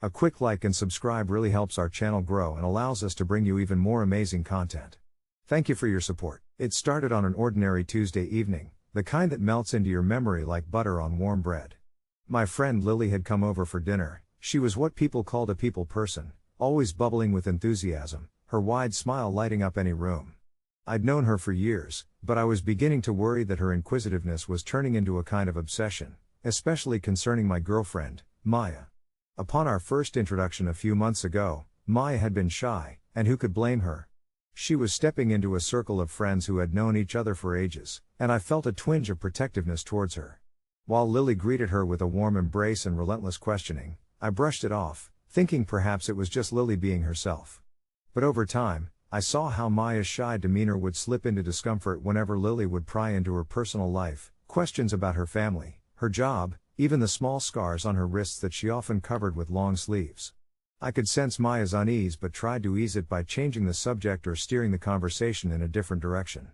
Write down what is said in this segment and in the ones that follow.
A quick like and subscribe really helps our channel grow and allows us to bring you even more amazing content. Thank you for your support. It started on an ordinary Tuesday evening, the kind that melts into your memory like butter on warm bread. My friend Lily had come over for dinner. She was what people called a people person, always bubbling with enthusiasm, her wide smile lighting up any room. I'd known her for years, but I was beginning to worry that her inquisitiveness was turning into a kind of obsession, especially concerning my girlfriend, Maya. Upon our first introduction a few months ago, Maya had been shy, and who could blame her? She was stepping into a circle of friends who had known each other for ages, and I felt a twinge of protectiveness towards her. While Lily greeted her with a warm embrace and relentless questioning, I brushed it off, thinking perhaps it was just Lily being herself. But over time, I saw how Maya's shy demeanor would slip into discomfort whenever Lily would pry into her personal life, questions about her family, her job, even the small scars on her wrists that she often covered with long sleeves. I could sense Maya's unease but tried to ease it by changing the subject or steering the conversation in a different direction.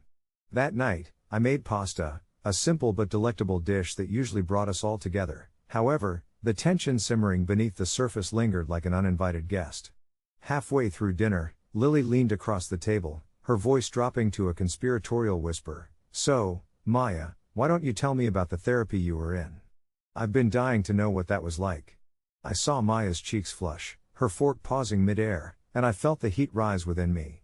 That night, I made pasta, a simple but delectable dish that usually brought us all together. However, the tension simmering beneath the surface lingered like an uninvited guest. Halfway through dinner, Lily leaned across the table, her voice dropping to a conspiratorial whisper. "So, Maya, why don't you tell me about the therapy you were in? I've been dying to know what that was like." I saw Maya's cheeks flush, her fork pausing mid-air, and I felt the heat rise within me.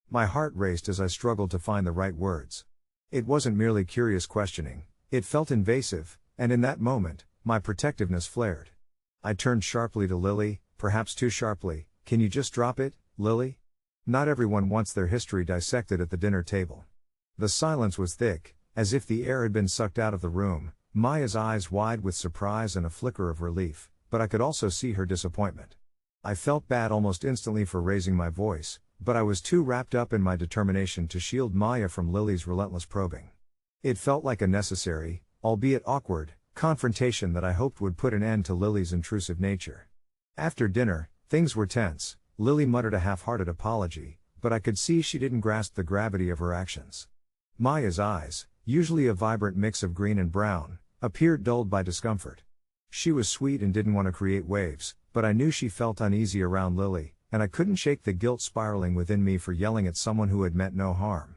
My heart raced as I struggled to find the right words. It wasn't merely curious questioning, it felt invasive, and in that moment, my protectiveness flared. I turned sharply to Lily, perhaps too sharply. "Can you just drop it, Lily? Not everyone wants their history dissected at the dinner table." The silence was thick, as if the air had been sucked out of the room, Maya's eyes wide with surprise and a flicker of relief, but I could also see her disappointment. I felt bad almost instantly for raising my voice, but I was too wrapped up in my determination to shield Maya from Lily's relentless probing. It felt like a necessary, albeit awkward, confrontation that I hoped would put an end to Lily's intrusive nature. After dinner, things were tense. Lily muttered a half-hearted apology, but I could see she didn't grasp the gravity of her actions. Maya's eyes, usually a vibrant mix of green and brown, appeared dulled by discomfort. She was sweet and didn't want to create waves, but I knew she felt uneasy around Lily, and I couldn't shake the guilt spiraling within me for yelling at someone who had meant no harm.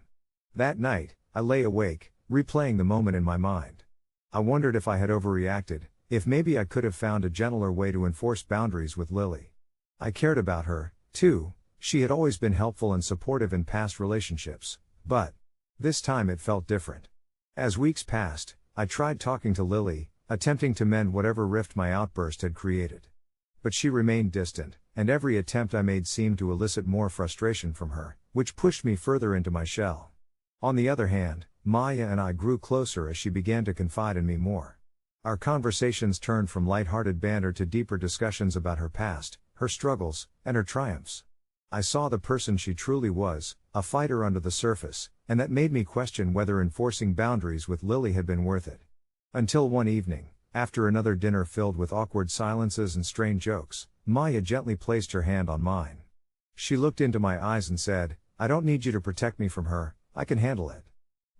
That night, I lay awake, replaying the moment in my mind. I wondered if I had overreacted, if maybe I could have found a gentler way to enforce boundaries with Lily. I cared about her, too. She had always been helpful and supportive in past relationships, but this time it felt different. As weeks passed, I tried talking to Lily, attempting to mend whatever rift my outburst had created. But she remained distant, and every attempt I made seemed to elicit more frustration from her, which pushed me further into my shell. On the other hand, Maya and I grew closer as she began to confide in me more. Our conversations turned from light-hearted banter to deeper discussions about her past, her struggles, and her triumphs. I saw the person she truly was, a fighter under the surface, and that made me question whether enforcing boundaries with Lily had been worth it. Until one evening, after another dinner filled with awkward silences and strained jokes, Maya gently placed her hand on mine. She looked into my eyes and said, "I don't need you to protect me from her, I can handle it.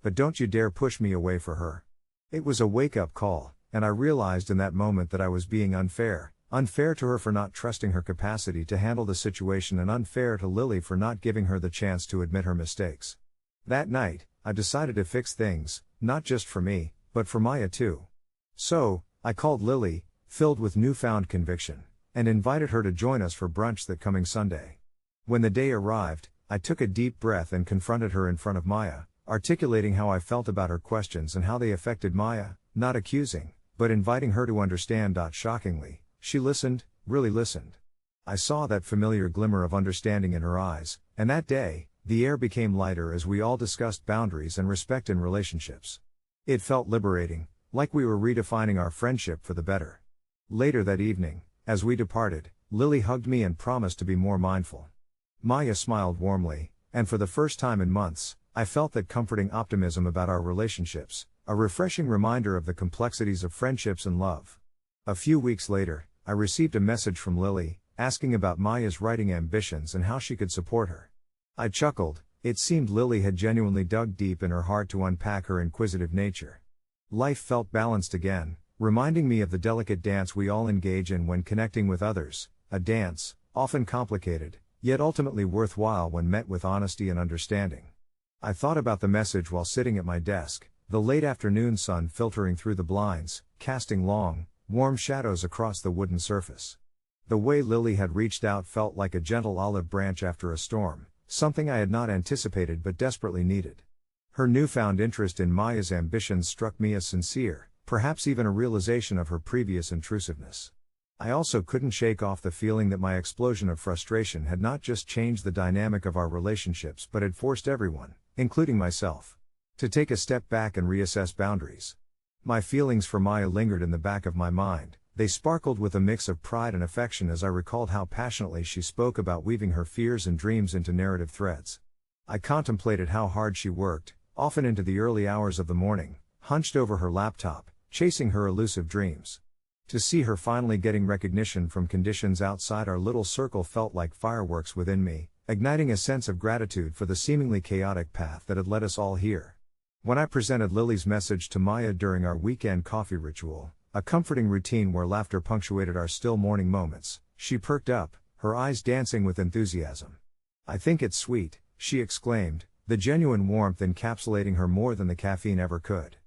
But don't you dare push me away for her." It was a wake-up call, and I realized in that moment that I was being unfair to her for not trusting her capacity to handle the situation and unfair to Lily for not giving her the chance to admit her mistakes. That night, I decided to fix things, not just for me, but for Maya too. So, I called Lily, filled with newfound conviction, and invited her to join us for brunch that coming Sunday. When the day arrived, I took a deep breath and confronted her in front of Maya, articulating how I felt about her questions and how they affected Maya, not accusing, but inviting her to understand. Shockingly, she listened, really listened. I saw that familiar glimmer of understanding in her eyes, and that day, the air became lighter as we all discussed boundaries and respect in relationships. It felt liberating, like we were redefining our friendship for the better. Later that evening, as we departed, Lily hugged me and promised to be more mindful. Maya smiled warmly, and for the first time in months, I felt that comforting optimism about our relationships, a refreshing reminder of the complexities of friendships and love. A few weeks later, I received a message from Lily, asking about Maya's writing ambitions and how she could support her. I chuckled. It seemed Lily had genuinely dug deep in her heart to unpack her inquisitive nature. Life felt balanced again, reminding me of the delicate dance we all engage in when connecting with others, a dance, often complicated, yet ultimately worthwhile when met with honesty and understanding. I thought about the message while sitting at my desk, the late afternoon sun filtering through the blinds, casting long, warm shadows across the wooden surface. The way Lily had reached out felt like a gentle olive branch after a storm, something I had not anticipated but desperately needed. Her newfound interest in Maya's ambitions struck me as sincere, perhaps even a realization of her previous intrusiveness. I also couldn't shake off the feeling that my explosion of frustration had not just changed the dynamic of our relationships but had forced everyone, including myself, to take a step back and reassess boundaries. My feelings for Maya lingered in the back of my mind. They sparkled with a mix of pride and affection as I recalled how passionately she spoke about weaving her fears and dreams into narrative threads. I contemplated how hard she worked, often into the early hours of the morning, hunched over her laptop, chasing her elusive dreams. To see her finally getting recognition from conditions outside our little circle felt like fireworks within me, igniting a sense of gratitude for the seemingly chaotic path that had led us all here. When I presented Lily's message to Maya during our weekend coffee ritual, a comforting routine where laughter punctuated our still morning moments, she perked up, her eyes dancing with enthusiasm. "I think it's sweet," she exclaimed, the genuine warmth encapsulating her more than the caffeine ever could.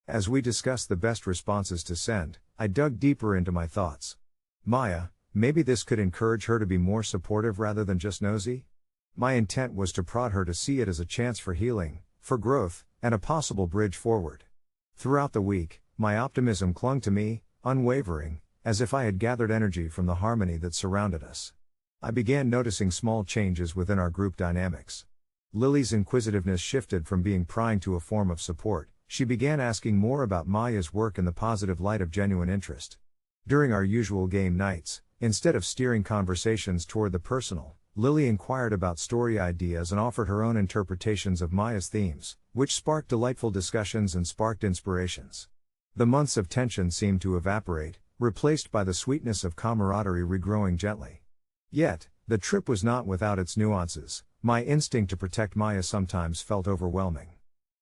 As we discussed the best responses to send, I dug deeper into my thoughts. Maya, maybe this could encourage her to be more supportive rather than just nosy? My intent was to prod her to see it as a chance for healing, for growth, and a possible bridge forward. Throughout the week, my optimism clung to me, unwavering, as if I had gathered energy from the harmony that surrounded us. I began noticing small changes within our group dynamics. Lily's inquisitiveness shifted from being prying to a form of support. She began asking more about Maya's work in the positive light of genuine interest. During our usual game nights, instead of steering conversations toward the personal, Lily inquired about story ideas and offered her own interpretations of Maya's themes, which sparked delightful discussions and sparked inspirations. The months of tension seemed to evaporate, replaced by the sweetness of camaraderie regrowing gently. Yet, the trip was not without its nuances. My instinct to protect Maya sometimes felt overwhelming.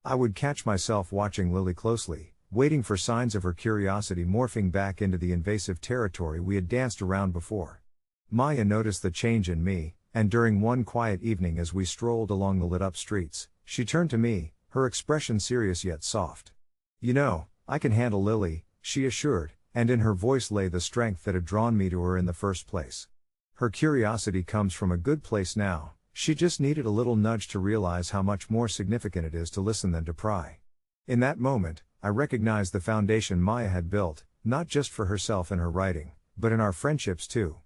I would catch myself watching Lily closely, waiting for signs of her curiosity morphing back into the invasive territory we had danced around before. Maya noticed the change in me, and during one quiet evening as we strolled along the lit-up streets, she turned to me, her expression serious yet soft. "You know, I can handle Lily," she assured, and in her voice lay the strength that had drawn me to her in the first place. "Her curiosity comes from a good place now. She just needed a little nudge to realize how much more significant it is to listen than to pry." In that moment, I recognized the foundation Maya had built, not just for herself in her writing, but in our friendships too.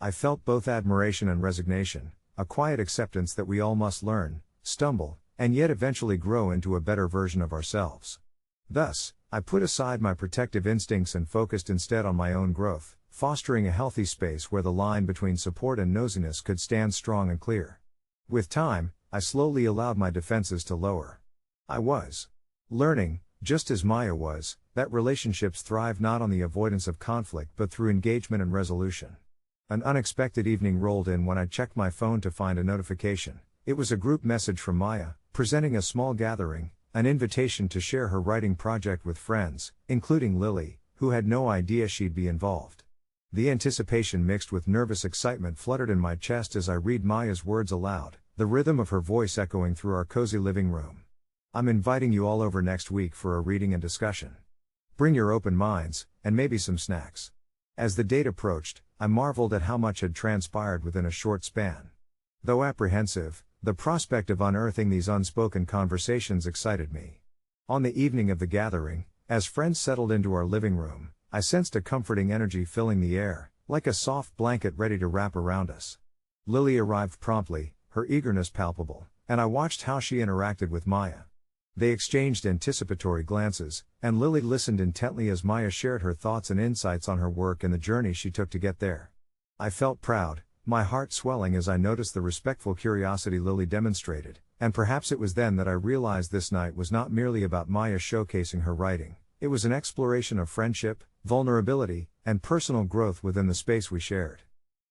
I felt both admiration and resignation, a quiet acceptance that we all must learn, stumble, and yet eventually grow into a better version of ourselves. Thus, I put aside my protective instincts and focused instead on my own growth, fostering a healthy space where the line between support and nosiness could stand strong and clear. With time, I slowly allowed my defenses to lower. I was learning, just as Maya was, that relationships thrive not on the avoidance of conflict but through engagement and resolution. An unexpected evening rolled in when I checked my phone to find a notification. It was a group message from Maya, presenting a small gathering, an invitation to share her writing project with friends, including Lily, who had no idea she'd be involved. The anticipation mixed with nervous excitement fluttered in my chest as I read Maya's words aloud, the rhythm of her voice echoing through our cozy living room. "I'm inviting you all over next week for a reading and discussion. Bring your open minds, and maybe some snacks." As the date approached, I marveled at how much had transpired within a short span. Though apprehensive, the prospect of unearthing these unspoken conversations excited me. On the evening of the gathering, as friends settled into our living room, I sensed a comforting energy filling the air, like a soft blanket ready to wrap around us. Lily arrived promptly, her eagerness palpable, and I watched how she interacted with Maya. They exchanged anticipatory glances, and Lily listened intently as Maya shared her thoughts and insights on her work and the journey she took to get there. I felt proud, my heart swelling as I noticed the respectful curiosity Lily demonstrated, and perhaps it was then that I realized this night was not merely about Maya showcasing her writing. It was an exploration of friendship, vulnerability, and personal growth within the space we shared.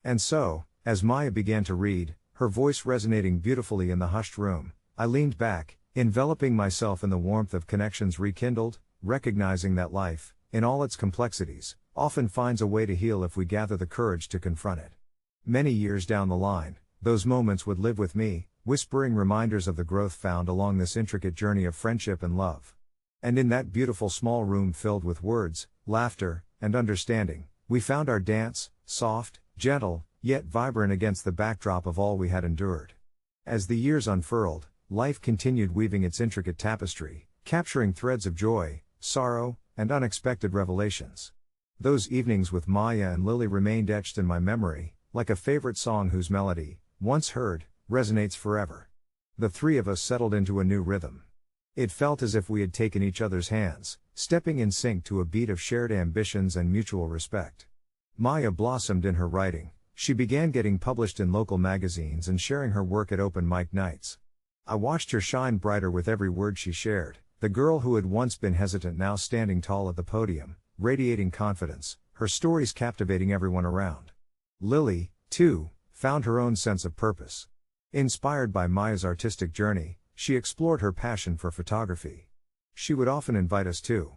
And so, as Maya began to read, her voice resonating beautifully in the hushed room, I leaned back, enveloping myself in the warmth of connections rekindled, recognizing that life, in all its complexities, often finds a way to heal if we gather the courage to confront it. Many years down the line, those moments would live with me, whispering reminders of the growth found along this intricate journey of friendship and love. And in that beautiful small room filled with words, laughter, and understanding, we found our dance, soft, gentle, yet vibrant against the backdrop of all we had endured. As the years unfurled, life continued weaving its intricate tapestry, capturing threads of joy, sorrow, and unexpected revelations. Those evenings with Maya and Lily remained etched in my memory, like a favorite song whose melody, once heard, resonates forever. The three of us settled into a new rhythm. It felt as if we had taken each other's hands, stepping in sync to a beat of shared ambitions and mutual respect. Maya blossomed in her writing. She began getting published in local magazines and sharing her work at open mic nights. I watched her shine brighter with every word she shared, the girl who had once been hesitant now standing tall at the podium, radiating confidence, her stories captivating everyone around. Lily, too, found her own sense of purpose. Inspired by Maya's artistic journey, she explored her passion for photography. She would often invite us to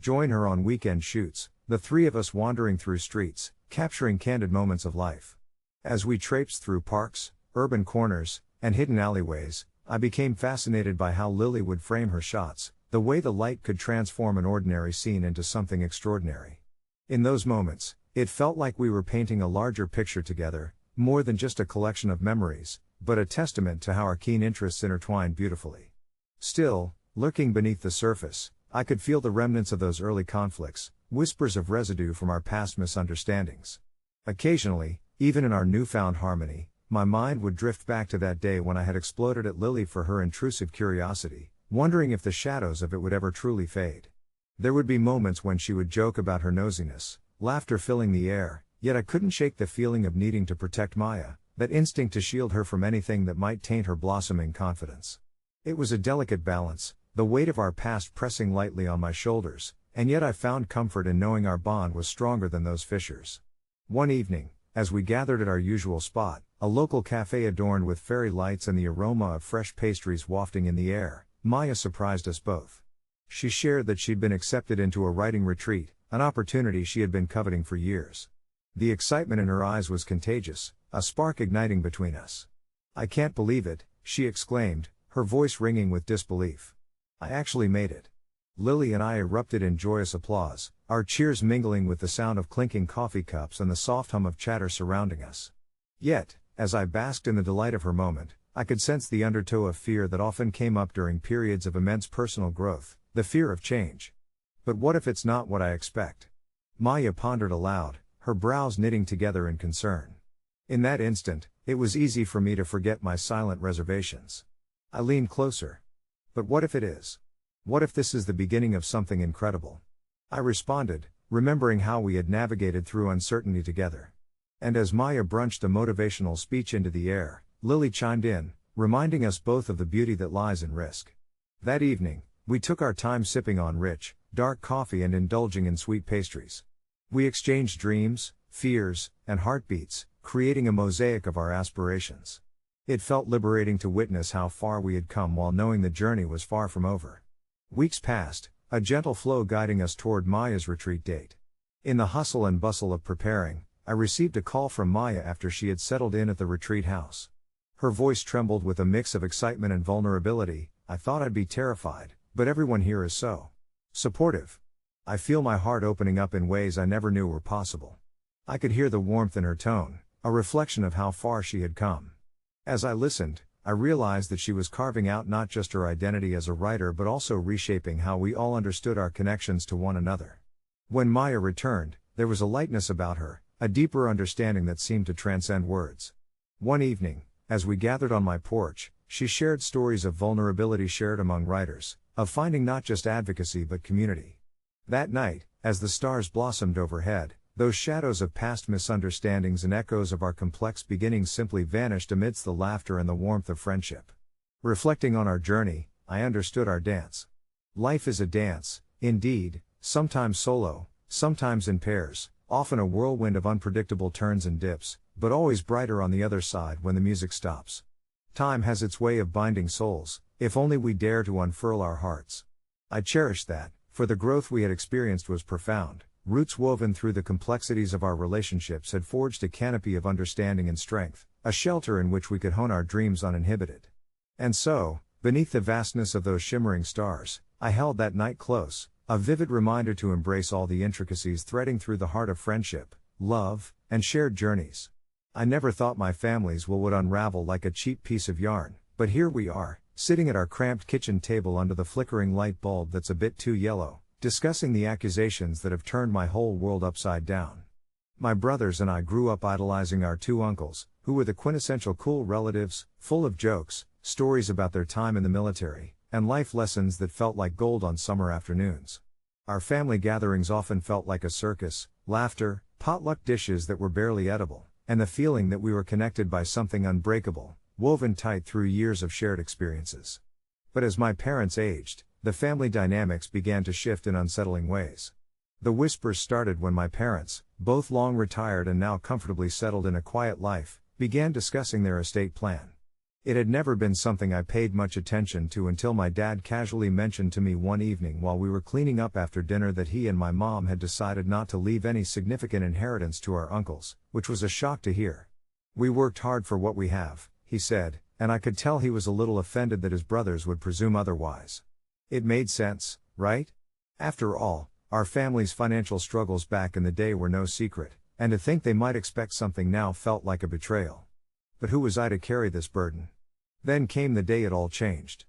join her on weekend shoots, the three of us wandering through streets, capturing candid moments of life. As we traipsed through parks, urban corners, and hidden alleyways, I became fascinated by how Lily would frame her shots, the way the light could transform an ordinary scene into something extraordinary. In those moments, it felt like we were painting a larger picture together, more than just a collection of memories, but a testament to how our keen interests intertwined beautifully. Still, lurking beneath the surface, I could feel the remnants of those early conflicts, whispers of residue from our past misunderstandings. Occasionally, even in our newfound harmony, my mind would drift back to that day when I had exploded at Lily for her intrusive curiosity, wondering if the shadows of it would ever truly fade. There would be moments when she would joke about her nosiness, laughter filling the air, yet I couldn't shake the feeling of needing to protect Maya, that instinct to shield her from anything that might taint her blossoming confidence. It was a delicate balance, the weight of our past pressing lightly on my shoulders, and yet I found comfort in knowing our bond was stronger than those fissures. One evening, as we gathered at our usual spot, a local cafe adorned with fairy lights and the aroma of fresh pastries wafting in the air, Maya surprised us both. She shared that she'd been accepted into a writing retreat, an opportunity she had been coveting for years. The excitement in her eyes was contagious, a spark igniting between us. "I can't believe it," she exclaimed, her voice ringing with disbelief. "I actually made it." Lily and I erupted in joyous applause, our cheers mingling with the sound of clinking coffee cups and the soft hum of chatter surrounding us. Yet, as I basked in the delight of her moment, I could sense the undertow of fear that often came up during periods of immense personal growth, the fear of change. But what if it's not what I expect? Maya pondered aloud, her brows knitting together in concern. In that instant, it was easy for me to forget my silent reservations. I leaned closer. "But what if it is? What if this is the beginning of something incredible?" I responded, remembering how we had navigated through uncertainty together. And as Maya brunched a motivational speech into the air, Lily chimed in, reminding us both of the beauty that lies in risk. That evening, we took our time sipping on rich, dark coffee and indulging in sweet pastries. We exchanged dreams, fears, and heartbeats, creating a mosaic of our aspirations. It felt liberating to witness how far we had come while knowing the journey was far from over. Weeks passed, a gentle flow guiding us toward Maya's retreat date. In the hustle and bustle of preparing, I received a call from Maya after she had settled in at the retreat house. Her voice trembled with a mix of excitement and vulnerability. "I thought I'd be terrified, but everyone here is so supportive. I feel my heart opening up in ways I never knew were possible." I could hear the warmth in her tone, a reflection of how far she had come. As I listened, I realized that she was carving out not just her identity as a writer but also reshaping how we all understood our connections to one another. When Maya returned, there was a lightness about her, a deeper understanding that seemed to transcend words. One evening, as we gathered on my porch, she shared stories of vulnerability shared among writers, of finding not just advocacy but community. That night, as the stars blossomed overhead, those shadows of past misunderstandings and echoes of our complex beginnings simply vanished amidst the laughter and the warmth of friendship. Reflecting on our journey, I understood our dance. Life is a dance, indeed, sometimes solo, sometimes in pairs, often a whirlwind of unpredictable turns and dips, but always brighter on the other side when the music stops. Time has its way of binding souls, if only we dare to unfurl our hearts. I cherished that, for the growth we had experienced was profound, roots woven through the complexities of our relationships had forged a canopy of understanding and strength, a shelter in which we could hone our dreams uninhibited. And so, beneath the vastness of those shimmering stars, I held that night close, a vivid reminder to embrace all the intricacies threading through the heart of friendship, love, and shared journeys. I never thought my family's would unravel like a cheap piece of yarn, but here we are, sitting at our cramped kitchen table under the flickering light bulb that's a bit too yellow, discussing the accusations that have turned my whole world upside down. My brothers and I grew up idolizing our two uncles, who were the quintessential cool relatives, full of jokes, stories about their time in the military, and life lessons that felt like gold on summer afternoons. Our family gatherings often felt like a circus, laughter, potluck dishes that were barely edible, and the feeling that we were connected by something unbreakable, woven tight through years of shared experiences. But as my parents aged, the family dynamics began to shift in unsettling ways. The whispers started when my parents, both long retired and now comfortably settled in a quiet life, began discussing their estate plan. It had never been something I paid much attention to until my dad casually mentioned to me one evening while we were cleaning up after dinner that he and my mom had decided not to leave any significant inheritance to our uncles, which was a shock to hear. "We worked hard for what we have," he said, and I could tell he was a little offended that his brothers would presume otherwise. It made sense, right? After all, our family's financial struggles back in the day were no secret, and to think they might expect something now felt like a betrayal. But who was I to carry this burden? Then came the day it all changed.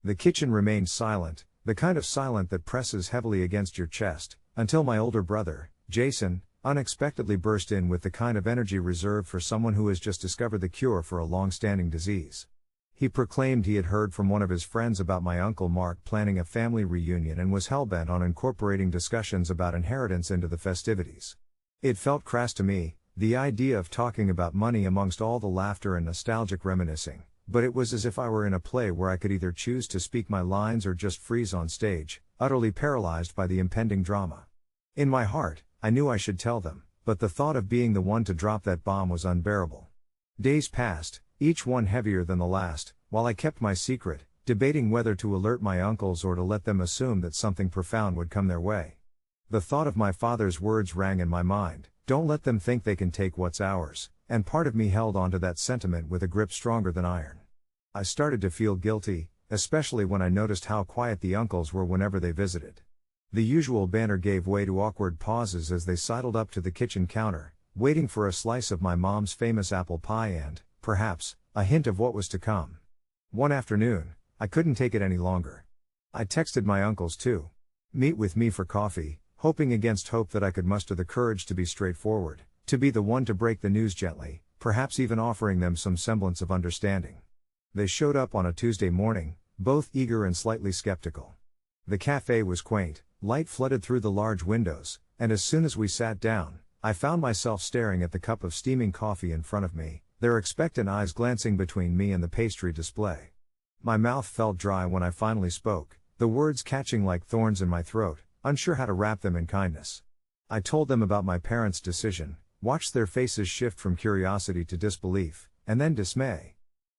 The kitchen remained silent, the kind of silent that presses heavily against your chest, until my older brother, Jason, unexpectedly burst in with the kind of energy reserved for someone who has just discovered the cure for a long-standing disease. He proclaimed he had heard from one of his friends about my Uncle Mark planning a family reunion and was hellbent on incorporating discussions about inheritance into the festivities. It felt crass to me, the idea of talking about money amongst all the laughter and nostalgic reminiscing, but it was as if I were in a play where I could either choose to speak my lines or just freeze on stage, utterly paralyzed by the impending drama. In my heart, I knew I should tell them, but the thought of being the one to drop that bomb was unbearable. Days passed, each one heavier than the last, while I kept my secret, debating whether to alert my uncles or to let them assume that something profound would come their way. The thought of my father's words rang in my mind, "Don't let them think they can take what's ours," and part of me held onto that sentiment with a grip stronger than iron. I started to feel guilty, especially when I noticed how quiet the uncles were whenever they visited. The usual banter gave way to awkward pauses as they sidled up to the kitchen counter, waiting for a slice of my mom's famous apple pie and, perhaps, a hint of what was to come. One afternoon, I couldn't take it any longer. I texted my uncles to meet with me for coffee, hoping against hope that I could muster the courage to be straightforward, to be the one to break the news gently, perhaps even offering them some semblance of understanding. They showed up on a Tuesday morning, both eager and slightly skeptical. The cafe was quaint, light flooded through the large windows, and as soon as we sat down, I found myself staring at the cup of steaming coffee in front of me, their expectant eyes glancing between me and the pastry display. My mouth felt dry when I finally spoke, the words catching like thorns in my throat, unsure how to wrap them in kindness. I told them about my parents' decision, watched their faces shift from curiosity to disbelief, and then dismay.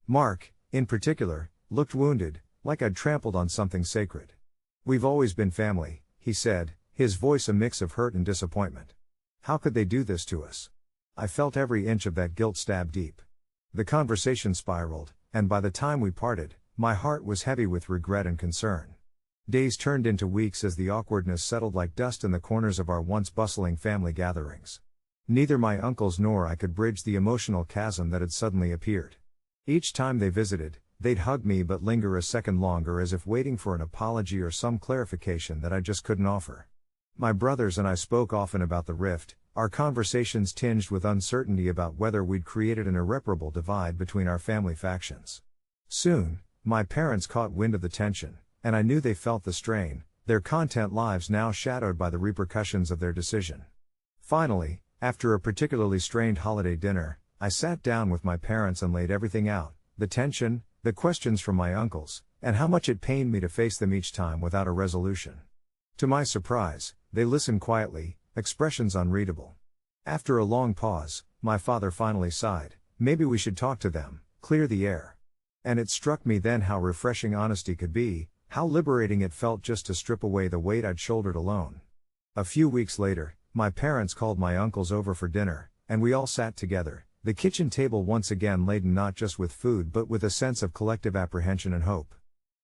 Mark, in particular, looked wounded, like I'd trampled on something sacred. "We've always been family," he said, his voice a mix of hurt and disappointment. How could they do this to us? I felt every inch of that guilt stab deep. The conversation spiraled, and by the time we parted, my heart was heavy with regret and concern. Days turned into weeks as the awkwardness settled like dust in the corners of our once bustling family gatherings. Neither my uncles nor I could bridge the emotional chasm that had suddenly appeared. Each time they visited, they'd hug me but linger a second longer as if waiting for an apology or some clarification that I just couldn't offer. My brothers and I spoke often about the rift, our conversations tinged with uncertainty about whether we'd created an irreparable divide between our family factions. Soon, my parents caught wind of the tension, and I knew they felt the strain, their content lives now shadowed by the repercussions of their decision. Finally, after a particularly strained holiday dinner, I sat down with my parents and laid everything out, the tension, the questions from my uncles, and how much it pained me to face them each time without a resolution. To my surprise, they listened quietly, expressions unreadable. After a long pause, my father finally sighed, "Maybe we should talk to them, clear the air." And it struck me then how refreshing honesty could be, how liberating it felt just to strip away the weight I'd shouldered alone. A few weeks later, my parents called my uncles over for dinner, and we all sat together, the kitchen table once again laden not just with food but with a sense of collective apprehension and hope.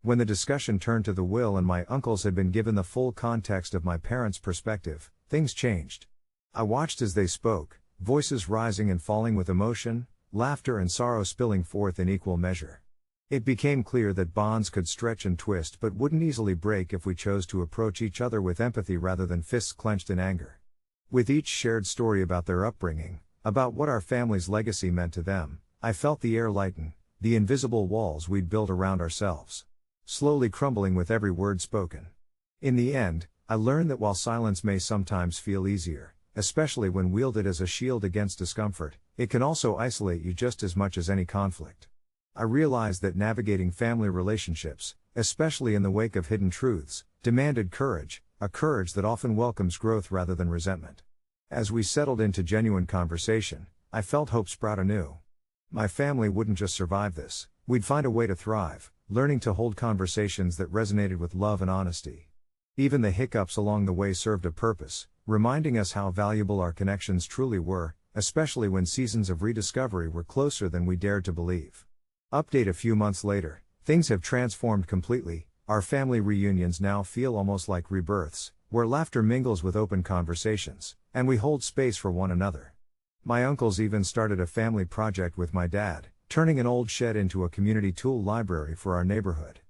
When the discussion turned to the will and my uncles had been given the full context of my parents' perspective, things changed. I watched as they spoke, voices rising and falling with emotion, laughter and sorrow spilling forth in equal measure. It became clear that bonds could stretch and twist but wouldn't easily break if we chose to approach each other with empathy rather than fists clenched in anger. With each shared story about their upbringing, about what our family's legacy meant to them, I felt the air lighten, the invisible walls we'd built around ourselves, slowly crumbling with every word spoken. In the end, I learned that while silence may sometimes feel easier, especially when wielded as a shield against discomfort, it can also isolate you just as much as any conflict. I realized that navigating family relationships, especially in the wake of hidden truths, demanded courage, a courage that often welcomes growth rather than resentment. As we settled into genuine conversation, I felt hope sprout anew. My family wouldn't just survive this, we'd find a way to thrive, learning to hold conversations that resonated with love and honesty. Even the hiccups along the way served a purpose, reminding us how valuable our connections truly were, especially when seasons of rediscovery were closer than we dared to believe. Update: a few months later, things have transformed completely. Our family reunions now feel almost like rebirths, where laughter mingles with open conversations, and we hold space for one another. My uncles even started a family project with my dad, turning an old shed into a community tool library for our neighborhood.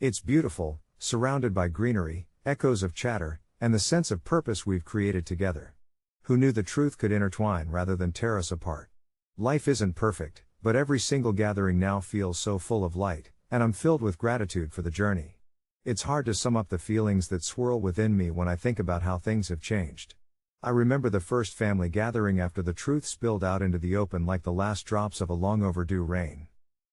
It's beautiful, surrounded by greenery, echoes of chatter, and the sense of purpose we've created together. Who knew the truth could intertwine rather than tear us apart? Life isn't perfect, but every single gathering now feels so full of light, and I'm filled with gratitude for the journey. It's hard to sum up the feelings that swirl within me when I think about how things have changed. I remember the first family gathering after the truth spilled out into the open like the last drops of a long overdue rain.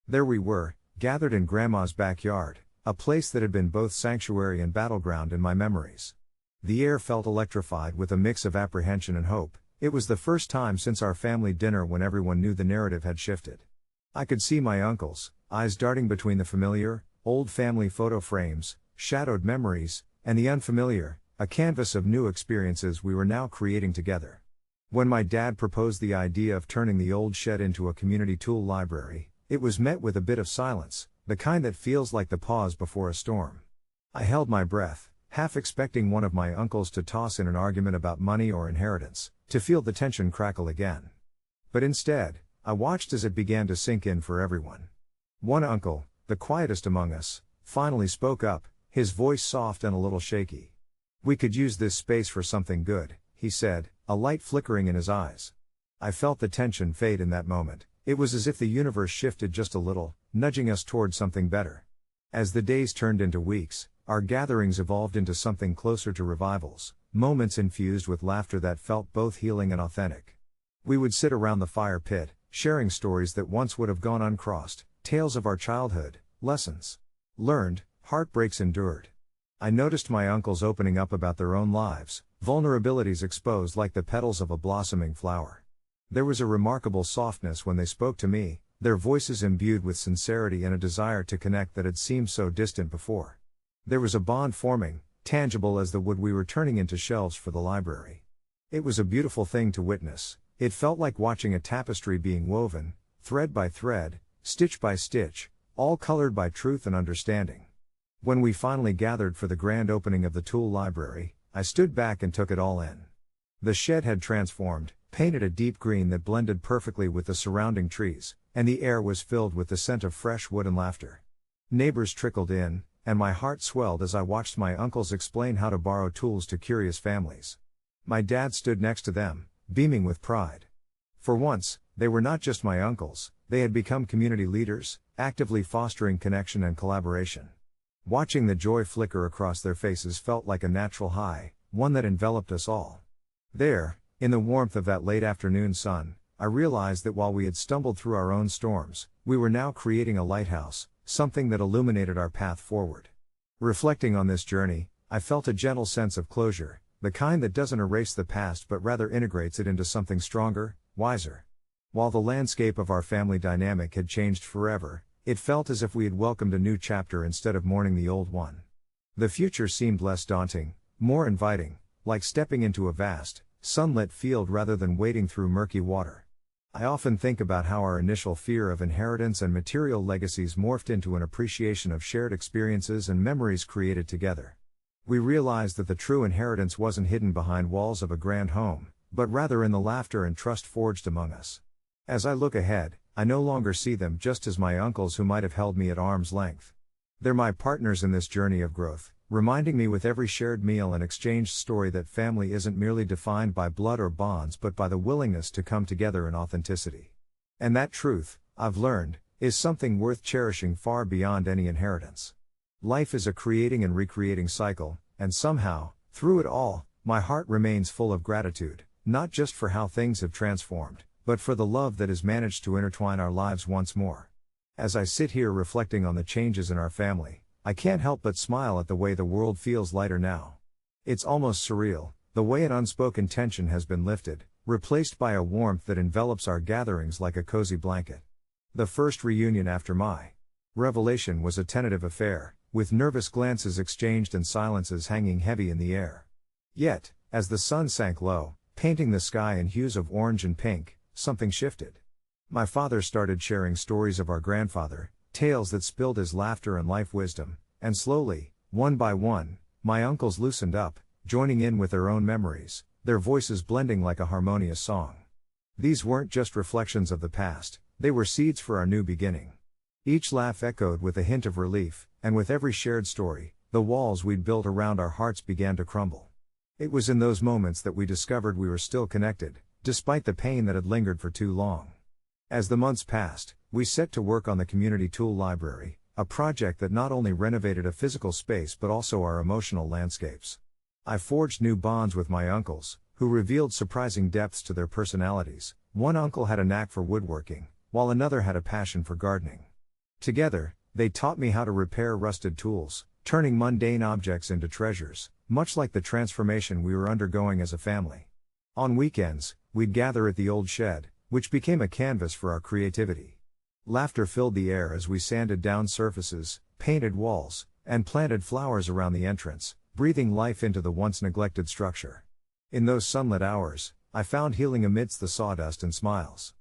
There we were, gathered in Grandma's backyard, a place that had been both sanctuary and battleground in my memories. The air felt electrified with a mix of apprehension and hope. It was the first time since our family dinner when everyone knew the narrative had shifted. I could see my uncles, eyes darting between the familiar, old family photo frames, shadowed memories, and the unfamiliar, a canvas of new experiences we were now creating together. When my dad proposed the idea of turning the old shed into a community tool library, it was met with a bit of silence, the kind that feels like the pause before a storm. I held my breath, half expecting one of my uncles to toss in an argument about money or inheritance, to feel the tension crackle again. But instead, I watched as it began to sink in for everyone. One uncle, the quietest among us, finally spoke up, his voice soft and a little shaky. "We could use this space for something good," he said, a light flickering in his eyes. I felt the tension fade in that moment. It was as if the universe shifted just a little, nudging us toward something better. As the days turned into weeks, our gatherings evolved into something closer to revivals, moments infused with laughter that felt both healing and authentic. We would sit around the fire pit, sharing stories that once would have gone uncrossed, tales of our childhood, lessons learned, heartbreaks endured. I noticed my uncles opening up about their own lives, vulnerabilities exposed like the petals of a blossoming flower. There was a remarkable softness when they spoke to me, their voices imbued with sincerity and a desire to connect that had seemed so distant before. There was a bond forming, tangible as the wood we were turning into shelves for the library. It was a beautiful thing to witness. It felt like watching a tapestry being woven, thread by thread, stitch by stitch, all colored by truth and understanding. When we finally gathered for the grand opening of the tool library, I stood back and took it all in. The shed had transformed, painted a deep green that blended perfectly with the surrounding trees, and the air was filled with the scent of fresh wood and laughter. Neighbors trickled in, and my heart swelled as I watched my uncles explain how to borrow tools to curious families. My dad stood next to them, beaming with pride. For once, they were not just my uncles, they had become community leaders, actively fostering connection and collaboration. Watching the joy flicker across their faces felt like a natural high, one that enveloped us all. There, in the warmth of that late afternoon sun, I realized that while we had stumbled through our own storms, we were now creating a lighthouse, something that illuminated our path forward. Reflecting on this journey, I felt a gentle sense of closure, the kind that doesn't erase the past but rather integrates it into something stronger, wiser. While the landscape of our family dynamic had changed forever, it felt as if we had welcomed a new chapter instead of mourning the old one. The future seemed less daunting, more inviting, like stepping into a vast, sunlit field rather than wading through murky water. I often think about how our initial fear of inheritance and material legacies morphed into an appreciation of shared experiences and memories created together. We realized that the true inheritance wasn't hidden behind walls of a grand home, but rather in the laughter and trust forged among us. As I look ahead, I no longer see them just as my uncles who might have held me at arm's length. They're my partners in this journey of growth, reminding me with every shared meal and exchanged story that family isn't merely defined by blood or bonds but by the willingness to come together in authenticity. And that truth, I've learned, is something worth cherishing far beyond any inheritance. Life is a creating and recreating cycle, and somehow, through it all, my heart remains full of gratitude, not just for how things have transformed, but for the love that has managed to intertwine our lives once more. As I sit here reflecting on the changes in our family, I can't help but smile at the way the world feels lighter now. It's almost surreal, the way an unspoken tension has been lifted, replaced by a warmth that envelops our gatherings like a cozy blanket. The first reunion after my revelation was a tentative affair, with nervous glances exchanged and silences hanging heavy in the air. Yet, as the sun sank low, painting the sky in hues of orange and pink, something shifted. My father started sharing stories of our grandfather, tales that spilled his laughter and life wisdom, and slowly, one by one, my uncles loosened up, joining in with their own memories, their voices blending like a harmonious song. These weren't just reflections of the past, they were seeds for our new beginning. Each laugh echoed with a hint of relief, and with every shared story, the walls we'd built around our hearts began to crumble. It was in those moments that we discovered we were still connected, despite the pain that had lingered for too long. As the months passed, we set to work on the community tool library, a project that not only renovated a physical space but also our emotional landscapes. I forged new bonds with my uncles, who revealed surprising depths to their personalities. One uncle had a knack for woodworking, while another had a passion for gardening. Together, they taught me how to repair rusted tools, turning mundane objects into treasures, much like the transformation we were undergoing as a family. On weekends, we'd gather at the old shed, which became a canvas for our creativity. Laughter filled the air as we sanded down surfaces, painted walls, and planted flowers around the entrance, breathing life into the once neglected structure. In those sunlit hours, I found healing amidst the sawdust and smiles.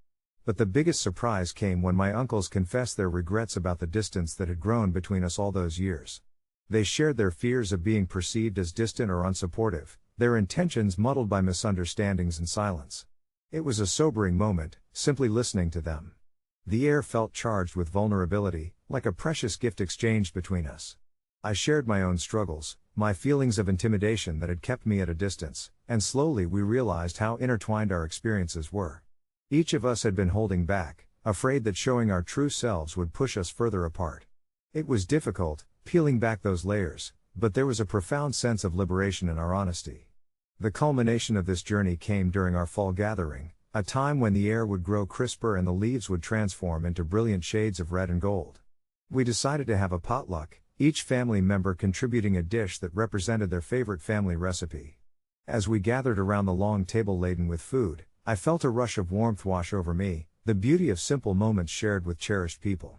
But the biggest surprise came when my uncles confessed their regrets about the distance that had grown between us all those years. They shared their fears of being perceived as distant or unsupportive, their intentions muddled by misunderstandings and silence. It was a sobering moment, simply listening to them. The air felt charged with vulnerability, like a precious gift exchanged between us. I shared my own struggles, my feelings of intimidation that had kept me at a distance, and slowly we realized how intertwined our experiences were. Each of us had been holding back, afraid that showing our true selves would push us further apart. It was difficult, peeling back those layers, but there was a profound sense of liberation in our honesty. The culmination of this journey came during our fall gathering, a time when the air would grow crisper and the leaves would transform into brilliant shades of red and gold. We decided to have a potluck, each family member contributing a dish that represented their favorite family recipe. As we gathered around the long table laden with food, I felt a rush of warmth wash over me, the beauty of simple moments shared with cherished people.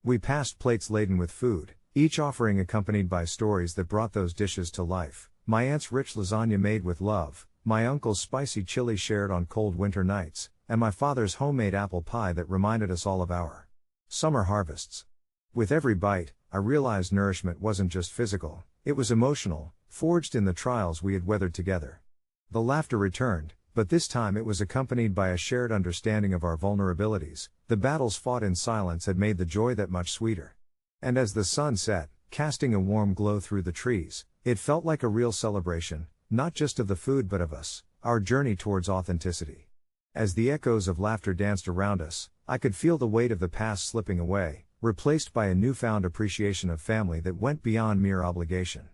We passed plates laden with food, each offering accompanied by stories that brought those dishes to life. My aunt's rich lasagna made with love, my uncle's spicy chili shared on cold winter nights, and my father's homemade apple pie that reminded us all of our summer harvests. With every bite, I realized nourishment wasn't just physical, it was emotional, forged in the trials we had weathered together. The laughter returned, but this time it was accompanied by a shared understanding of our vulnerabilities. The battles fought in silence had made the joy that much sweeter. And as the sun set, casting a warm glow through the trees, it felt like a real celebration, not just of the food but of us, our journey towards authenticity. As the echoes of laughter danced around us, I could feel the weight of the past slipping away, replaced by a newfound appreciation of family that went beyond mere obligation.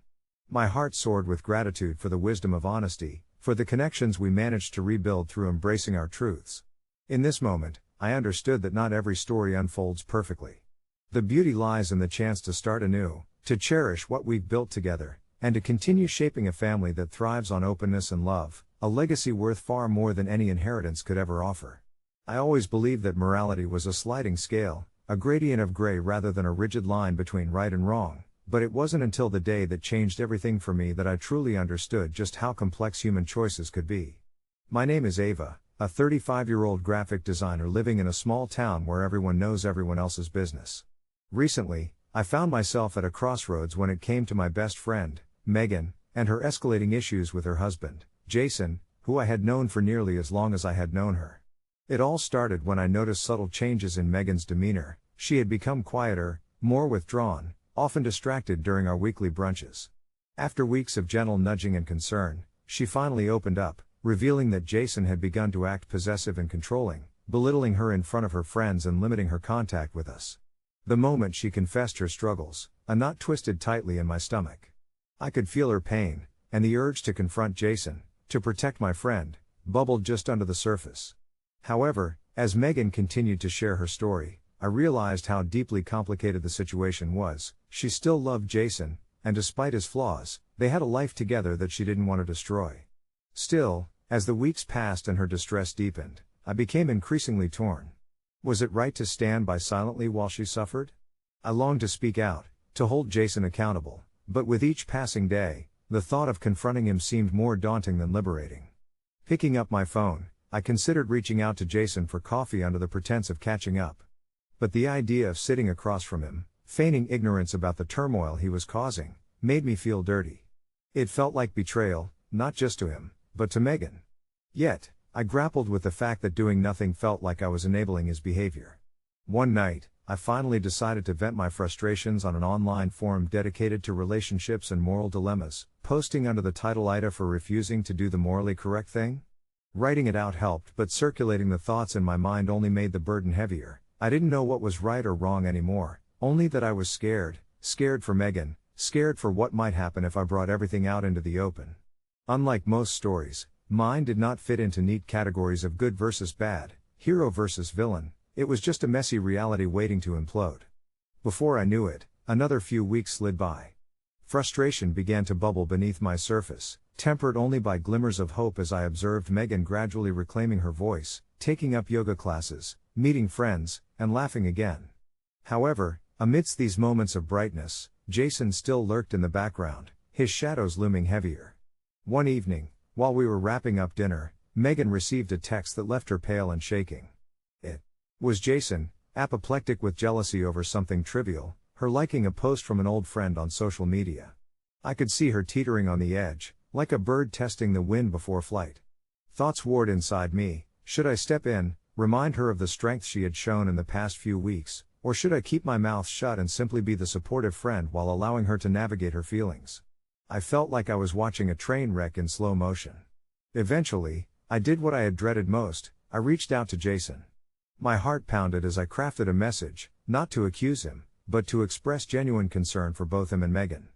My heart soared with gratitude for the wisdom of honesty, for the connections we managed to rebuild through embracing our truths. In this moment, I understood that not every story unfolds perfectly. The beauty lies in the chance to start anew, to cherish what we've built together, and to continue shaping a family that thrives on openness and love, a legacy worth far more than any inheritance could ever offer. I always believed that morality was a sliding scale, a gradient of gray rather than a rigid line between right and wrong, but it wasn't until the day that changed everything for me that I truly understood just how complex human choices could be. My name is Ava, a 35-year-old graphic designer living in a small town where everyone knows everyone else's business. Recently, I found myself at a crossroads when it came to my best friend, Megan, and her escalating issues with her husband, Jason, who I had known for nearly as long as I had known her. It all started when I noticed subtle changes in Megan's demeanor. She had become quieter, more withdrawn, often distracted during our weekly brunches. After weeks of gentle nudging and concern, she finally opened up, revealing that Jason had begun to act possessive and controlling, belittling her in front of her friends and limiting her contact with us. The moment she confessed her struggles, a knot twisted tightly in my stomach. I could feel her pain, and the urge to confront Jason, to protect my friend, bubbled just under the surface. However, as Megan continued to share her story, I realized how deeply complicated the situation was. She still loved Jason, and despite his flaws, they had a life together that she didn't want to destroy. Still, as the weeks passed and her distress deepened, I became increasingly torn. Was it right to stand by silently while she suffered? I longed to speak out, to hold Jason accountable, but with each passing day, the thought of confronting him seemed more daunting than liberating. Picking up my phone, I considered reaching out to Jason for coffee under the pretense of catching up. But the idea of sitting across from him, feigning ignorance about the turmoil he was causing, made me feel dirty. It felt like betrayal, not just to him, but to Megan. Yet, I grappled with the fact that doing nothing felt like I was enabling his behavior. One night, I finally decided to vent my frustrations on an online forum dedicated to relationships and moral dilemmas, posting under the title "Ida for refusing to do the morally correct thing." Writing it out helped, but circulating the thoughts in my mind only made the burden heavier. I didn't know what was right or wrong anymore, only that I was scared for Megan, scared for what might happen if I brought everything out into the open. Unlike most stories, mine did not fit into neat categories of good versus bad, hero versus villain. It was just a messy reality waiting to implode. Before I knew it, another few weeks slid by. Frustration began to bubble beneath my surface, tempered only by glimmers of hope as I observed Megan gradually reclaiming her voice, taking up yoga classes, meeting friends, and laughing again. However, amidst these moments of brightness, Jason still lurked in the background, his shadows looming heavier. One evening, while we were wrapping up dinner, Megan received a text that left her pale and shaking. It was Jason, apoplectic with jealousy over something trivial, her liking a post from an old friend on social media. I could see her teetering on the edge, like a bird testing the wind before flight. Thoughts warred inside me. Should I step in, remind her of the strength she had shown in the past few weeks, or should I keep my mouth shut and simply be the supportive friend while allowing her to navigate her feelings? I felt like I was watching a train wreck in slow motion. Eventually, I did what I had dreaded most. I reached out to Jason. My heart pounded as I crafted a message, not to accuse him, but to express genuine concern for both him and Megan.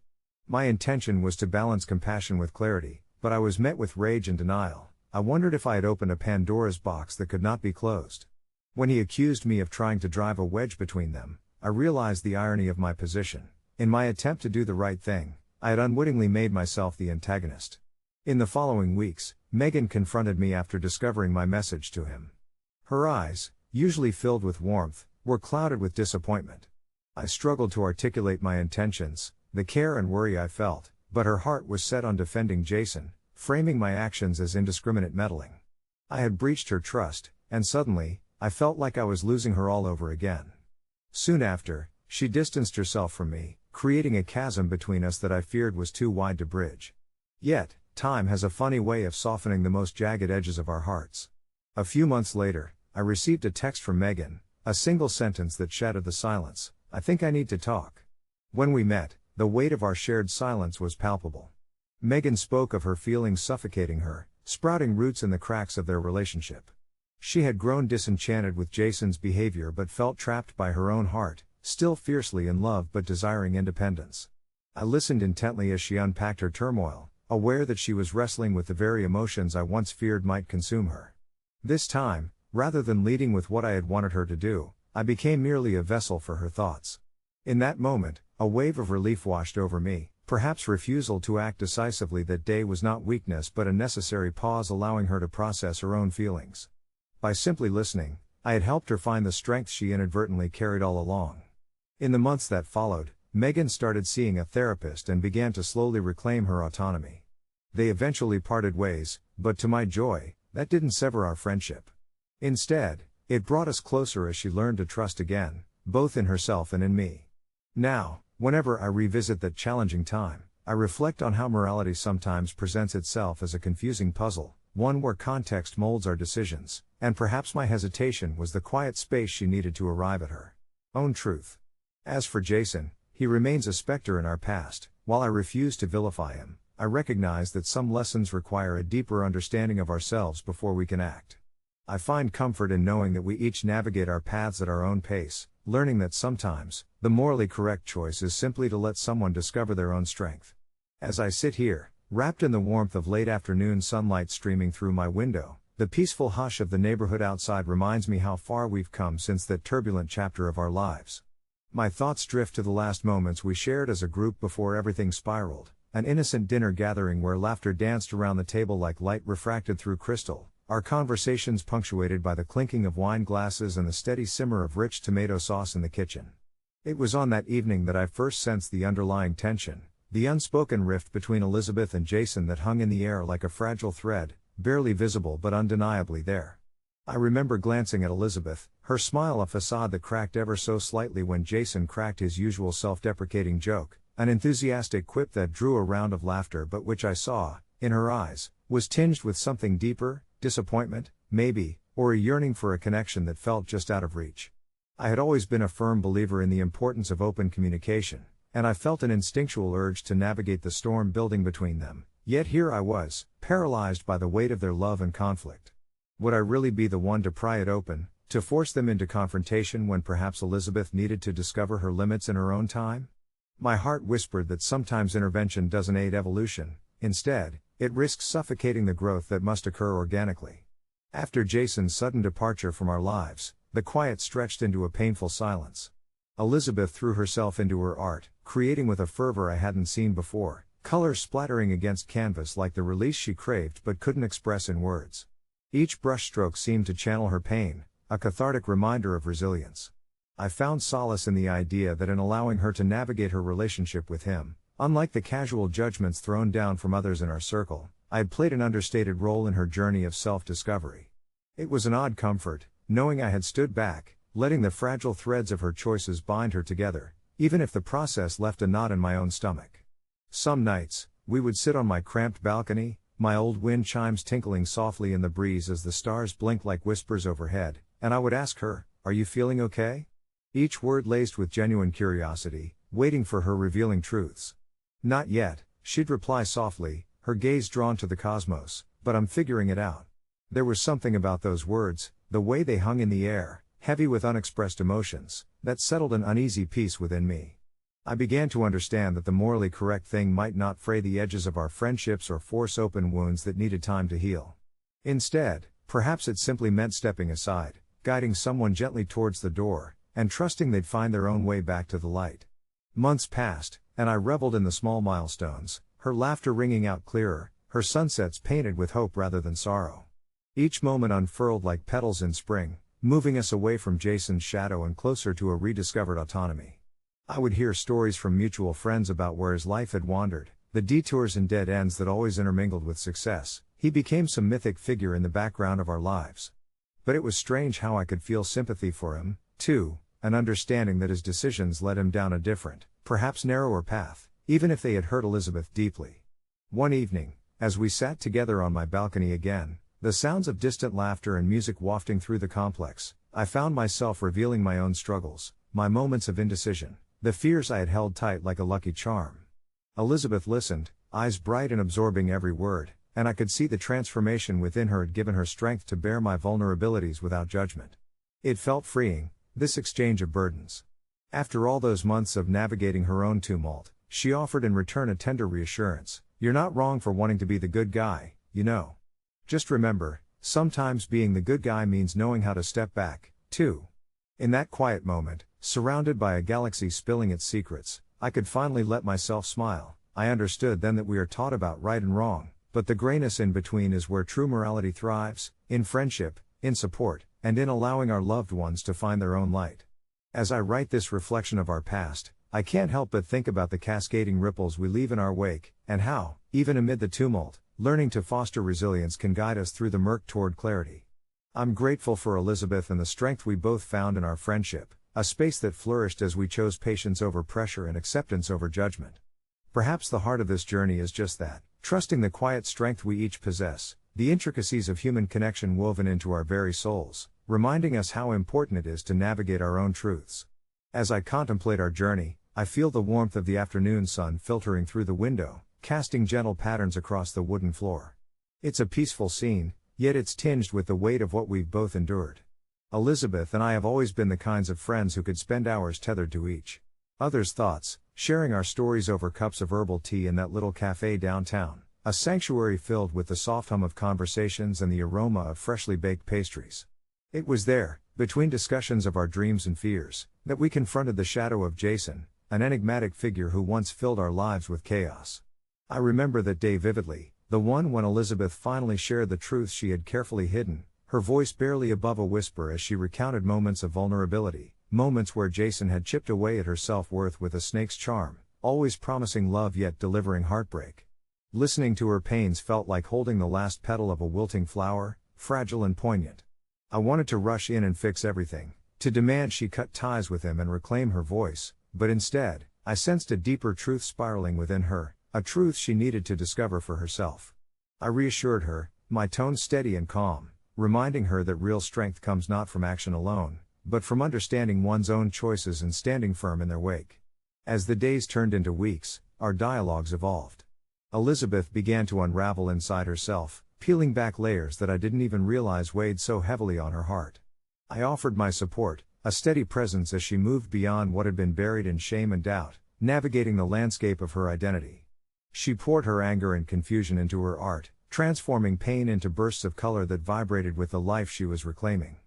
My intention was to balance compassion with clarity, but I was met with rage and denial. I wondered if I had opened a Pandora's box that could not be closed. When he accused me of trying to drive a wedge between them, I realized the irony of my position. In my attempt to do the right thing, I had unwittingly made myself the antagonist. In the following weeks, Megan confronted me after discovering my message to him. Her eyes, usually filled with warmth, were clouded with disappointment. I struggled to articulate my intentions, the care and worry I felt, but her heart was set on defending Jason, framing my actions as indiscriminate meddling. I had breached her trust, and suddenly, I felt like I was losing her all over again. Soon after, she distanced herself from me, creating a chasm between us that I feared was too wide to bridge. Yet, time has a funny way of softening the most jagged edges of our hearts. A few months later, I received a text from Megan, a single sentence that shattered the silence. "I think I need to talk." When we met, the weight of our shared silence was palpable. Megan spoke of her feelings suffocating her, sprouting roots in the cracks of their relationship. She had grown disenchanted with Jason's behavior but felt trapped by her own heart, still fiercely in love but desiring independence. I listened intently as she unpacked her turmoil, aware that she was wrestling with the very emotions I once feared might consume her. This time, rather than leading with what I had wanted her to do, I became merely a vessel for her thoughts. In that moment, a wave of relief washed over me. Perhaps refusal to act decisively that day was not weakness but a necessary pause, allowing her to process her own feelings. By simply listening, I had helped her find the strength she inadvertently carried all along. In the months that followed, Megan started seeing a therapist and began to slowly reclaim her autonomy. They eventually parted ways, but to my joy, That didn't sever our friendship. Instead, it brought us closer as she learned to trust again, both in herself and in me. Now, whenever I revisit that challenging time, I reflect on how morality sometimes presents itself as a confusing puzzle, one where context molds our decisions, and perhaps my hesitation was the quiet space she needed to arrive at her own truth. As for Jason, he remains a specter in our past. While I refuse to vilify him, I recognize that some lessons require a deeper understanding of ourselves before we can act. I find comfort in knowing that we each navigate our paths at our own pace, learning that sometimes, the morally correct choice is simply to let someone discover their own strength. As I sit here, wrapped in the warmth of late afternoon sunlight streaming through my window, the peaceful hush of the neighborhood outside reminds me how far we've come since that turbulent chapter of our lives. My thoughts drift to the last moments we shared as a group before everything spiraled, an innocent dinner gathering where laughter danced around the table like light refracted through crystal, our conversations punctuated by the clinking of wine glasses and the steady simmer of rich tomato sauce in the kitchen. It was on that evening that I first sensed the underlying tension, the unspoken rift between Elizabeth and Jason that hung in the air like a fragile thread, barely visible but undeniably there. I remember glancing at Elizabeth, her smile a facade that cracked ever so slightly when Jason cracked his usual self-deprecating joke, an enthusiastic quip that drew a round of laughter but which I saw, in her eyes, was tinged with something deeper, disappointment, maybe, or a yearning for a connection that felt just out of reach. I had always been a firm believer in the importance of open communication, and I felt an instinctual urge to navigate the storm building between them, yet here I was, paralyzed by the weight of their love and conflict. Would I really be the one to pry it open, to force them into confrontation when perhaps Elizabeth needed to discover her limits in her own time? My heart whispered that sometimes intervention doesn't aid evolution, instead, it risks suffocating the growth that must occur organically. After Jason's sudden departure from our lives, the quiet stretched into a painful silence. Elizabeth threw herself into her art, creating with a fervor I hadn't seen before, colors splattering against canvas like the release she craved but couldn't express in words. Each brushstroke seemed to channel her pain, a cathartic reminder of resilience. I found solace in the idea that in allowing her to navigate her relationship with him, unlike the casual judgments thrown down from others in our circle, I had played an understated role in her journey of self-discovery. It was an odd comfort, knowing I had stood back, letting the fragile threads of her choices bind her together, even if the process left a knot in my own stomach. Some nights, we would sit on my cramped balcony, my old wind chimes tinkling softly in the breeze as the stars blinked like whispers overhead, and I would ask her, "Are you feeling okay?" Each word laced with genuine curiosity, waiting for her revealing truths. "Not yet," she'd reply softly, her gaze drawn to the cosmos, "but I'm figuring it out." There was something about those words, the way they hung in the air, heavy with unexpressed emotions, that settled an uneasy peace within me. I began to understand that the morally correct thing might not fray the edges of our friendships or force open wounds that needed time to heal. Instead, perhaps it simply meant stepping aside, guiding someone gently towards the door, and trusting they'd find their own way back to the light. Months passed, and I reveled in the small milestones, her laughter ringing out clearer, her sunsets painted with hope rather than sorrow. Each moment unfurled like petals in spring, moving us away from Jason's shadow and closer to a rediscovered autonomy. I would hear stories from mutual friends about where his life had wandered, the detours and dead ends that always intermingled with success. He became some mythic figure in the background of our lives. But it was strange how I could feel sympathy for him, too, an understanding that his decisions led him down a different, perhaps narrower path, even if they had hurt Elizabeth deeply. One evening, as we sat together on my balcony again, the sounds of distant laughter and music wafting through the complex, I found myself revealing my own struggles, my moments of indecision, the fears I had held tight like a lucky charm. Elizabeth listened, eyes bright and absorbing every word, and I could see the transformation within her had given her strength to bear my vulnerabilities without judgment. It felt freeing, this exchange of burdens. After all those months of navigating her own tumult, she offered in return a tender reassurance, "You're not wrong for wanting to be the good guy, you know. Just remember, sometimes being the good guy means knowing how to step back, too." In that quiet moment, surrounded by a galaxy spilling its secrets, I could finally let myself smile. I understood then that we are taught about right and wrong, but the grayness in between is where true morality thrives, in friendship, in support, and in allowing our loved ones to find their own light. As I write this reflection of our past, I can't help but think about the cascading ripples we leave in our wake, and how, even amid the tumult, Learning to foster resilience can guide us through the murk toward clarity. I'm grateful for Elizabeth and the strength we both found in our friendship, a space that flourished as we chose patience over pressure and acceptance over judgment. Perhaps the heart of this journey is just that, trusting the quiet strength we each possess, the intricacies of human connection woven into our very souls, reminding us how important it is to navigate our own truths. As I contemplate our journey, I feel the warmth of the afternoon sun filtering through the window, casting gentle patterns across the wooden floor. It's a peaceful scene, yet it's tinged with the weight of what we've both endured. Elizabeth and I have always been the kinds of friends who could spend hours tethered to each other's thoughts, sharing our stories over cups of herbal tea in that little cafe downtown, a sanctuary filled with the soft hum of conversations and the aroma of freshly baked pastries. It was there, between discussions of our dreams and fears, that we confronted the shadow of Jason, an enigmatic figure who once filled our lives with chaos. I remember that day vividly, the one when Elizabeth finally shared the truth she had carefully hidden, her voice barely above a whisper as she recounted moments of vulnerability, moments where Jason had chipped away at her self-worth with a snake's charm, always promising love yet delivering heartbreak. Listening to her pains felt like holding the last petal of a wilting flower, fragile and poignant. I wanted to rush in and fix everything, to demand she cut ties with him and reclaim her voice, but instead, I sensed a deeper truth spiraling within her, a truth she needed to discover for herself. I reassured her, my tone steady and calm, reminding her that real strength comes not from action alone, but from understanding one's own choices and standing firm in their wake. As the days turned into weeks, our dialogues evolved. Elizabeth began to unravel inside herself, peeling back layers that I didn't even realize weighed so heavily on her heart. I offered my support, a steady presence as she moved beyond what had been buried in shame and doubt, navigating the landscape of her identity. She poured her anger and confusion into her art, transforming pain into bursts of color that vibrated with the life she was reclaiming.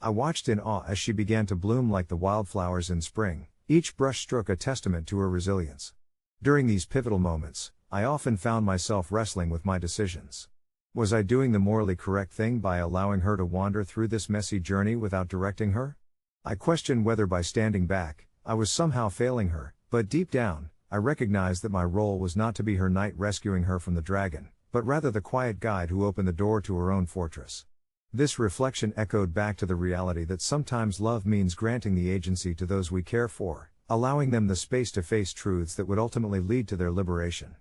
I watched in awe as she began to bloom like the wildflowers in spring, each brushstroke a testament to her resilience. During these pivotal moments, I often found myself wrestling with my decisions. Was I doing the morally correct thing by allowing her to wander through this messy journey without directing her? I questioned whether by standing back, I was somehow failing her, but deep down, I recognized that my role was not to be her knight rescuing her from the dragon, but rather the quiet guide who opened the door to her own fortress. This reflection echoed back to the reality that sometimes love means granting the agency to those we care for, allowing them the space to face truths that would ultimately lead to their liberation.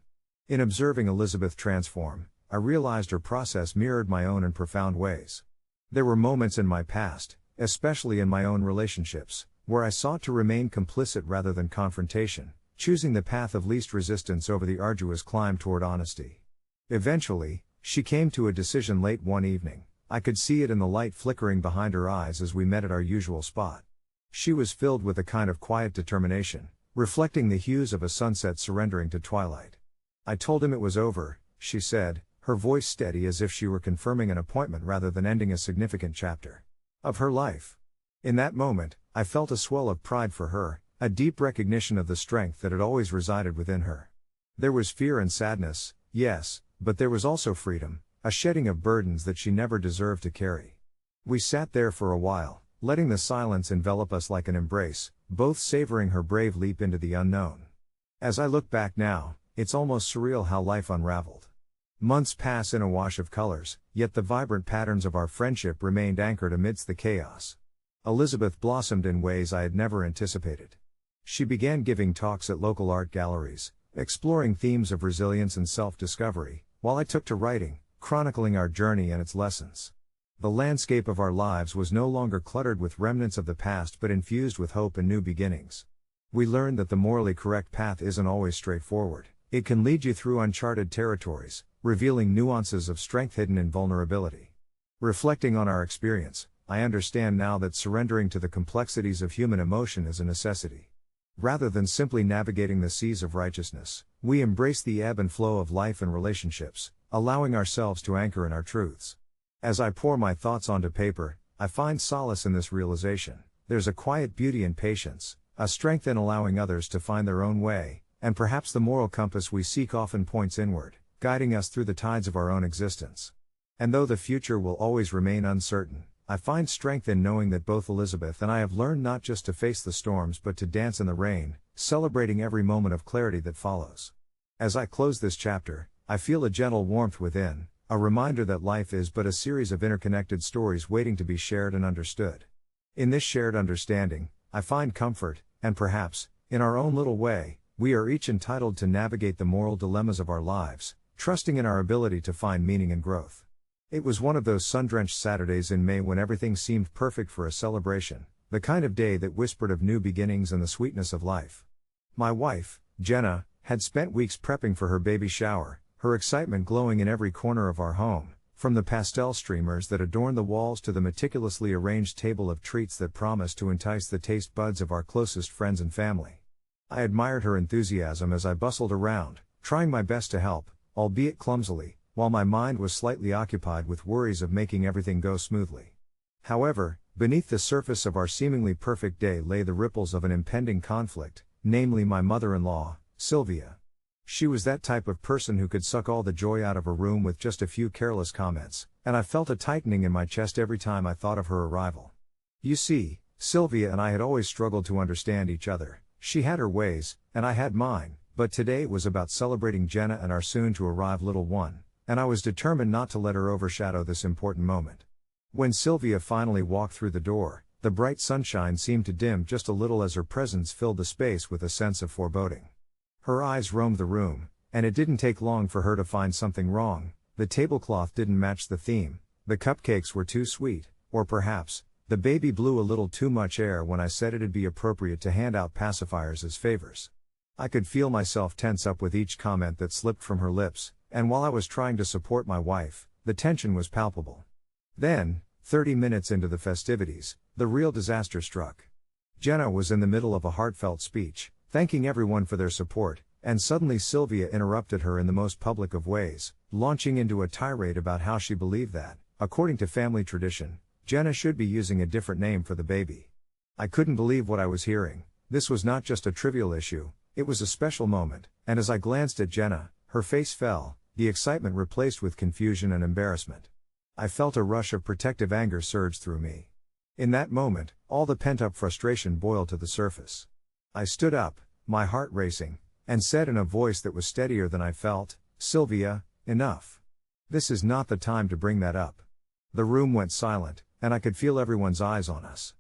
In observing Elizabeth transform, I realized her process mirrored my own in profound ways. There were moments in my past, especially in my own relationships, where I sought to remain complicit rather than confrontation, choosing the path of least resistance over the arduous climb toward honesty. Eventually, she came to a decision late one evening. I could see it in the light flickering behind her eyes as we met at our usual spot. She was filled with a kind of quiet determination, reflecting the hues of a sunset surrendering to twilight. I told him it was over, she said, her voice steady as if she were confirming an appointment rather than ending a significant chapter of her life. In that moment, I felt a swell of pride for her, a deep recognition of the strength that had always resided within her. There was fear and sadness, yes, but there was also freedom, a shedding of burdens that she never deserved to carry. We sat there for a while, letting the silence envelop us like an embrace, both savoring her brave leap into the unknown. As I look back now, it's almost surreal how life unraveled. Months pass in a wash of colors, yet the vibrant patterns of our friendship remained anchored amidst the chaos. Elizabeth blossomed in ways I had never anticipated. She began giving talks at local art galleries, exploring themes of resilience and self-discovery, while I took to writing, chronicling our journey and its lessons. The landscape of our lives was no longer cluttered with remnants of the past but infused with hope and new beginnings. We learned that the morally correct path isn't always straightforward. It can lead you through uncharted territories, revealing nuances of strength hidden in vulnerability. Reflecting on our experience, I understand now that surrendering to the complexities of human emotion is a necessity. Rather than simply navigating the seas of righteousness, we embrace the ebb and flow of life and relationships, allowing ourselves to anchor in our truths. As I pour my thoughts onto paper, I find solace in this realization. There's a quiet beauty in patience, a strength in allowing others to find their own way, and perhaps the moral compass we seek often points inward, guiding us through the tides of our own existence. And though the future will always remain uncertain, I find strength in knowing that both Elizabeth and I have learned not just to face the storms but to dance in the rain, celebrating every moment of clarity that follows. As I close this chapter, I feel a gentle warmth within, a reminder that life is but a series of interconnected stories waiting to be shared and understood. In this shared understanding, I find comfort, and perhaps, in our own little way, we are each entitled to navigate the moral dilemmas of our lives, trusting in our ability to find meaning and growth. It was one of those sun-drenched Saturdays in May when everything seemed perfect for a celebration, the kind of day that whispered of new beginnings and the sweetness of life. My wife, Jenna, had spent weeks prepping for her baby shower, her excitement glowing in every corner of our home, from the pastel streamers that adorned the walls to the meticulously arranged table of treats that promised to entice the taste buds of our closest friends and family. I admired her enthusiasm as I bustled around, trying my best to help, albeit clumsily, while my mind was slightly occupied with worries of making everything go smoothly. However, beneath the surface of our seemingly perfect day lay the ripples of an impending conflict, namely my mother-in-law, Sylvia. She was that type of person who could suck all the joy out of a room with just a few careless comments, and I felt a tightening in my chest every time I thought of her arrival. You see, Sylvia and I had always struggled to understand each other. She had her ways, and I had mine, but today it was about celebrating Jenna and our soon-to-arrive little one, and I was determined not to let her overshadow this important moment. When Sylvia finally walked through the door, the bright sunshine seemed to dim just a little as her presence filled the space with a sense of foreboding. Her eyes roamed the room, and it didn't take long for her to find something wrong. The tablecloth didn't match the theme, the cupcakes were too sweet, or perhaps, the baby blew a little too much air when I said it'd be appropriate to hand out pacifiers as favors. I could feel myself tense up with each comment that slipped from her lips, and while I was trying to support my wife, the tension was palpable. Then, 30 minutes into the festivities, the real disaster struck. Jenna was in the middle of a heartfelt speech, thanking everyone for their support, and suddenly Sylvia interrupted her in the most public of ways, launching into a tirade about how she believed that, according to family tradition, Jenna should be using a different name for the baby. I couldn't believe what I was hearing. This was not just a trivial issue, it was a special moment, and as I glanced at Jenna, her face fell, the excitement replaced with confusion and embarrassment. I felt a rush of protective anger surge through me. In that moment, all the pent-up frustration boiled to the surface. I stood up, my heart racing, and said in a voice that was steadier than I felt, "Sylvia, enough. This is not the time to bring that up." The room went silent, and I could feel everyone's eyes on us.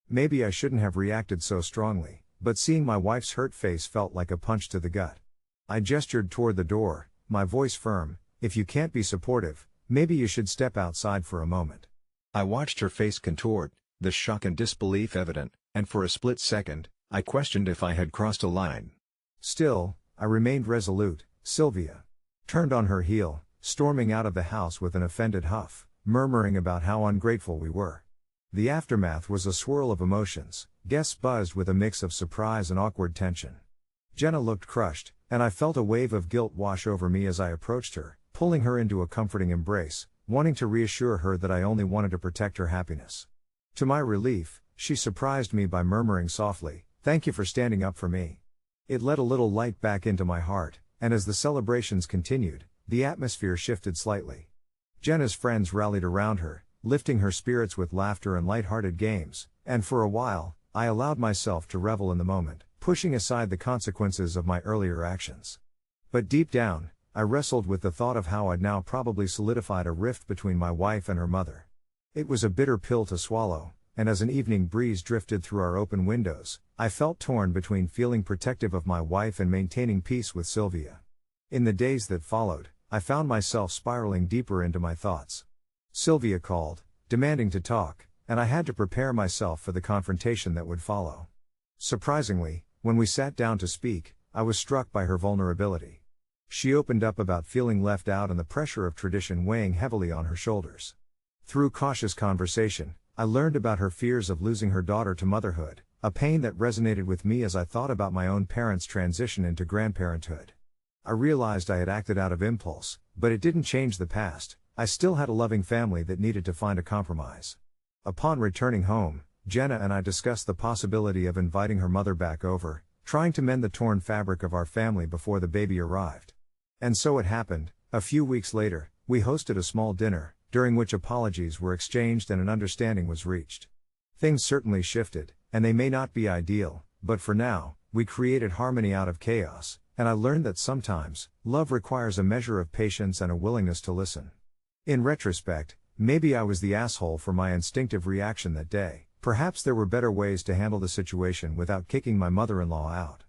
Maybe I shouldn't have reacted so strongly, but seeing my wife's hurt face felt like a punch to the gut. I gestured toward the door, my voice firm. "If you can't be supportive, maybe you should step outside for a moment." I watched her face contort, the shock and disbelief evident, and for a split second, I questioned if I had crossed a line. Still, I remained resolute. Sylvia turned on her heel, storming out of the house with an offended huff, murmuring about how ungrateful we were. The aftermath was a swirl of emotions. Guests buzzed with a mix of surprise and awkward tension. Jenna looked crushed, and I felt a wave of guilt wash over me as I approached her, pulling her into a comforting embrace, wanting to reassure her that I only wanted to protect her happiness. To my relief, she surprised me by murmuring softly, "Thank you for standing up for me." It let a little light back into my heart, and as the celebrations continued, the atmosphere shifted slightly. Jenna's friends rallied around her, lifting her spirits with laughter and light-hearted games, and for a while, I allowed myself to revel in the moment, pushing aside the consequences of my earlier actions. But deep down, I wrestled with the thought of how I'd now probably solidified a rift between my wife and her mother. It was a bitter pill to swallow, and as an evening breeze drifted through our open windows, I felt torn between feeling protective of my wife and maintaining peace with Sylvia. In the days that followed, I found myself spiraling deeper into my thoughts. Sylvia called, demanding to talk, and I had to prepare myself for the confrontation that would follow. Surprisingly, when we sat down to speak, I was struck by her vulnerability. She opened up about feeling left out and the pressure of tradition weighing heavily on her shoulders. Through cautious conversation, I learned about her fears of losing her daughter to motherhood, a pain that resonated with me as I thought about my own parents' transition into grandparenthood. I realized I had acted out of impulse, but it didn't change the past. I still had a loving family that needed to find a compromise. Upon returning home, Jenna and I discussed the possibility of inviting her mother back over, trying to mend the torn fabric of our family before the baby arrived. And so it happened. A few weeks later, we hosted a small dinner, during which apologies were exchanged and an understanding was reached. Things certainly shifted, and they may not be ideal, but for now, we created harmony out of chaos, and I learned that sometimes, love requires a measure of patience and a willingness to listen. In retrospect, maybe I was the asshole for my instinctive reaction that day. Perhaps there were better ways to handle the situation without kicking my mother-in-law out.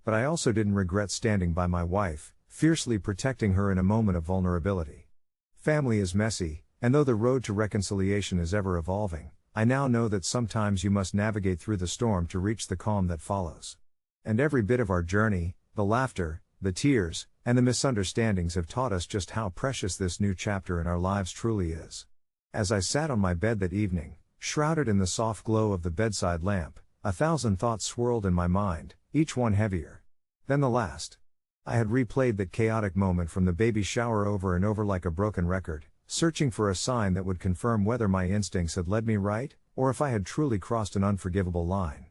But I also didn't regret standing by my wife, fiercely protecting her in a moment of vulnerability. Family is messy, and though the road to reconciliation is ever evolving, I now know that sometimes you must navigate through the storm to reach the calm that follows. And every bit of our journey, the laughter, the tears, and the misunderstandings have taught us just how precious this new chapter in our lives truly is. As I sat on my bed that evening, shrouded in the soft glow of the bedside lamp, 1,000 thoughts swirled in my mind, each one heavier than the last. I had replayed that chaotic moment from the baby shower over and over like a broken record, searching for a sign that would confirm whether my instincts had led me right, or if I had truly crossed an unforgivable line.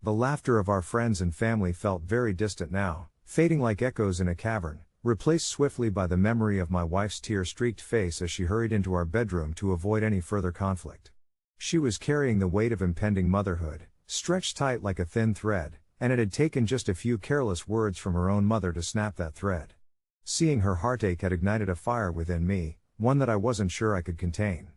The laughter of our friends and family felt very distant now, fading like echoes in a cavern, replaced swiftly by the memory of my wife's tear-streaked face as she hurried into our bedroom to avoid any further conflict. She was carrying the weight of impending motherhood, stretched tight like a thin thread, and it had taken just a few careless words from her own mother to snap that thread. Seeing her heartache had ignited a fire within me, one that I wasn't sure I could contain.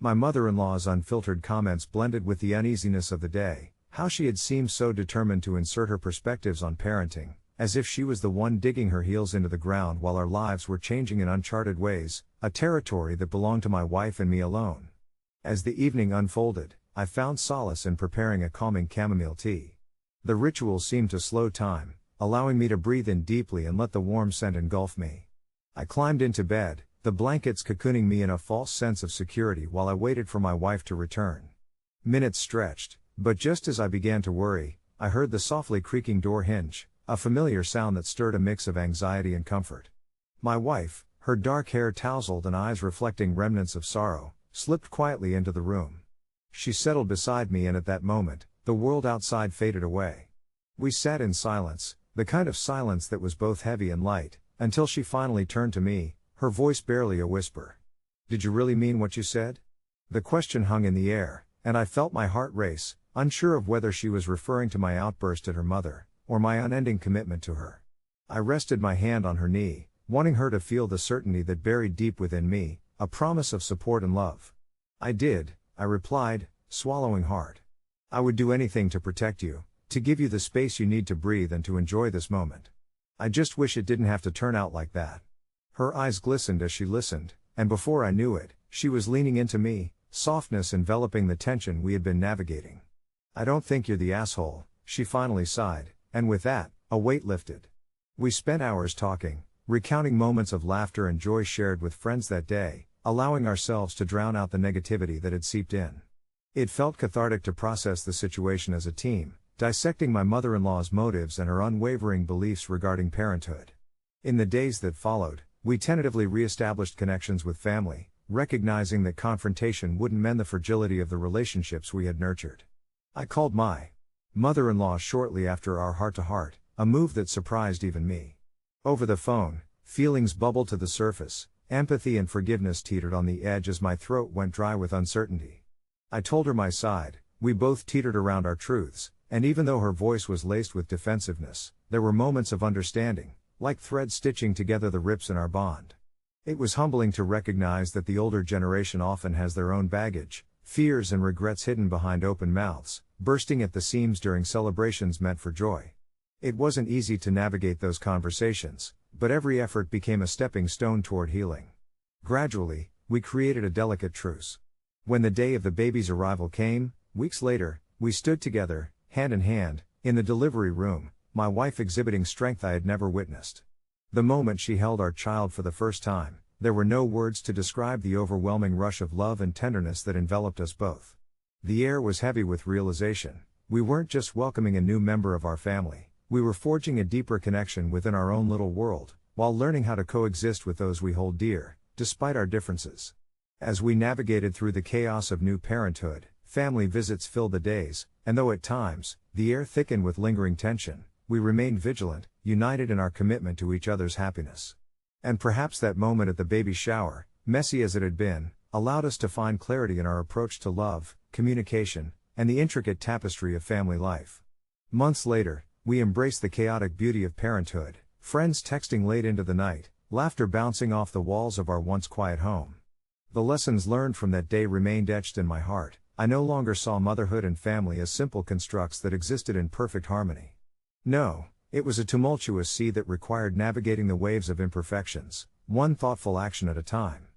My mother-in-law's unfiltered comments blended with the uneasiness of the day, how she had seemed so determined to insert her perspectives on parenting, as if she was the one digging her heels into the ground while our lives were changing in uncharted ways, a territory that belonged to my wife and me alone. As the evening unfolded, I found solace in preparing a calming chamomile tea. The ritual seemed to slow time, allowing me to breathe in deeply and let the warm scent engulf me. I climbed into bed, the blankets cocooning me in a false sense of security while I waited for my wife to return. Minutes stretched, but just as I began to worry, I heard the softly creaking door hinge, a familiar sound that stirred a mix of anxiety and comfort. My wife, her dark hair tousled and eyes reflecting remnants of sorrow, slipped quietly into the room. She settled beside me, and at that moment, the world outside faded away. We sat in silence, the kind of silence that was both heavy and light, until she finally turned to me, her voice barely a whisper. "Did you really mean what you said?" The question hung in the air, and I felt my heart race, unsure of whether she was referring to my outburst at her mother, or my unending commitment to her. I rested my hand on her knee, wanting her to feel the certainty that buried deep within me, a promise of support and love. "I did," I replied, swallowing hard. "I would do anything to protect you, to give you the space you need to breathe and to enjoy this moment. I just wish it didn't have to turn out like that." Her eyes glistened as she listened, and before I knew it, she was leaning into me, softness enveloping the tension we had been navigating. "I don't think you're the asshole," she finally sighed, and with that, a weight lifted. We spent hours talking, recounting moments of laughter and joy shared with friends that day, allowing ourselves to drown out the negativity that had seeped in. It felt cathartic to process the situation as a team, dissecting my mother-in-law's motives and her unwavering beliefs regarding parenthood. In the days that followed, we tentatively re-established connections with family, recognizing that confrontation wouldn't mend the fragility of the relationships we had nurtured. I called my mother-in-law shortly after our heart-to-heart, a move that surprised even me. Over the phone, feelings bubbled to the surface, empathy and forgiveness teetered on the edge as my throat went dry with uncertainty. I told her my side, we both teetered around our truths, and even though her voice was laced with defensiveness, there were moments of understanding, like threads stitching together the rips in our bond. It was humbling to recognize that the older generation often has their own baggage, fears and regrets hidden behind open mouths, bursting at the seams during celebrations meant for joy. It wasn't easy to navigate those conversations, but every effort became a stepping stone toward healing. Gradually, we created a delicate truce. When the day of the baby's arrival came, weeks later, we stood together, hand in hand, in the delivery room, my wife exhibiting strength I had never witnessed. The moment she held our child for the first time, there were no words to describe the overwhelming rush of love and tenderness that enveloped us both. The air was heavy with realization. We weren't just welcoming a new member of our family, we were forging a deeper connection within our own little world, while learning how to coexist with those we hold dear, despite our differences. As we navigated through the chaos of new parenthood, family visits filled the days, and though at times, the air thickened with lingering tension, we remained vigilant, united in our commitment to each other's happiness. And perhaps that moment at the baby shower, messy as it had been, allowed us to find clarity in our approach to love, communication, and the intricate tapestry of family life. Months later, we embraced the chaotic beauty of parenthood, friends texting late into the night, laughter bouncing off the walls of our once quiet home. The lessons learned from that day remained etched in my heart. I no longer saw motherhood and family as simple constructs that existed in perfect harmony. No, it was a tumultuous sea that required navigating the waves of imperfections, one thoughtful action at a time.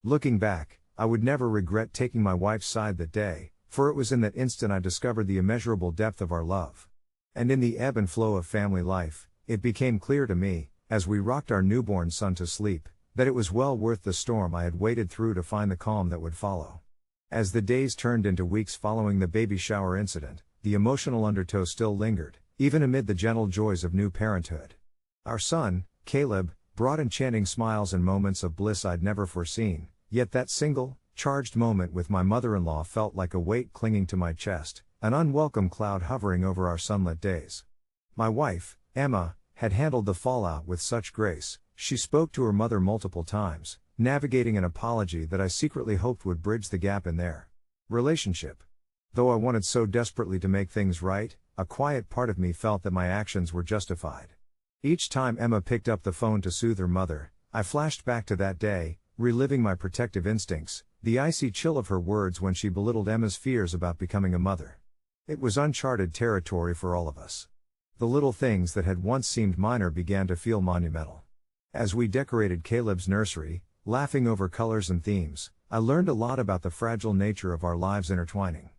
Looking back, I would never regret taking my wife's side that day, for it was in that instant I discovered the immeasurable depth of our love. And in the ebb and flow of family life, it became clear to me, as we rocked our newborn son to sleep, that it was well worth the storm I had waded through to find the calm that would follow. As the days turned into weeks following the baby shower incident, the emotional undertow still lingered, even amid the gentle joys of new parenthood. Our son, Caleb, brought enchanting smiles and moments of bliss I'd never foreseen, yet that single, charged moment with my mother-in-law felt like a weight clinging to my chest, an unwelcome cloud hovering over our sunlit days. My wife, Emma, had handled the fallout with such grace. She spoke to her mother multiple times, navigating an apology that I secretly hoped would bridge the gap in their relationship. Though I wanted so desperately to make things right, a quiet part of me felt that my actions were justified. Each time Emma picked up the phone to soothe her mother, I flashed back to that day, reliving my protective instincts, the icy chill of her words when she belittled Emma's fears about becoming a mother. It was uncharted territory for all of us. The little things that had once seemed minor began to feel monumental. As we decorated Caleb's nursery, laughing over colors and themes, I learned a lot about the fragile nature of our lives intertwining.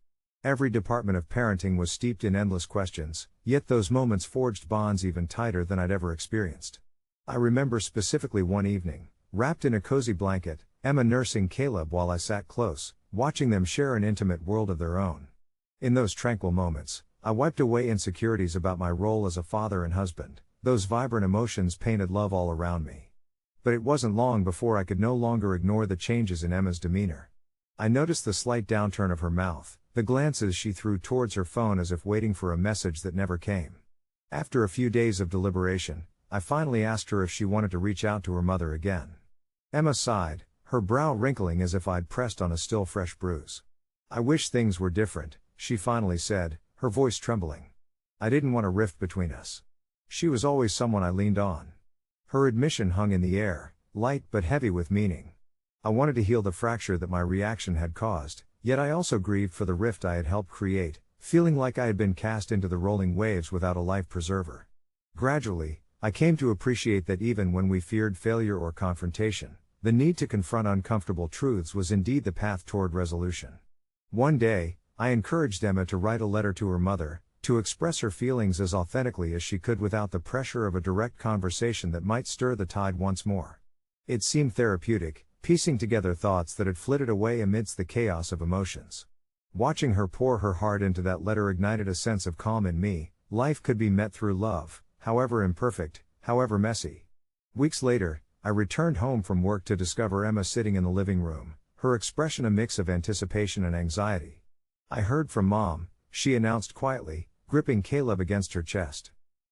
Every department of parenting was steeped in endless questions, yet those moments forged bonds even tighter than I'd ever experienced. I remember specifically one evening, wrapped in a cozy blanket, Emma nursing Caleb while I sat close, watching them share an intimate world of their own. In those tranquil moments, I wiped away insecurities about my role as a father and husband. Those vibrant emotions painted love all around me. But it wasn't long before I could no longer ignore the changes in Emma's demeanor. I noticed the slight downturn of her mouth, the glances she threw towards her phone as if waiting for a message that never came. After a few days of deliberation, I finally asked her if she wanted to reach out to her mother again. Emma sighed, her brow wrinkling as if I'd pressed on a still fresh bruise. "I wish things were different," she finally said, her voice trembling. "I didn't want a rift between us. She was always someone I leaned on." Her admission hung in the air, light but heavy with meaning. I wanted to heal the fracture that my reaction had caused, yet I also grieved for the rift I had helped create, feeling like I had been cast into the rolling waves without a life preserver. Gradually, I came to appreciate that even when we feared failure or confrontation, the need to confront uncomfortable truths was indeed the path toward resolution. One day, I encouraged Emma to write a letter to her mother, to express her feelings as authentically as she could without the pressure of a direct conversation that might stir the tide once more. It seemed therapeutic, piecing together thoughts that had flitted away amidst the chaos of emotions. Watching her pour her heart into that letter ignited a sense of calm in me. Life could be met through love, however imperfect, however messy. Weeks later, I returned home from work to discover Emma sitting in the living room, her expression a mix of anticipation and anxiety. "I heard from Mom," she announced quietly, gripping Caleb against her chest.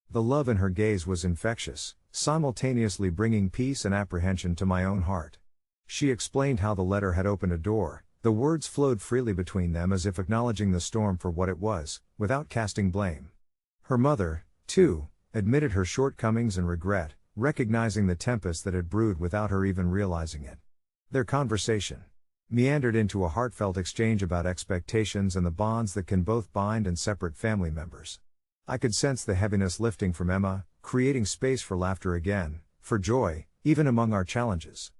The love in her gaze was infectious, simultaneously bringing peace and apprehension to my own heart. She explained how the letter had opened a door. The words flowed freely between them as if acknowledging the storm for what it was, without casting blame. Her mother, too, admitted her shortcomings and regret, recognizing the tempest that had brewed without her even realizing it. Their conversation meandered into a heartfelt exchange about expectations and the bonds that can both bind and separate family members. I could sense the heaviness lifting from Emma, creating space for laughter again, for joy, even among our challenges.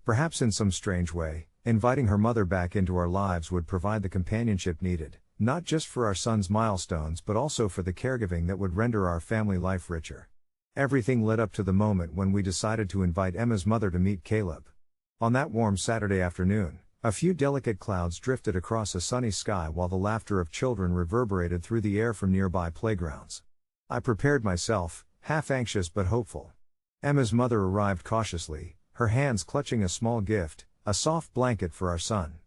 Perhaps in some strange way, inviting her mother back into our lives would provide the companionship needed, not just for our son's milestones but also for the caregiving that would render our family life richer. Everything led up to the moment when we decided to invite Emma's mother to meet Caleb. On that warm Saturday afternoon, a few delicate clouds drifted across a sunny sky while the laughter of children reverberated through the air from nearby playgrounds. I prepared myself, half anxious but hopeful. Emma's mother arrived cautiously, her hands clutching a small gift, a soft blanket for our son.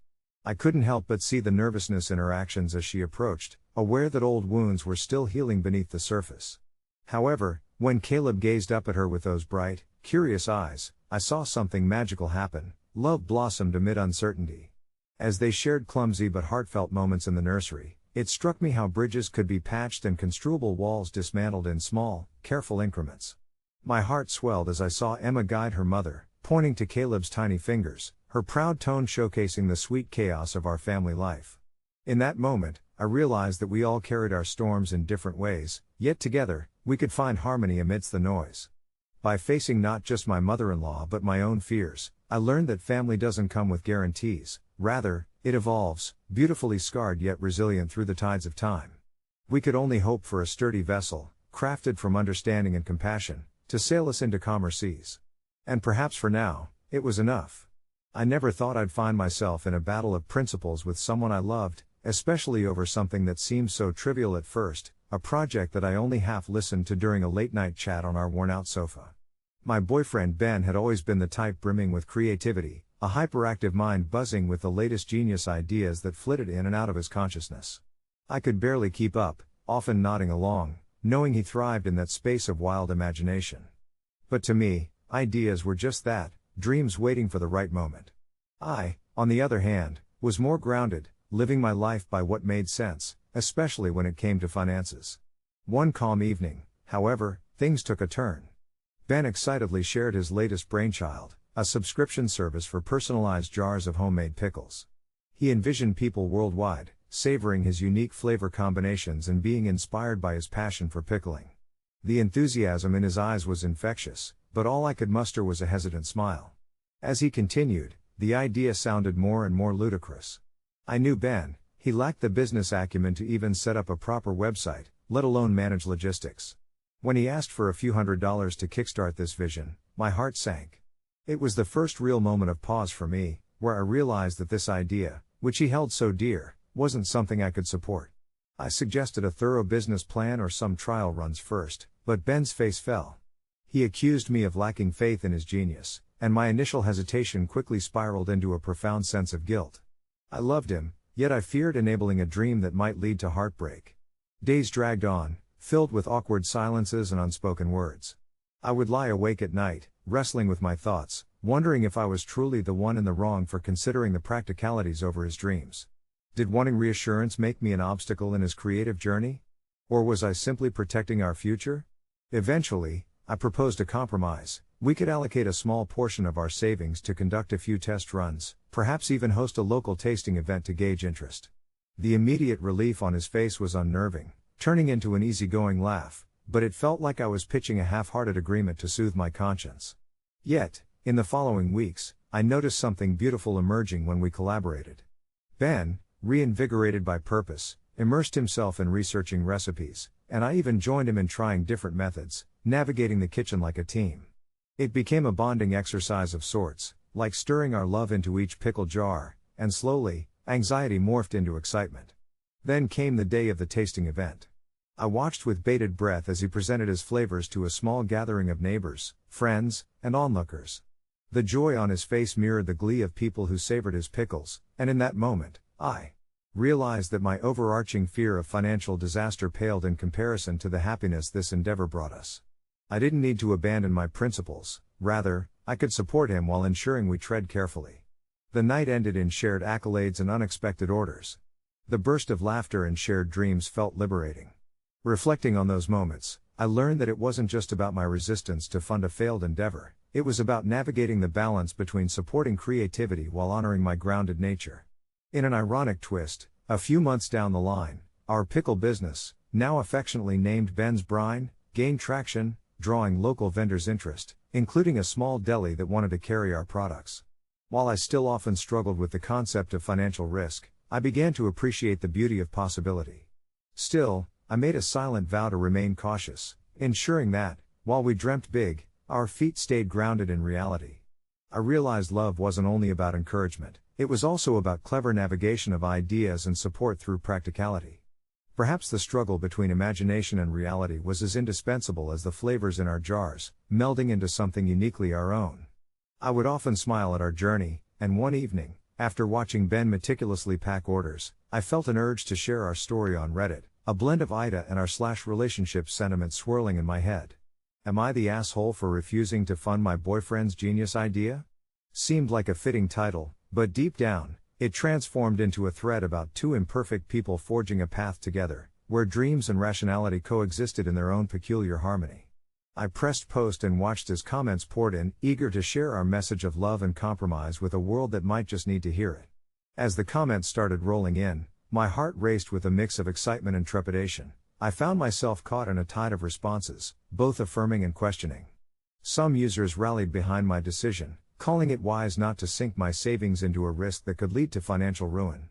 I couldn't help but see the nervousness in her actions as she approached, aware that old wounds were still healing beneath the surface. However, when Caleb gazed up at her with those bright, curious eyes, I saw something magical happen. Love blossomed amid uncertainty. As they shared clumsy but heartfelt moments in the nursery, it struck me how bridges could be patched and construable walls dismantled in small, careful increments. My heart swelled as I saw Emma guide her mother, pointing to Caleb's tiny fingers, her proud tone showcasing the sweet chaos of our family life. In that moment, I realized that we all carried our storms in different ways, yet together, we could find harmony amidst the noise. By facing not just my mother-in-law but my own fears, I learned that family doesn't come with guarantees, rather, it evolves, beautifully scarred yet resilient through the tides of time. We could only hope for a sturdy vessel, crafted from understanding and compassion, to sail us into calmer seas. And perhaps for now, it was enough. I never thought I'd find myself in a battle of principles with someone I loved, especially over something that seemed so trivial at first, a project that I only half listened to during a late-night chat on our worn-out sofa. My boyfriend Ben had always been the type brimming with creativity, a hyperactive mind buzzing with the latest genius ideas that flitted in and out of his consciousness. I could barely keep up, often nodding along, knowing he thrived in that space of wild imagination. But to me, ideas were just that, dreams waiting for the right moment. I, on the other hand, was more grounded, living my life by what made sense, especially when it came to finances. One calm evening, however, things took a turn. Ben excitedly shared his latest brainchild, a subscription service for personalized jars of homemade pickles. He envisioned people worldwide, savoring his unique flavor combinations and being inspired by his passion for pickling. The enthusiasm in his eyes was infectious, but all I could muster was a hesitant smile. As he continued, the idea sounded more and more ludicrous. I knew Ben, he lacked the business acumen to even set up a proper website, let alone manage logistics. When he asked for a few $100s to kickstart this vision, my heart sank. It was the first real moment of pause for me, where I realized that this idea, which he held so dear, wasn't something I could support. I suggested a thorough business plan or some trial runs first, but Ben's face fell. He accused me of lacking faith in his genius, and my initial hesitation quickly spiraled into a profound sense of guilt. I loved him, yet I feared enabling a dream that might lead to heartbreak. Days dragged on, filled with awkward silences and unspoken words. I would lie awake at night, wrestling with my thoughts, wondering if I was truly the one in the wrong for considering the practicalities over his dreams. Did wanting reassurance make me an obstacle in his creative journey? Or was I simply protecting our future? Eventually, I proposed a compromise. We could allocate a small portion of our savings to conduct a few test runs, perhaps even host a local tasting event to gauge interest. The immediate relief on his face was unnerving, turning into an easygoing laugh, but it felt like I was pitching a half-hearted agreement to soothe my conscience. Yet, in the following weeks, I noticed something beautiful emerging when we collaborated. Ben, reinvigorated by purpose, immersed himself in researching recipes, and I even joined him in trying different methods, navigating the kitchen like a team. It became a bonding exercise of sorts, like stirring our love into each pickle jar, and slowly, anxiety morphed into excitement. Then came the day of the tasting event. I watched with bated breath as he presented his flavors to a small gathering of neighbors, friends, and onlookers. The joy on his face mirrored the glee of people who savored his pickles, and in that moment, I realized that my overarching fear of financial disaster paled in comparison to the happiness this endeavor brought us. I didn't need to abandon my principles, rather, I could support him while ensuring we tread carefully. The night ended in shared accolades and unexpected orders. The burst of laughter and shared dreams felt liberating. Reflecting on those moments, I learned that it wasn't just about my resistance to fund a failed endeavor, it was about navigating the balance between supporting creativity while honoring my grounded nature. In an ironic twist, a few months down the line, our pickle business, now affectionately named Ben's Brine, gained traction, drawing local vendors' interest, including a small deli that wanted to carry our products. While I still often struggled with the concept of financial risk, I began to appreciate the beauty of possibility. Still, I made a silent vow to remain cautious, ensuring that, while we dreamt big, our feet stayed grounded in reality. I realized love wasn't only about encouragement, it was also about clever navigation of ideas and support through practicality. Perhaps the struggle between imagination and reality was as indispensable as the flavors in our jars, melding into something uniquely our own. I would often smile at our journey, and one evening, after watching Ben meticulously pack orders, I felt an urge to share our story on Reddit, a blend of Ida and our /relationship sentiment swirling in my head. Am I the asshole for refusing to fund my boyfriend's genius idea? Seemed like a fitting title, but deep down, it transformed into a thread about two imperfect people forging a path together, where dreams and rationality coexisted in their own peculiar harmony. I pressed post and watched as comments poured in, eager to share our message of love and compromise with a world that might just need to hear it. As the comments started rolling in, my heart raced with a mix of excitement and trepidation. I found myself caught in a tide of responses, both affirming and questioning. Some users rallied behind my decision, calling it wise not to sink my savings into a risk that could lead to financial ruin.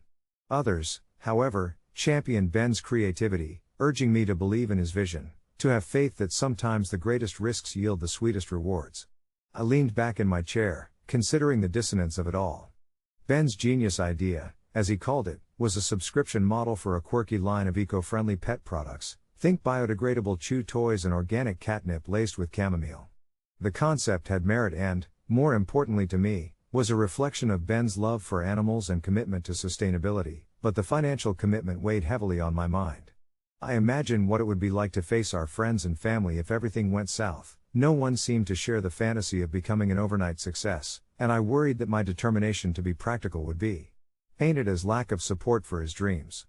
Others, however, championed Ben's creativity, urging me to believe in his vision, to have faith that sometimes the greatest risks yield the sweetest rewards. I leaned back in my chair, considering the dissonance of it all. Ben's genius idea, as he called it, was a subscription model for a quirky line of eco-friendly pet products. Think biodegradable chew toys and organic catnip laced with chamomile. The concept had merit and, more importantly to me, was a reflection of Ben's love for animals and commitment to sustainability, but the financial commitment weighed heavily on my mind. I imagined what it would be like to face our friends and family if everything went south. No one seemed to share the fantasy of becoming an overnight success, and I worried that my determination to be practical would be painted as lack of support for his dreams.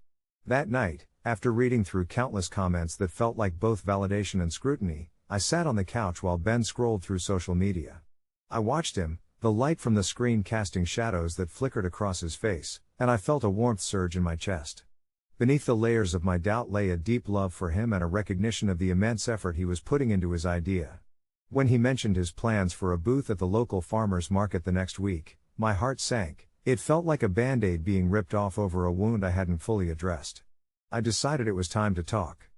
That night, after reading through countless comments that felt like both validation and scrutiny, I sat on the couch while Ben scrolled through social media. I watched him, the light from the screen casting shadows that flickered across his face, and I felt a warmth surge in my chest. Beneath the layers of my doubt lay a deep love for him and a recognition of the immense effort he was putting into his idea. When he mentioned his plans for a booth at the local farmers market the next week, my heart sank. It felt like a band-aid being ripped off over a wound I hadn't fully addressed. I decided it was time to talk.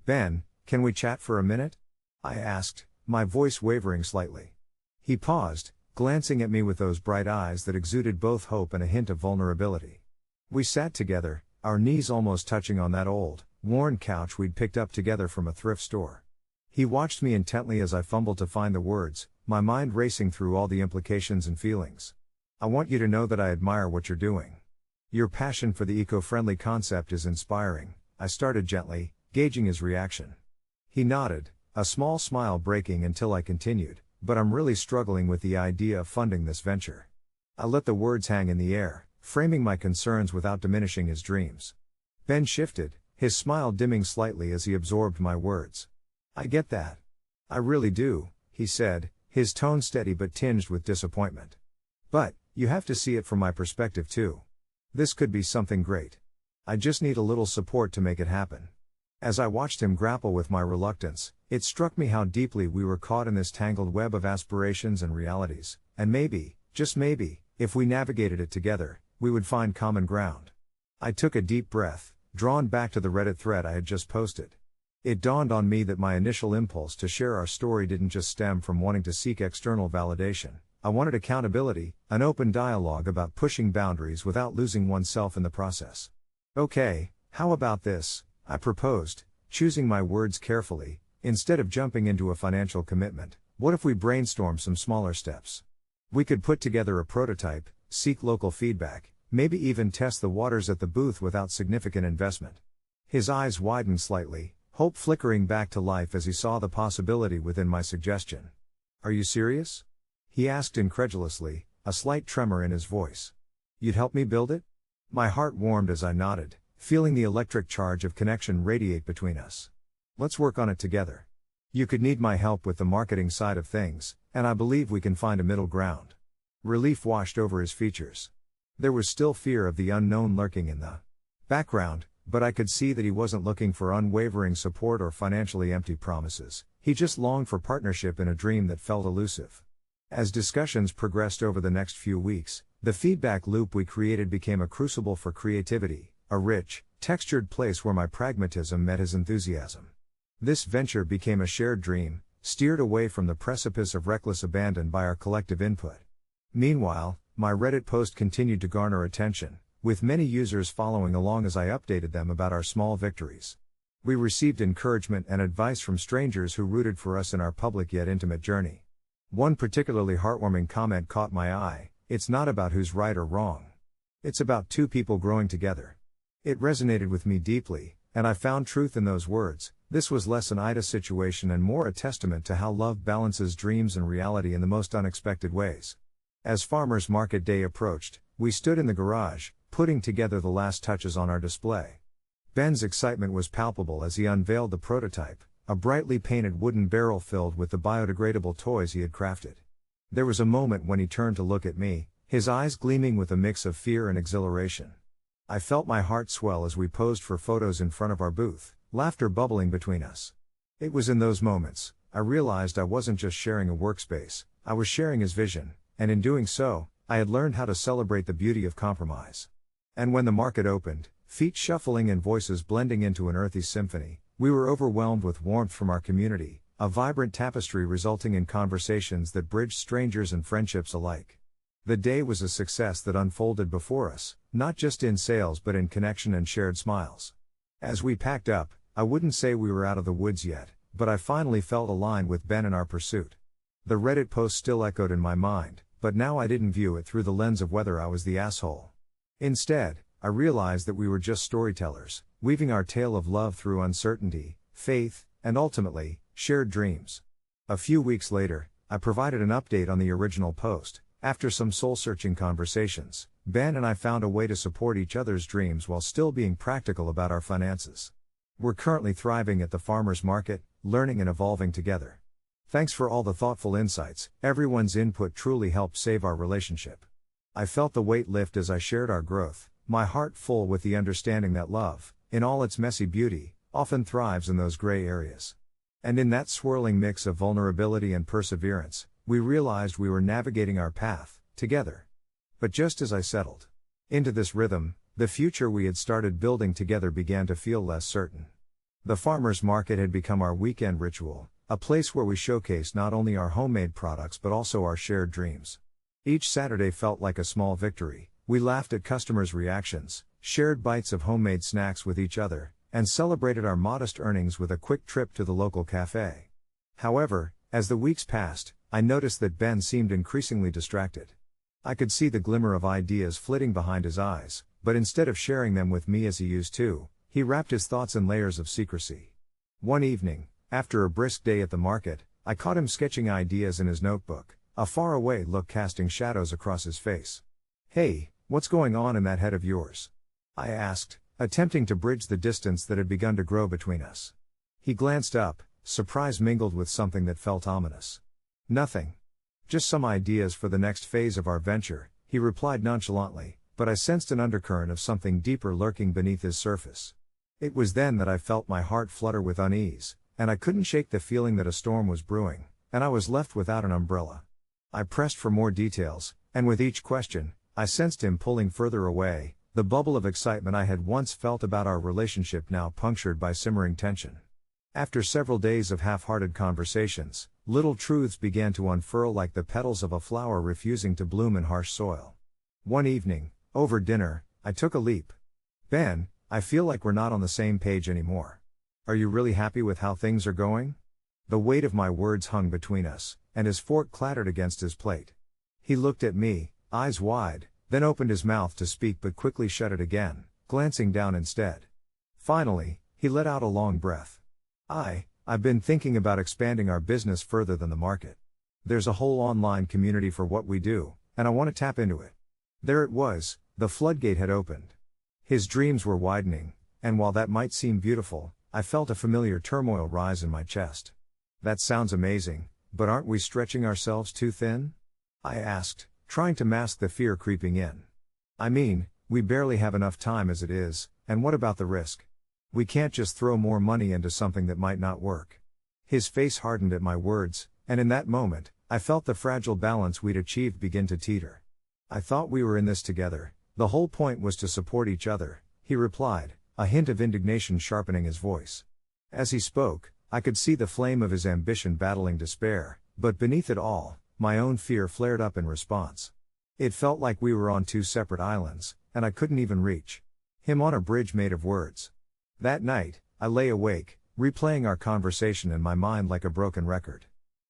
Ben, can we chat for a minute? I asked, my voice wavering slightly. He paused, glancing at me with those bright eyes that exuded both hope and a hint of vulnerability. We sat together, our knees almost touching on that old, worn couch we'd picked up together from a thrift store. He watched me intently as I fumbled to find the words, my mind racing through all the implications and feelings. I want you to know that I admire what you're doing. Your passion for the eco-friendly concept is inspiring, I started gently, gauging his reaction. He nodded, a small smile breaking until I continued, but I'm really struggling with the idea of funding this venture. I let the words hang in the air, framing my concerns without diminishing his dreams. Ben shifted, his smile dimming slightly as he absorbed my words. I get that. I really do, he said, his tone steady but tinged with disappointment. But, you have to see it from my perspective too. This could be something great. I just need a little support to make it happen. As I watched him grapple with my reluctance, it struck me how deeply we were caught in this tangled web of aspirations and realities, and maybe, just maybe, if we navigated it together, we would find common ground. I took a deep breath, drawn back to the Reddit thread I had just posted. It dawned on me that my initial impulse to share our story didn't just stem from wanting to seek external validation. I wanted accountability, an open dialogue about pushing boundaries without losing oneself in the process. Okay, how about this? I proposed, choosing my words carefully. Instead of jumping into a financial commitment, what if we brainstorm some smaller steps? We could put together a prototype, seek local feedback, maybe even test the waters at the booth without significant investment. His eyes widened slightly, hope flickering back to life as he saw the possibility within my suggestion. Are you serious? He asked incredulously, a slight tremor in his voice. You'd help me build it? My heart warmed as I nodded, feeling the electric charge of connection radiate between us. Let's work on it together. You could need my help with the marketing side of things, and I believe we can find a middle ground. Relief washed over his features. There was still fear of the unknown lurking in the background, but I could see that he wasn't looking for unwavering support or financially empty promises. He just longed for partnership in a dream that felt elusive. As discussions progressed over the next few weeks, the feedback loop we created became a crucible for creativity, a rich, textured place where my pragmatism met his enthusiasm. This venture became a shared dream, steered away from the precipice of reckless abandon by our collective input. Meanwhile, my Reddit post continued to garner attention, with many users following along as I updated them about our small victories. We received encouragement and advice from strangers who rooted for us in our public yet intimate journey. One particularly heartwarming comment caught my eye: it's not about who's right or wrong. It's about two people growing together. It resonated with me deeply, and I found truth in those words. This was less an Ida situation and more a testament to how love balances dreams and reality in the most unexpected ways. As Farmers Market Day approached, we stood in the garage, putting together the last touches on our display. Ben's excitement was palpable as he unveiled the prototype, a brightly painted wooden barrel filled with the biodegradable toys he had crafted. There was a moment when he turned to look at me, his eyes gleaming with a mix of fear and exhilaration. I felt my heart swell as we posed for photos in front of our booth, laughter bubbling between us. It was in those moments I realized I wasn't just sharing a workspace, I was sharing his vision, and in doing so, I had learned how to celebrate the beauty of compromise. And when the market opened, feet shuffling and voices blending into an earthy symphony, we were overwhelmed with warmth from our community, a vibrant tapestry resulting in conversations that bridged strangers and friendships alike. The day was a success that unfolded before us, not just in sales but in connection and shared smiles. As we packed up, I wouldn't say we were out of the woods yet, but I finally felt aligned with Ben in our pursuit. The Reddit post still echoed in my mind, but now I didn't view it through the lens of whether I was the asshole. Instead, I realized that we were just storytellers, weaving our tale of love through uncertainty, faith, and ultimately, shared dreams. A few weeks later, I provided an update on the original post. After some soul-searching conversations, Ben and I found a way to support each other's dreams while still being practical about our finances. We're currently thriving at the farmers market, learning and evolving together. Thanks for all the thoughtful insights, everyone's input truly helped save our relationship. I felt the weight lift as I shared our growth, my heart full with the understanding that love, in all its messy beauty, often thrives in those gray areas. And in that swirling mix of vulnerability and perseverance, we realized we were navigating our path, together. But just as I settled into this rhythm, the future we had started building together began to feel less certain. The farmers market had become our weekend ritual, a place where we showcased not only our homemade products but also our shared dreams. Each Saturday felt like a small victory. We laughed at customers' reactions, shared bites of homemade snacks with each other, and celebrated our modest earnings with a quick trip to the local cafe. However, as the weeks passed, I noticed that Ben seemed increasingly distracted. I could see the glimmer of ideas flitting behind his eyes, but instead of sharing them with me as he used to, he wrapped his thoughts in layers of secrecy. One evening, after a brisk day at the market, I caught him sketching ideas in his notebook, a faraway look casting shadows across his face. "Hey, what's going on in that head of yours?" I asked, attempting to bridge the distance that had begun to grow between us. He glanced up, surprise mingled with something that felt ominous. "Nothing. Just some ideas for the next phase of our venture," he replied nonchalantly, but I sensed an undercurrent of something deeper lurking beneath his surface. It was then that I felt my heart flutter with unease, and I couldn't shake the feeling that a storm was brewing, and I was left without an umbrella. I pressed for more details, and with each question, I sensed him pulling further away, the bubble of excitement I had once felt about our relationship now punctured by simmering tension. After several days of half-hearted conversations, little truths began to unfurl like the petals of a flower refusing to bloom in harsh soil. One evening, over dinner, I took a leap. "Ben, I feel like we're not on the same page anymore. Are you really happy with how things are going?" The weight of my words hung between us, and his fork clattered against his plate. He looked at me, eyes wide, then opened his mouth to speak but quickly shut it again, glancing down instead. Finally, he let out a long breath. I've been thinking about expanding our business further than the market. There's a whole online community for what we do, and I want to tap into it." There it was, the floodgate had opened. His dreams were widening, and while that might seem beautiful, I felt a familiar turmoil rise in my chest. "That sounds amazing, but aren't we stretching ourselves too thin?" I asked, trying to mask the fear creeping in. "I mean, we barely have enough time as it is, and what about the risk? We can't just throw more money into something that might not work." His face hardened at my words, and in that moment, I felt the fragile balance we'd achieved begin to teeter. "I thought we were in this together, the whole point was to support each other," he replied, a hint of indignation sharpening his voice. As he spoke, I could see the flame of his ambition battling despair, but beneath it all, my own fear flared up in response. It felt like we were on two separate islands, and I couldn't even reach him on a bridge made of words. That night, I lay awake, replaying our conversation in my mind like a broken record.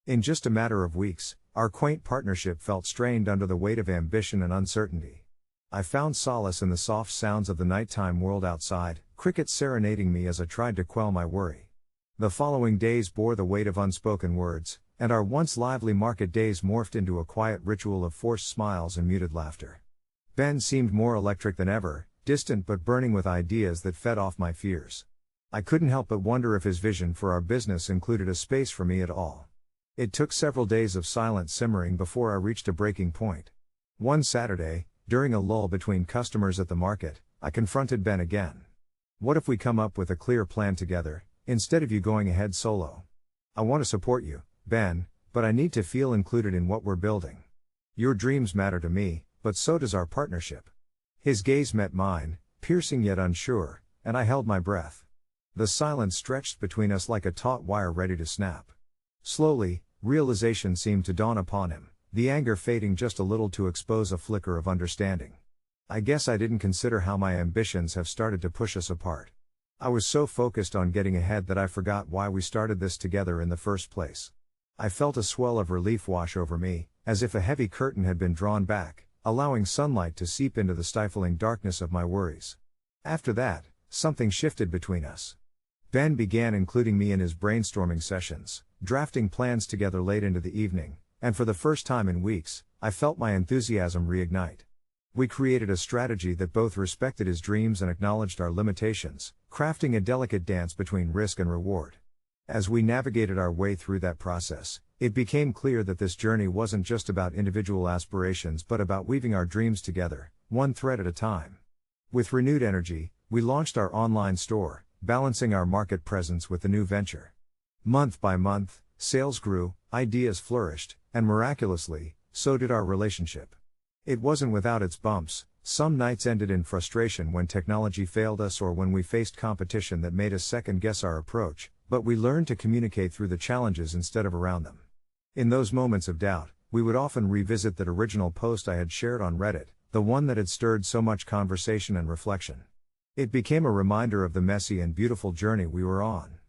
In just a matter of weeks, our quaint partnership felt strained under the weight of ambition and uncertainty. I found solace in the soft sounds of the nighttime world outside, crickets serenading me as I tried to quell my worry. The following days bore the weight of unspoken words, and our once lively market days morphed into a quiet ritual of forced smiles and muted laughter. Ben seemed more electric than ever, distant but burning with ideas that fed off my fears. I couldn't help but wonder if his vision for our business included a space for me at all. It took several days of silent simmering before I reached a breaking point. One Saturday, during a lull between customers at the market, I confronted Ben again. What if we come up with a clear plan together, instead of you going ahead solo? I want to support you, Ben, but I need to feel included in what we're building. Your dreams matter to me, but so does our partnership. His gaze met mine, piercing yet unsure, and I held my breath. The silence stretched between us like a taut wire ready to snap. Slowly, realization seemed to dawn upon him, the anger fading just a little to expose a flicker of understanding. I guess I didn't consider how my ambitions have started to push us apart. I was so focused on getting ahead that I forgot why we started this together in the first place. I felt a swell of relief wash over me, as if a heavy curtain had been drawn back, allowing sunlight to seep into the stifling darkness of my worries. After that, something shifted between us. Ben began including me in his brainstorming sessions, drafting plans together late into the evening, and for the first time in weeks, I felt my enthusiasm reignite. We created a strategy that both respected his dreams and acknowledged our limitations, crafting a delicate dance between risk and reward. As we navigated our way through that process, it became clear that this journey wasn't just about individual aspirations but about weaving our dreams together, one thread at a time. With renewed energy, we launched our online store, balancing our market presence with the new venture. Month by month, sales grew, ideas flourished, and miraculously, so did our relationship. It wasn't without its bumps. Some nights ended in frustration when technology failed us or when we faced competition that made us second-guess our approach, but we learned to communicate through the challenges instead of around them. In those moments of doubt, we would often revisit that original post I had shared on Reddit, the one that had stirred so much conversation and reflection. It became a reminder of the messy and beautiful journey we were on.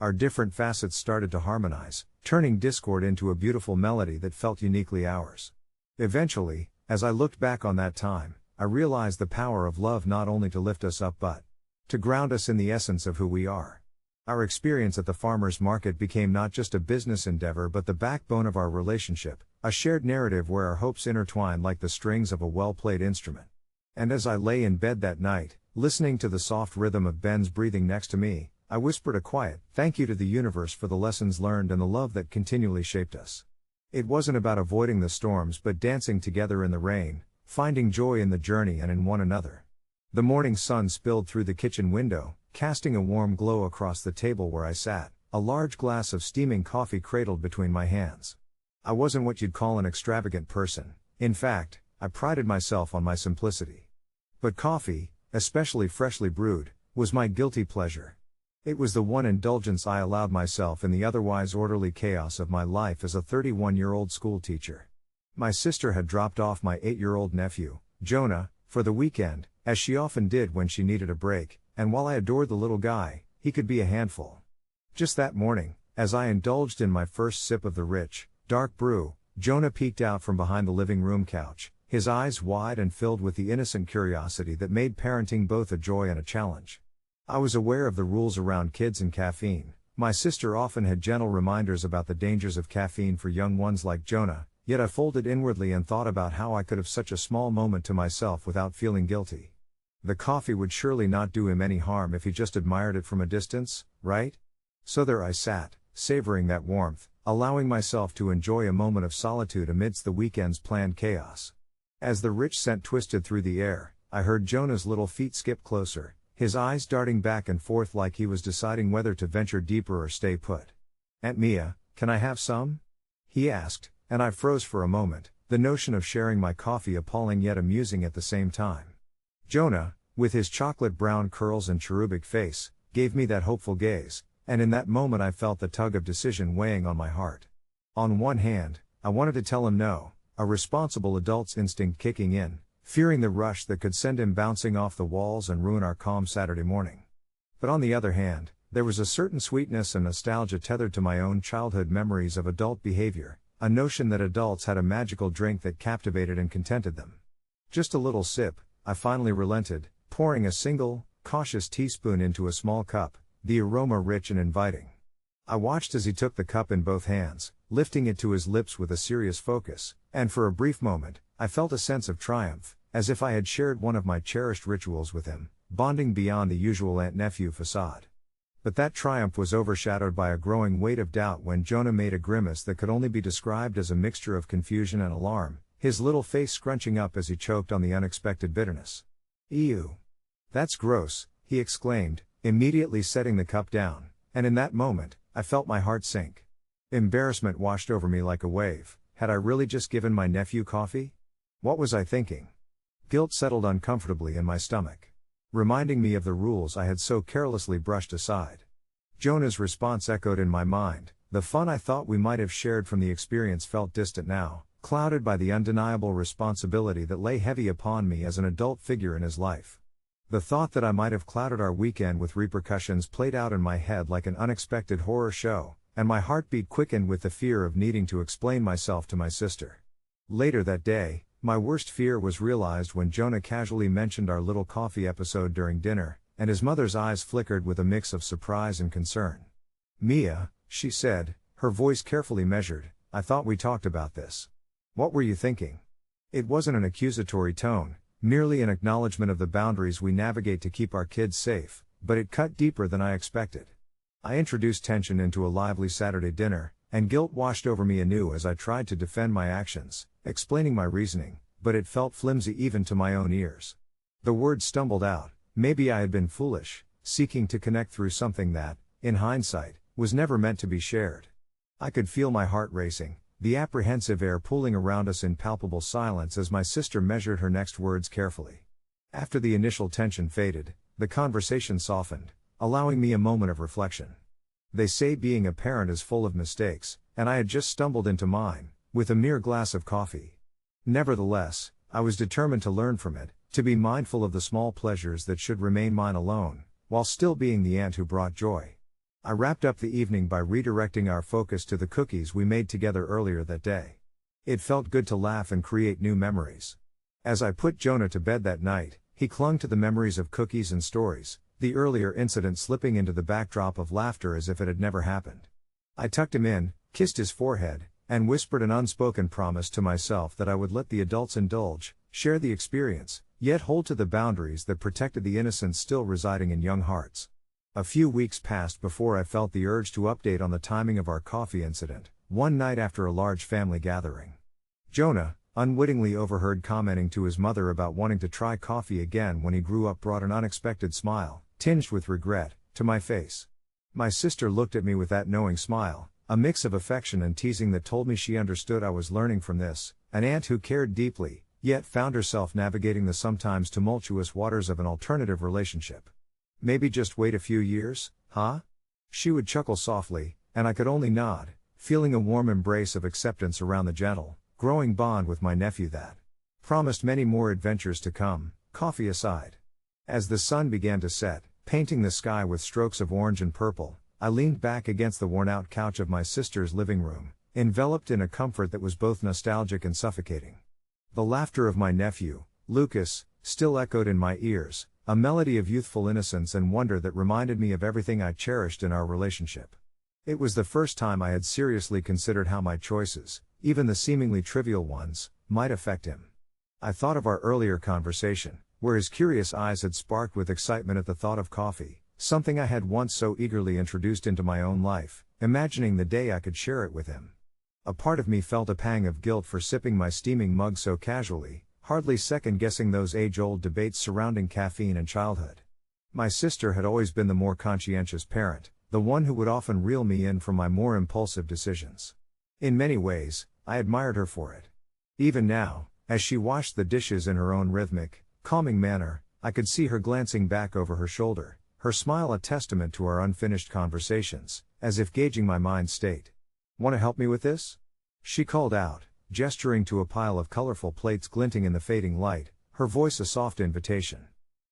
Our different facets started to harmonize, turning discord into a beautiful melody that felt uniquely ours. Eventually, as I looked back on that time, I realized the power of love not only to lift us up but to ground us in the essence of who we are. Our experience at the farmer's market became not just a business endeavor but the backbone of our relationship, a shared narrative where our hopes intertwined like the strings of a well-played instrument. And as I lay in bed that night, listening to the soft rhythm of Ben's breathing next to me, I whispered a quiet thank you to the universe for the lessons learned and the love that continually shaped us. It wasn't about avoiding the storms but dancing together in the rain, finding joy in the journey and in one another. The morning sun spilled through the kitchen window, casting a warm glow across the table where I sat, a large glass of steaming coffee cradled between my hands. I wasn't what you'd call an extravagant person. In fact, I prided myself on my simplicity. But coffee, especially freshly brewed, was my guilty pleasure. It was the one indulgence I allowed myself in the otherwise orderly chaos of my life as a 31-year-old school teacher. My sister had dropped off my 8-year-old nephew, Jonah, for the weekend, as she often did when she needed a break, and while I adored the little guy, he could be a handful. Just that morning, as I indulged in my first sip of the rich, dark brew, Jonah peeked out from behind the living room couch, his eyes wide and filled with the innocent curiosity that made parenting both a joy and a challenge. I was aware of the rules around kids and caffeine. My sister often had gentle reminders about the dangers of caffeine for young ones like Jonah, yet I folded inwardly and thought about how I could have such a small moment to myself without feeling guilty. The coffee would surely not do him any harm if he just admired it from a distance, right? So there I sat, savoring that warmth, allowing myself to enjoy a moment of solitude amidst the weekend's planned chaos. As the rich scent twisted through the air, I heard Jonah's little feet skip closer, his eyes darting back and forth like he was deciding whether to venture deeper or stay put. "Aunt Mia, can I have some?" he asked, and I froze for a moment, the notion of sharing my coffee appalling yet amusing at the same time. Jonah, with his chocolate brown curls and cherubic face, gave me that hopeful gaze, and in that moment I felt the tug of decision weighing on my heart. On one hand, I wanted to tell him no, a responsible adult's instinct kicking in, fearing the rush that could send him bouncing off the walls and ruin our calm Saturday morning. But on the other hand, there was a certain sweetness and nostalgia tethered to my own childhood memories of adult behavior, a notion that adults had a magical drink that captivated and contented them. Just a little sip, I finally relented, pouring a single, cautious teaspoon into a small cup, the aroma rich and inviting. I watched as he took the cup in both hands, lifting it to his lips with a serious focus, and for a brief moment, I felt a sense of triumph, as if I had shared one of my cherished rituals with him, bonding beyond the usual aunt-nephew facade. But that triumph was overshadowed by a growing weight of doubt when Jonah made a grimace that could only be described as a mixture of confusion and alarm, his little face scrunching up as he choked on the unexpected bitterness. "Ew. That's gross," he exclaimed, immediately setting the cup down, and in that moment, I felt my heart sink. Embarrassment washed over me like a wave. Had I really just given my nephew coffee? What was I thinking? Guilt settled uncomfortably in my stomach, reminding me of the rules I had so carelessly brushed aside. Jonah's response echoed in my mind. The fun I thought we might have shared from the experience felt distant now, clouded by the undeniable responsibility that lay heavy upon me as an adult figure in his life. The thought that I might have clouded our weekend with repercussions played out in my head like an unexpected horror show, and my heartbeat quickened with the fear of needing to explain myself to my sister. Later that day, my worst fear was realized when Jonah casually mentioned our little coffee episode during dinner, and his mother's eyes flickered with a mix of surprise and concern. "Mia," she said, her voice carefully measured, "I thought we talked about this. What were you thinking?" It wasn't an accusatory tone, merely an acknowledgement of the boundaries we navigate to keep our kids safe, but it cut deeper than I expected. I introduced tension into a lively Saturday dinner, and guilt washed over me anew as I tried to defend my actions, explaining my reasoning, but it felt flimsy even to my own ears. The words stumbled out. Maybe I had been foolish, seeking to connect through something that, in hindsight, was never meant to be shared. I could feel my heart racing, the apprehensive air pooling around us in palpable silence as my sister measured her next words carefully. After the initial tension faded, the conversation softened, allowing me a moment of reflection. They say being a parent is full of mistakes, and I had just stumbled into mine, with a mere glass of coffee. Nevertheless, I was determined to learn from it, to be mindful of the small pleasures that should remain mine alone, while still being the aunt who brought joy. I wrapped up the evening by redirecting our focus to the cookies we made together earlier that day. It felt good to laugh and create new memories. As I put Jonah to bed that night, he clung to the memories of cookies and stories, the earlier incident slipping into the backdrop of laughter as if it had never happened. I tucked him in, kissed his forehead, and whispered an unspoken promise to myself that I would let the adults indulge, share the experience, yet hold to the boundaries that protected the innocence still residing in young hearts. A few weeks passed before I felt the urge to update on the timing of our coffee incident, one night after a large family gathering. Jonah, unwittingly overheard commenting to his mother about wanting to try coffee again when he grew up, brought an unexpected smile, tinged with regret, to my face. My sister looked at me with that knowing smile, a mix of affection and teasing that told me she understood I was learning from this, an aunt who cared deeply, yet found herself navigating the sometimes tumultuous waters of an alternative relationship. "Maybe just wait a few years, huh?" She would chuckle softly, and I could only nod, feeling a warm embrace of acceptance around the gentle, growing bond with my nephew that promised many more adventures to come, coffee aside. As the sun began to set, painting the sky with strokes of orange and purple, I leaned back against the worn-out couch of my sister's living room, enveloped in a comfort that was both nostalgic and suffocating. The laughter of my nephew, Lucas, still echoed in my ears, a melody of youthful innocence and wonder that reminded me of everything I cherished in our relationship. It was the first time I had seriously considered how my choices, even the seemingly trivial ones, might affect him. I thought of our earlier conversation, where his curious eyes had sparked with excitement at the thought of coffee, something I had once so eagerly introduced into my own life, imagining the day I could share it with him. A part of me felt a pang of guilt for sipping my steaming mug so casually, hardly second-guessing those age-old debates surrounding caffeine and childhood. My sister had always been the more conscientious parent, the one who would often reel me in from my more impulsive decisions. In many ways, I admired her for it. Even now, as she washed the dishes in her own rhythmic, calming manner, I could see her glancing back over her shoulder, her smile a testament to our unfinished conversations, as if gauging my mind state. "Want to help me with this?" she called out, gesturing to a pile of colorful plates glinting in the fading light, her voice a soft invitation.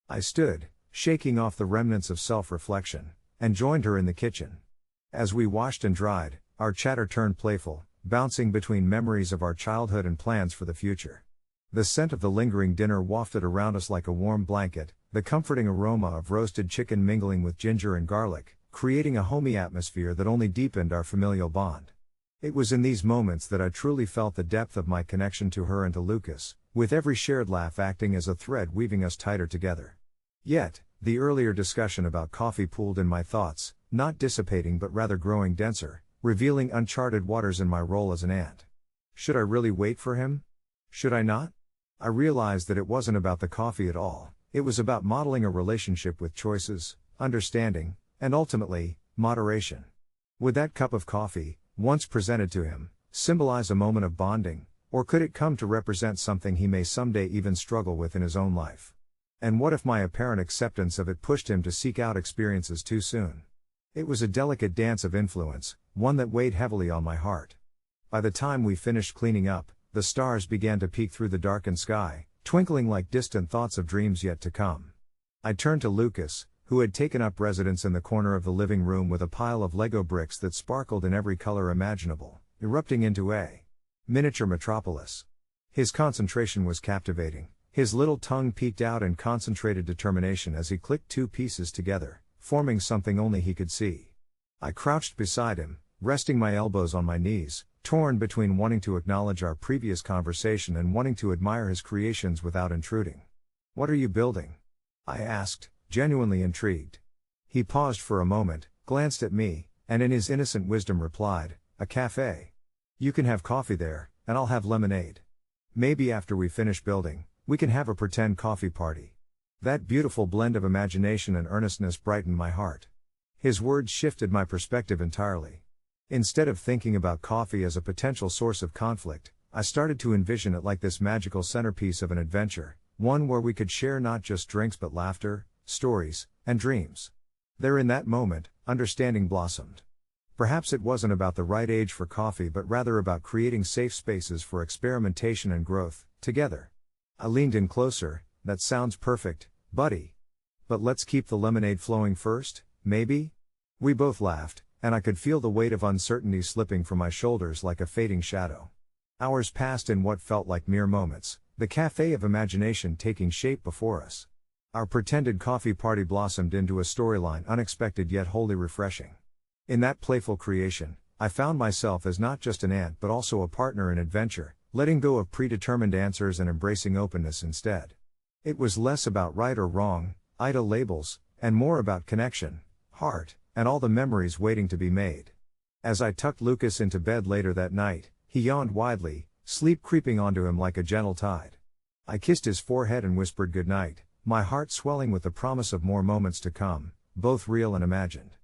I stood, shaking off the remnants of self-reflection, and joined her in the kitchen. As we washed and dried, our chatter turned playful, bouncing between memories of our childhood and plans for the future. The scent of the lingering dinner wafted around us like a warm blanket, the comforting aroma of roasted chicken mingling with ginger and garlic, creating a homey atmosphere that only deepened our familial bond. It was in these moments that I truly felt the depth of my connection to her and to Lucas, with every shared laugh acting as a thread weaving us tighter together. Yet, the earlier discussion about coffee pooled in my thoughts, not dissipating but rather growing denser, revealing uncharted waters in my role as an ant. Should I really wait for him? Should I not? I realized that it wasn't about the coffee at all, it was about modeling a relationship with choices, understanding, and ultimately, moderation. Would that cup of coffee, once presented to him, symbolize a moment of bonding, or could it come to represent something he may someday even struggle with in his own life? And what if my apparent acceptance of it pushed him to seek out experiences too soon? It was a delicate dance of influence, one that weighed heavily on my heart. By the time we finished cleaning up, the stars began to peek through the darkened sky, twinkling like distant thoughts of dreams yet to come. I turned to Lucas, who had taken up residence in the corner of the living room with a pile of Lego bricks that sparkled in every color imaginable, erupting into a miniature metropolis. His concentration was captivating, his little tongue peeked out in concentrated determination as he clicked two pieces together, forming something only he could see. I crouched beside him, resting my elbows on my knees, torn between wanting to acknowledge our previous conversation and wanting to admire his creations without intruding. "What are you building?" I asked, genuinely intrigued. He paused for a moment, glanced at me, and in his innocent wisdom replied, "A cafe. You can have coffee there, and I'll have lemonade. Maybe after we finish building, we can have a pretend coffee party." That beautiful blend of imagination and earnestness brightened my heart. His words shifted my perspective entirely. Instead of thinking about coffee as a potential source of conflict, I started to envision it like this magical centerpiece of an adventure, one where we could share not just drinks but laughter, stories, and dreams. There in that moment, understanding blossomed. Perhaps it wasn't about the right age for coffee but rather about creating safe spaces for experimentation and growth, together. I leaned in closer. "That sounds perfect, buddy. But let's keep the lemonade flowing first, maybe?" We both laughed, and I could feel the weight of uncertainty slipping from my shoulders like a fading shadow. Hours passed in what felt like mere moments, the cafe of imagination taking shape before us. Our pretended coffee party blossomed into a storyline unexpected yet wholly refreshing. In that playful creation, I found myself as not just an ant but also a partner in adventure, letting go of predetermined answers and embracing openness instead. It was less about right or wrong, IDA labels, and more about connection, heart, and all the memories waiting to be made. As I tucked Lucas into bed later that night, he yawned widely, sleep creeping onto him like a gentle tide. I kissed his forehead and whispered goodnight, my heart swelling with the promise of more moments to come, both real and imagined.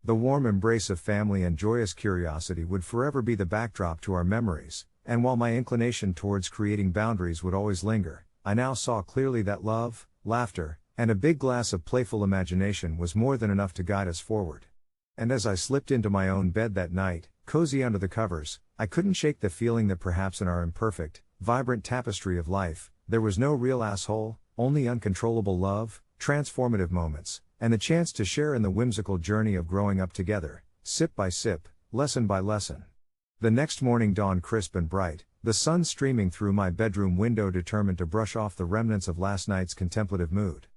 The warm embrace of family and joyous curiosity would forever be the backdrop to our memories, and while my inclination towards creating boundaries would always linger, I now saw clearly that love, laughter, and a big glass of playful imagination was more than enough to guide us forward. And as I slipped into my own bed that night, cozy under the covers, I couldn't shake the feeling that perhaps in our imperfect, vibrant tapestry of life, there was no real asshole, only uncontrollable love, transformative moments, and the chance to share in the whimsical journey of growing up together, sip by sip, lesson by lesson. The next morning dawned crisp and bright, the sun streaming through my bedroom window determined to brush off the remnants of last night's contemplative mood.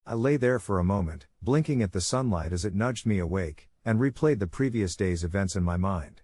I lay there for a moment, blinking at the sunlight as it nudged me awake, and replayed the previous day's events in my mind.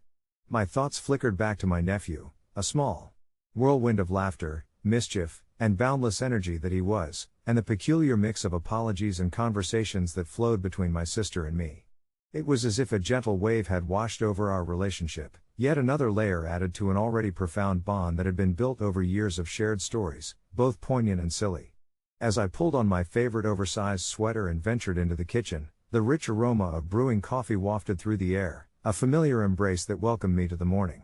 My thoughts flickered back to my nephew, a small whirlwind of laughter, mischief, and boundless energy that he was, and the peculiar mix of apologies and conversations that flowed between my sister and me. It was as if a gentle wave had washed over our relationship, yet another layer added to an already profound bond that had been built over years of shared stories, both poignant and silly. As I pulled on my favorite oversized sweater and ventured into the kitchen, the rich aroma of brewing coffee wafted through the air, a familiar embrace that welcomed me to the morning.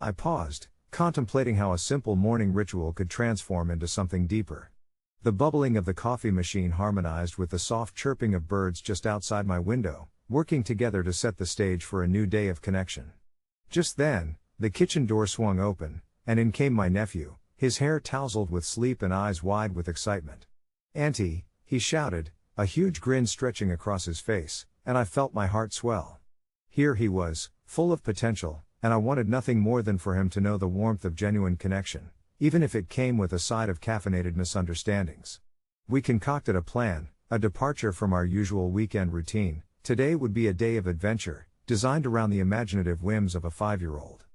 I paused, contemplating how a simple morning ritual could transform into something deeper. The bubbling of the coffee machine harmonized with the soft chirping of birds just outside my window, working together to set the stage for a new day of connection. Just then, the kitchen door swung open, and in came my nephew, his hair tousled with sleep and eyes wide with excitement. "Auntie," he shouted, a huge grin stretching across his face, and I felt my heart swell. Here he was, full of potential, and I wanted nothing more than for him to know the warmth of genuine connection, even if it came with a side of caffeinated misunderstandings. We concocted a plan, a departure from our usual weekend routine. Today would be a day of adventure, designed around the imaginative whims of a 5-year-old.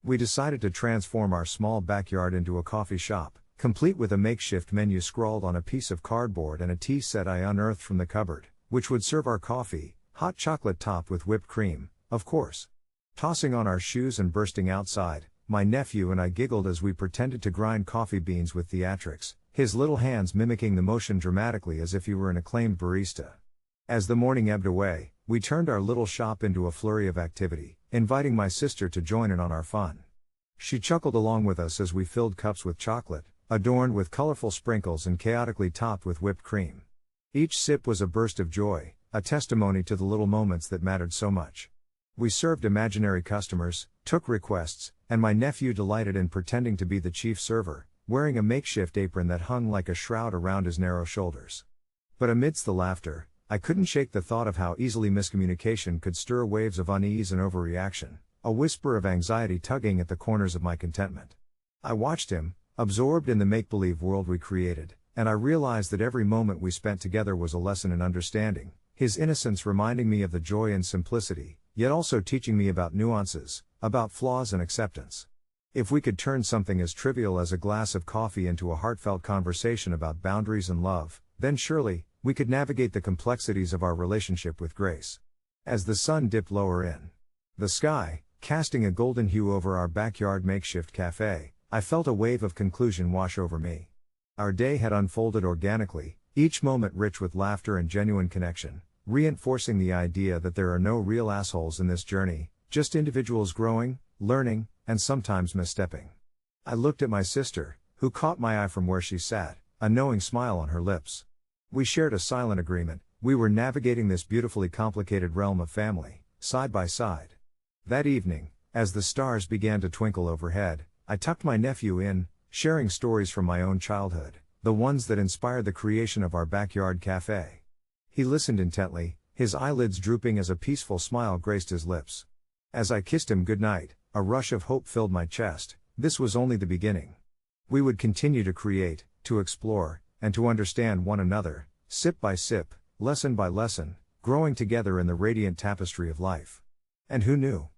We decided to transform our small backyard into a coffee shop, complete with a makeshift menu scrawled on a piece of cardboard and a tea set I unearthed from the cupboard, which would serve our coffee, Hot chocolate topped with whipped cream, of course. Tossing on our shoes and bursting outside, my nephew and I giggled as we pretended to grind coffee beans with theatrics, his little hands mimicking the motion dramatically as if he were an acclaimed barista. As the morning ebbed away, we turned our little shop into a flurry of activity, inviting my sister to join in on our fun. She chuckled along with us as we filled cups with chocolate, adorned with colorful sprinkles and chaotically topped with whipped cream. Each sip was a burst of joy, a testimony to the little moments that mattered so much. We served imaginary customers, took requests, and my nephew delighted in pretending to be the chief server, wearing a makeshift apron that hung like a shroud around his narrow shoulders. But amidst the laughter, I couldn't shake the thought of how easily miscommunication could stir waves of unease and overreaction, a whisper of anxiety tugging at the corners of my contentment. I watched him, absorbed in the make-believe world we created, and I realized that every moment we spent together was a lesson in understanding, his innocence reminding me of the joy and simplicity, yet also teaching me about nuances, about flaws and acceptance. If we could turn something as trivial as a glass of coffee into a heartfelt conversation about boundaries and love, then surely, we could navigate the complexities of our relationship with grace. As the sun dipped lower in the sky, casting a golden hue over our backyard makeshift cafe, I felt a wave of conclusion wash over me. Our day had unfolded organically, each moment rich with laughter and genuine connection, reinforcing the idea that there are no real assholes in this journey, just individuals growing, learning, and sometimes misstepping. I looked at my sister, who caught my eye from where she sat, a knowing smile on her lips. We shared a silent agreement: we were navigating this beautifully complicated realm of family, side by side. That evening, as the stars began to twinkle overhead, I tucked my nephew in, sharing stories from my own childhood, the ones that inspired the creation of our backyard cafe. He listened intently, his eyelids drooping as a peaceful smile graced his lips. As I kissed him goodnight, a rush of hope filled my chest. This was only the beginning. We would continue to create, to explore, and to understand one another, sip by sip, lesson by lesson, growing together in the radiant tapestry of life. And who knew?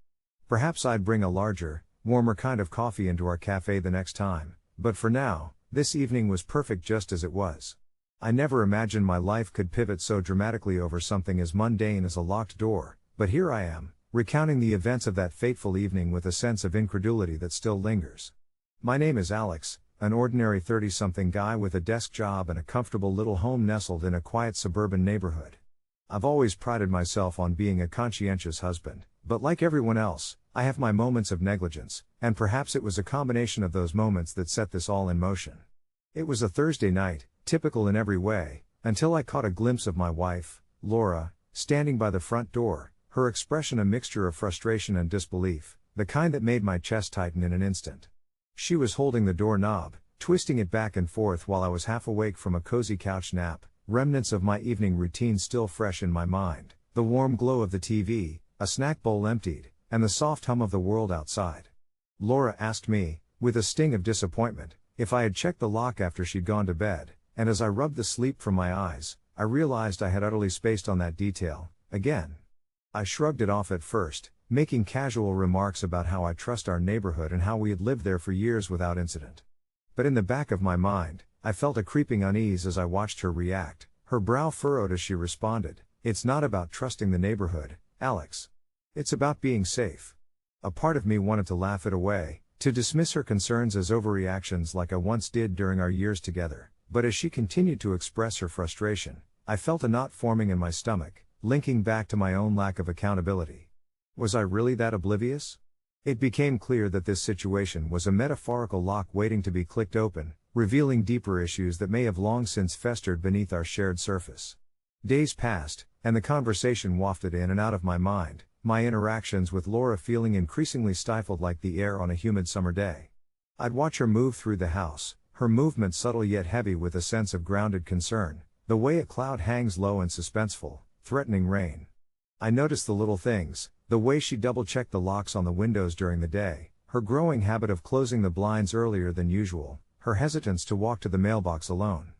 Perhaps I'd bring a larger, warmer kind of coffee into our cafe the next time, but for now, this evening was perfect just as it was. I never imagined my life could pivot so dramatically over something as mundane as a locked door, but here I am, recounting the events of that fateful evening with a sense of incredulity that still lingers. My name is Alex, an ordinary 30-something guy with a desk job and a comfortable little home nestled in a quiet suburban neighborhood. I've always prided myself on being a conscientious husband, but like everyone else, I have my moments of negligence, and perhaps it was a combination of those moments that set this all in motion. It was a Thursday night, typical in every way, until I caught a glimpse of my wife, Laura, standing by the front door, her expression a mixture of frustration and disbelief, the kind that made my chest tighten in an instant. She was holding the doorknob, twisting it back and forth while I was half awake from a cozy couch nap, remnants of my evening routine still fresh in my mind, the warm glow of the TV, a snack bowl emptied, and the soft hum of the world outside. Laura asked me, with a sting of disappointment, if I had checked the lock after she'd gone to bed, and as I rubbed the sleep from my eyes, I realized I had utterly spaced on that detail, again. I shrugged it off at first, making casual remarks about how I trust our neighborhood and how we had lived there for years without incident. But in the back of my mind, I felt a creeping unease as I watched her react, her brow furrowed as she responded, "It's not about trusting the neighborhood, Alex. It's about being safe." A part of me wanted to laugh it away, to dismiss her concerns as overreactions like I once did during our years together, but as she continued to express her frustration, I felt a knot forming in my stomach, linking back to my own lack of accountability. Was I really that oblivious? It became clear that this situation was a metaphorical lock waiting to be clicked open, revealing deeper issues that may have long since festered beneath our shared surface. Days passed, and the conversation wafted in and out of my mind, my interactions with Laura feeling increasingly stifled like the air on a humid summer day. I'd watch her move through the house, her movement subtle yet heavy with a sense of grounded concern, the way a cloud hangs low and suspenseful, threatening rain. I noticed the little things, the way she double-checked the locks on the windows during the day, her growing habit of closing the blinds earlier than usual, her hesitance to walk to the mailbox alone.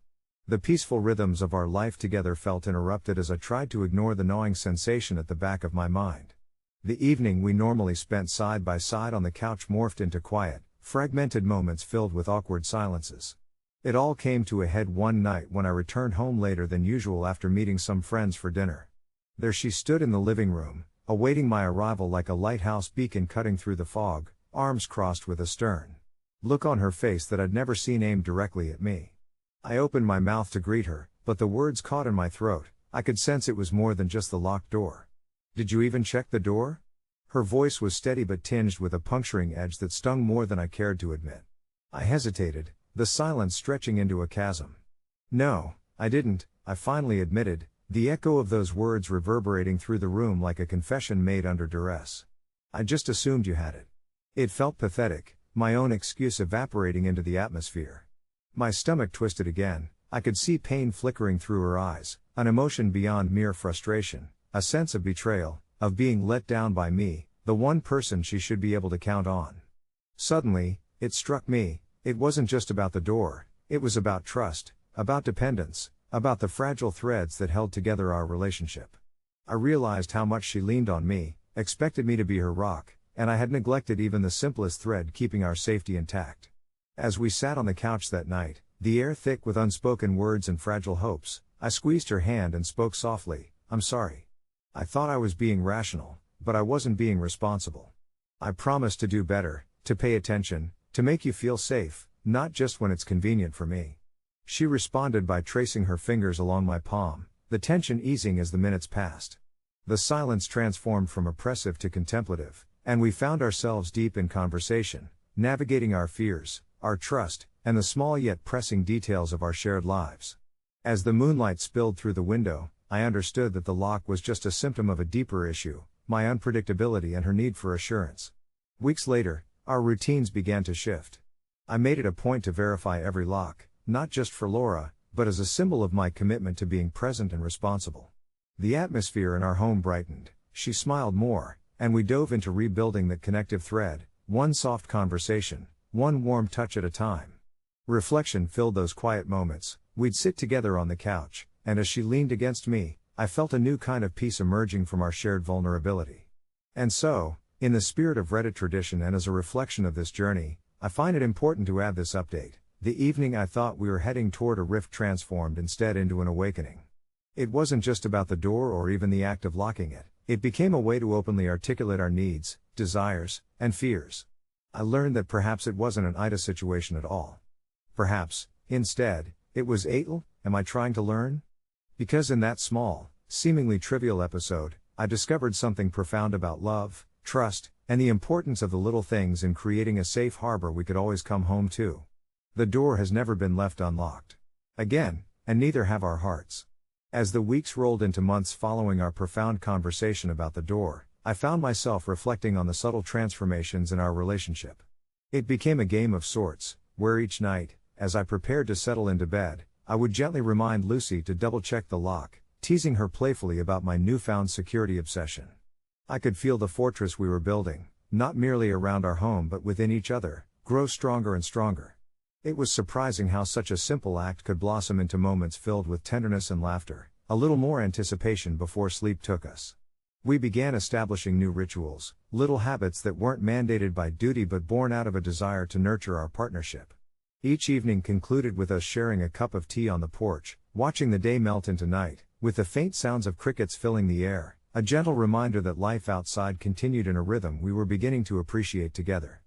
The peaceful rhythms of our life together felt interrupted as I tried to ignore the gnawing sensation at the back of my mind. The evening we normally spent side by side on the couch morphed into quiet, fragmented moments filled with awkward silences. It all came to a head one night when I returned home later than usual after meeting some friends for dinner. There she stood in the living room, awaiting my arrival like a lighthouse beacon cutting through the fog, arms crossed with a stern look on her face that I'd never seen aimed directly at me. I opened my mouth to greet her, but the words caught in my throat. I could sense it was more than just the locked door. "Did you even check the door?" Her voice was steady but tinged with a puncturing edge that stung more than I cared to admit. I hesitated, the silence stretching into a chasm. "No, I didn't," I finally admitted, the echo of those words reverberating through the room like a confession made under duress. "I just assumed you had it." It felt pathetic, my own excuse evaporating into the atmosphere. My stomach twisted again, I could see pain flickering through her eyes, an emotion beyond mere frustration, a sense of betrayal, of being let down by me, the one person she should be able to count on. Suddenly, it struck me, it wasn't just about the door, it was about trust, about dependence, about the fragile threads that held together our relationship. I realized how much she leaned on me, expected me to be her rock, and I had neglected even the simplest thread keeping our safety intact. As we sat on the couch that night, the air thick with unspoken words and fragile hopes, I squeezed her hand and spoke softly, "I'm sorry. I thought I was being rational, but I wasn't being responsible. I promised to do better, to pay attention, to make you feel safe, not just when it's convenient for me." She responded by tracing her fingers along my palm, the tension easing as the minutes passed. The silence transformed from oppressive to contemplative, and we found ourselves deep in conversation, navigating our fears, our trust, and the small yet pressing details of our shared lives. As the moonlight spilled through the window, I understood that the lock was just a symptom of a deeper issue, my unpredictability and her need for assurance. Weeks later, our routines began to shift. I made it a point to verify every lock, not just for Laura, but as a symbol of my commitment to being present and responsible. The atmosphere in our home brightened, she smiled more, and we dove into rebuilding that connective thread, one soft conversation, one warm touch at a time. Reflection filled those quiet moments. We'd sit together on the couch, and as she leaned against me, I felt a new kind of peace emerging from our shared vulnerability. And so, in the spirit of Reddit tradition and as a reflection of this journey, I find it important to add this update. The evening I thought we were heading toward a rift transformed instead into an awakening. It wasn't just about the door or even the act of locking it. It became a way to openly articulate our needs, desires, and fears. I learned that perhaps it wasn't an Ida situation at all. Perhaps, instead, it was Atel, am I trying to learn? Because in that small, seemingly trivial episode, I discovered something profound about love, trust, and the importance of the little things in creating a safe harbor we could always come home to. The door has never been left unlocked. Again, and neither have our hearts. As the weeks rolled into months following our profound conversation about the door, I found myself reflecting on the subtle transformations in our relationship. It became a game of sorts, where each night, as I prepared to settle into bed, I would gently remind Lucy to double-check the lock, teasing her playfully about my newfound security obsession. I could feel the fortress we were building, not merely around our home but within each other, grow stronger and stronger. It was surprising how such a simple act could blossom into moments filled with tenderness and laughter, a little more anticipation before sleep took us. We began establishing new rituals, little habits that weren't mandated by duty but born out of a desire to nurture our partnership. Each evening concluded with us sharing a cup of tea on the porch, watching the day melt into night, with the faint sounds of crickets filling the air, a gentle reminder that life outside continued in a rhythm we were beginning to appreciate together.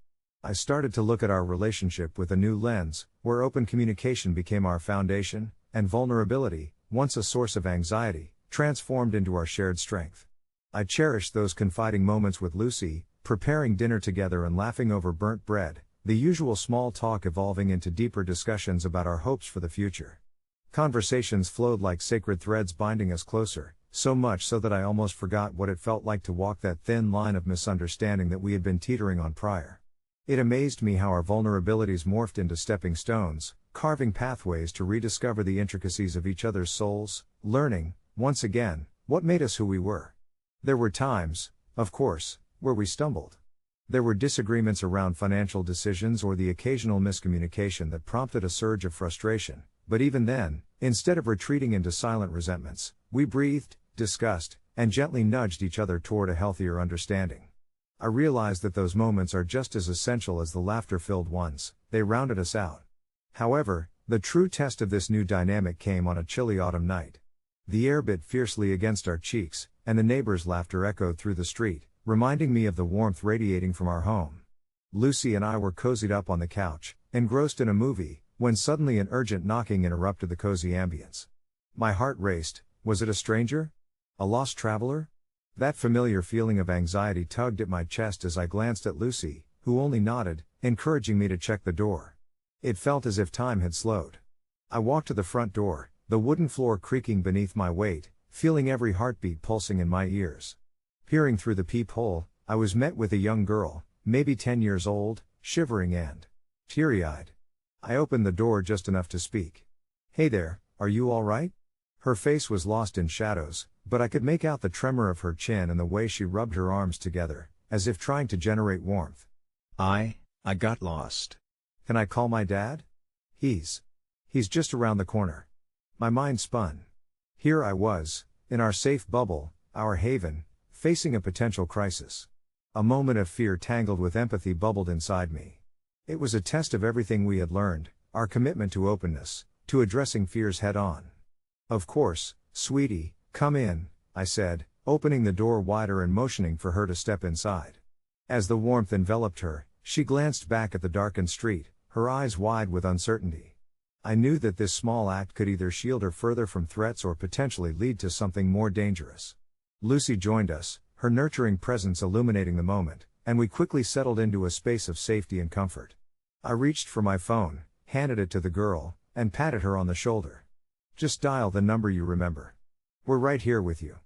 I started to look at our relationship with a new lens, where open communication became our foundation, and vulnerability, once a source of anxiety, transformed into our shared strength. I cherished those confiding moments with Lucy, preparing dinner together and laughing over burnt bread, the usual small talk evolving into deeper discussions about our hopes for the future. Conversations flowed like sacred threads binding us closer, so much so that I almost forgot what it felt like to walk that thin line of misunderstanding that we had been teetering on prior. It amazed me how our vulnerabilities morphed into stepping stones, carving pathways to rediscover the intricacies of each other's souls, learning, once again, what made us who we were. There were times, of course, where we stumbled. There were disagreements around financial decisions or the occasional miscommunication that prompted a surge of frustration, but even then, instead of retreating into silent resentments, we breathed, discussed, and gently nudged each other toward a healthier understanding. I realized that those moments are just as essential as the laughter-filled ones, they rounded us out. However, the true test of this new dynamic came on a chilly autumn night. The air bit fiercely against our cheeks, and the neighbors' laughter echoed through the street, reminding me of the warmth radiating from our home. Lucy and I were cozied up on the couch, engrossed in a movie, when suddenly an urgent knocking interrupted the cozy ambience. My heart raced. Was it a stranger? A lost traveler? That familiar feeling of anxiety tugged at my chest as I glanced at Lucy, who only nodded, encouraging me to check the door. It felt as if time had slowed. I walked to the front door, the wooden floor creaking beneath my weight, feeling every heartbeat pulsing in my ears. Peering through the peephole, I was met with a young girl, maybe 10 years old, shivering and teary-eyed. I opened the door just enough to speak. "Hey there, are you all right?" Her face was lost in shadows, but I could make out the tremor of her chin and the way she rubbed her arms together, as if trying to generate warmth. I got lost. Can I call my dad? He's just around the corner." My mind spun. Here I was, in our safe bubble, our haven, facing a potential crisis. A moment of fear tangled with empathy bubbled inside me. It was a test of everything we had learned, our commitment to openness, to addressing fears head on. "Of course, sweetie, come in," I said, opening the door wider and motioning for her to step inside. As the warmth enveloped her, she glanced back at the darkened street, her eyes wide with uncertainty. I knew that this small act could either shield her further from threats or potentially lead to something more dangerous. Lucy joined us, her nurturing presence illuminating the moment, and we quickly settled into a space of safety and comfort. I reached for my phone, handed it to the girl, and patted her on the shoulder. "Just dial the number you remember. We're right here with you."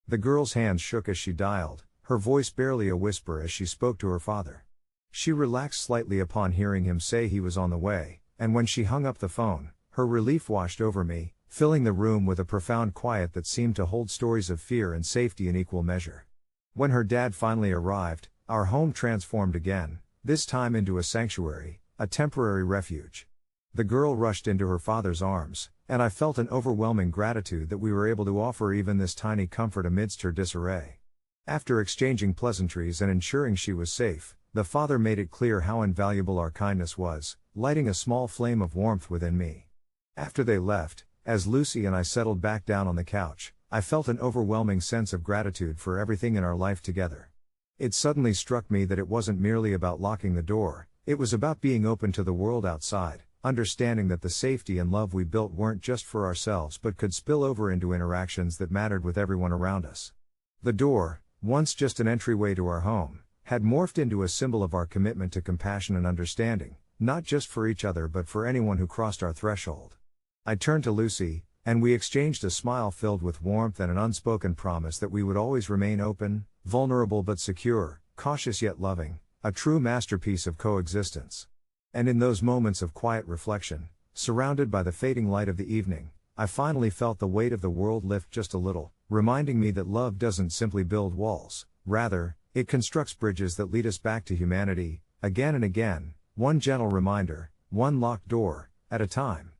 The girl's hands shook as she dialed, her voice barely a whisper as she spoke to her father. She relaxed slightly upon hearing him say he was on the way, and when she hung up the phone, her relief washed over me, filling the room with a profound quiet that seemed to hold stories of fear and safety in equal measure. When her dad finally arrived, our home transformed again, this time into a sanctuary, a temporary refuge. The girl rushed into her father's arms, and I felt an overwhelming gratitude that we were able to offer even this tiny comfort amidst her disarray. After exchanging pleasantries and ensuring she was safe, the father made it clear how invaluable our kindness was, lighting a small flame of warmth within me. After they left, as Lucy and I settled back down on the couch, I felt an overwhelming sense of gratitude for everything in our life together. It suddenly struck me that it wasn't merely about locking the door, it was about being open to the world outside, understanding that the safety and love we built weren't just for ourselves but could spill over into interactions that mattered with everyone around us. The door, once just an entryway to our home, had morphed into a symbol of our commitment to compassion and understanding, not just for each other but for anyone who crossed our threshold. I turned to Lucy, and we exchanged a smile filled with warmth and an unspoken promise that we would always remain open, vulnerable but secure, cautious yet loving, a true masterpiece of coexistence. And in those moments of quiet reflection, surrounded by the fading light of the evening, I finally felt the weight of the world lift just a little, reminding me that love doesn't simply build walls, rather, it constructs bridges that lead us back to humanity, again and again, one gentle reminder, one locked door, at a time.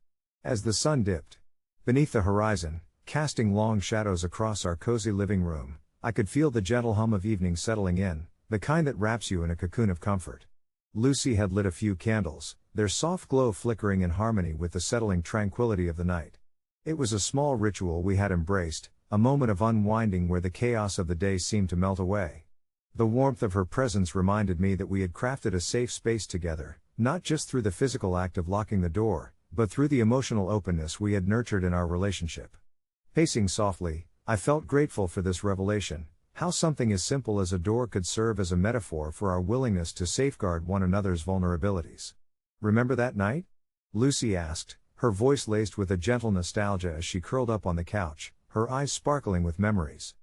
As the sun dipped beneath the horizon, casting long shadows across our cozy living room, I could feel the gentle hum of evening settling in, the kind that wraps you in a cocoon of comfort. Lucy had lit a few candles, their soft glow flickering in harmony with the settling tranquility of the night. It was a small ritual we had embraced, a moment of unwinding where the chaos of the day seemed to melt away. The warmth of her presence reminded me that we had crafted a safe space together, not just through the physical act of locking the door, but through the emotional openness we had nurtured in our relationship. Pacing softly, I felt grateful for this revelation, how something as simple as a door could serve as a metaphor for our willingness to safeguard one another's vulnerabilities. "Remember that night?" Lucy asked, her voice laced with a gentle nostalgia as she curled up on the couch, her eyes sparkling with memories.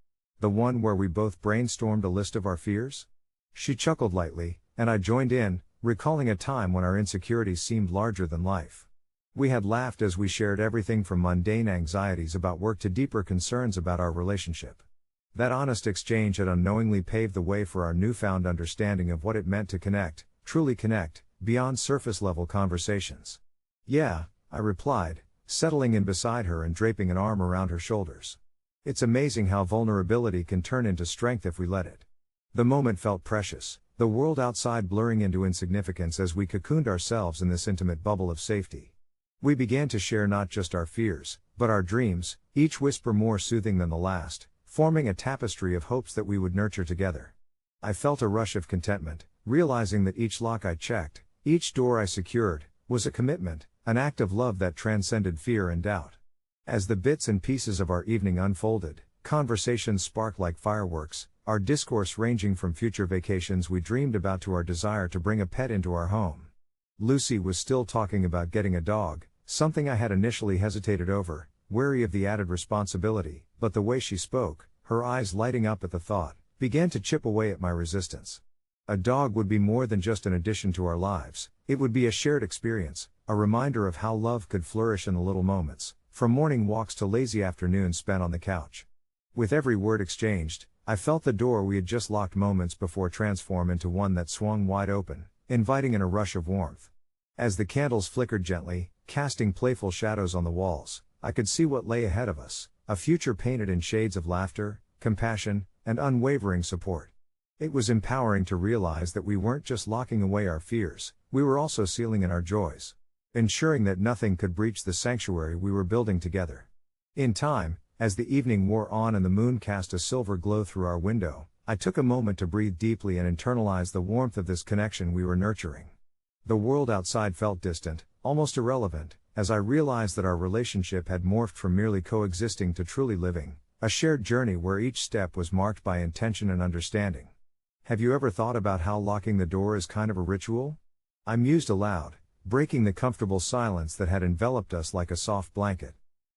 "The one where we both brainstormed a list of our fears?" She chuckled lightly, and I joined in, recalling a time when our insecurities seemed larger than life. We had laughed as we shared everything from mundane anxieties about work to deeper concerns about our relationship. That honest exchange had unknowingly paved the way for our newfound understanding of what it meant to connect, truly connect, beyond surface-level conversations. "Yeah," I replied, settling in beside her and draping an arm around her shoulders. "It's amazing how vulnerability can turn into strength if we let it." The moment felt precious, the world outside blurring into insignificance as we cocooned ourselves in this intimate bubble of safety. We began to share not just our fears, but our dreams, each whisper more soothing than the last, forming a tapestry of hopes that we would nurture together. I felt a rush of contentment, realizing that each lock I checked, each door I secured, was a commitment, an act of love that transcended fear and doubt. As the bits and pieces of our evening unfolded, conversations sparked like fireworks, our discourse ranging from future vacations we dreamed about to our desire to bring a pet into our home. Lucy was still talking about getting a dog, something I had initially hesitated over, wary of the added responsibility, but the way she spoke, her eyes lighting up at the thought, began to chip away at my resistance. A dog would be more than just an addition to our lives, it would be a shared experience, a reminder of how love could flourish in the little moments, from morning walks to lazy afternoons spent on the couch. With every word exchanged, I felt the door we had just locked moments before transform into one that swung wide open, inviting in a rush of warmth. As the candles flickered gently, casting playful shadows on the walls, I could see what lay ahead of us, a future painted in shades of laughter, compassion, and unwavering support. It was empowering to realize that we weren't just locking away our fears, we were also sealing in our joys, ensuring that nothing could breach the sanctuary we were building together. In time, as the evening wore on and the moon cast a silver glow through our window, I took a moment to breathe deeply and internalize the warmth of this connection we were nurturing. The world outside felt distant, almost irrelevant, as I realized that our relationship had morphed from merely coexisting to truly living, a shared journey where each step was marked by intention and understanding. Have you ever thought about how locking the door is kind of a ritual? I mused aloud, breaking the comfortable silence that had enveloped us like a soft blanket.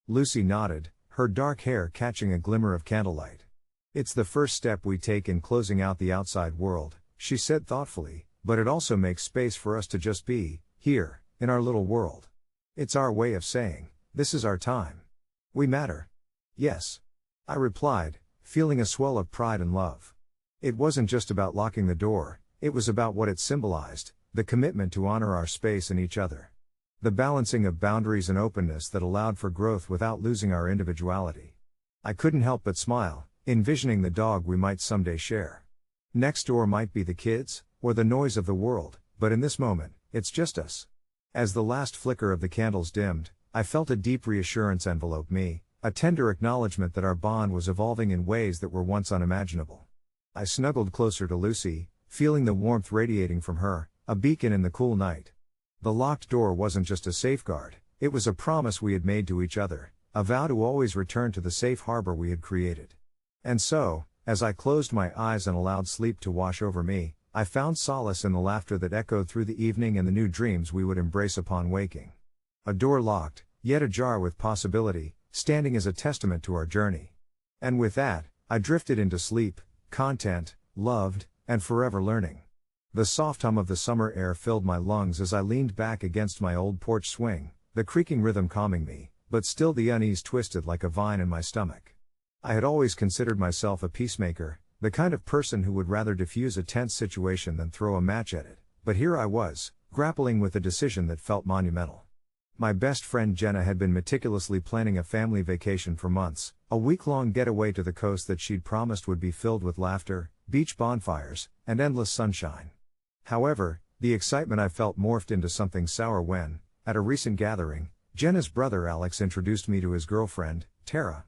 Lucy nodded, her dark hair catching a glimmer of candlelight. It's the first step we take in closing out the outside world, she said thoughtfully, but it also makes space for us to just be, here, in our little world. It's our way of saying, this is our time. We matter. Yes. I replied, feeling a swell of pride and love. It wasn't just about locking the door, it was about what it symbolized, the commitment to honor our space and each other. The balancing of boundaries and openness that allowed for growth without losing our individuality. I couldn't help but smile, envisioning the dog we might someday share. Next door might be the kids, or the noise of the world, but in this moment, it's just us. As the last flicker of the candles dimmed, I felt a deep reassurance envelope me, a tender acknowledgement that our bond was evolving in ways that were once unimaginable. I snuggled closer to Lucy, feeling the warmth radiating from her, a beacon in the cool night. The locked door wasn't just a safeguard, it was a promise we had made to each other, a vow to always return to the safe harbor we had created. And so, as I closed my eyes and allowed sleep to wash over me, I found solace in the laughter that echoed through the evening and the new dreams we would embrace upon waking. A door locked, yet ajar with possibility, standing as a testament to our journey. And with that, I drifted into sleep, content, loved, and forever learning. The soft hum of the summer air filled my lungs as I leaned back against my old porch swing, the creaking rhythm calming me, but still the unease twisted like a vine in my stomach. I had always considered myself a peacemaker, the kind of person who would rather diffuse a tense situation than throw a match at it, but here I was, grappling with a decision that felt monumental. My best friend Jenna had been meticulously planning a family vacation for months, a week-long getaway to the coast that she'd promised would be filled with laughter, beach bonfires, and endless sunshine. However, the excitement I felt morphed into something sour when, at a recent gathering, Jenna's brother Alex introduced me to his girlfriend, Tara.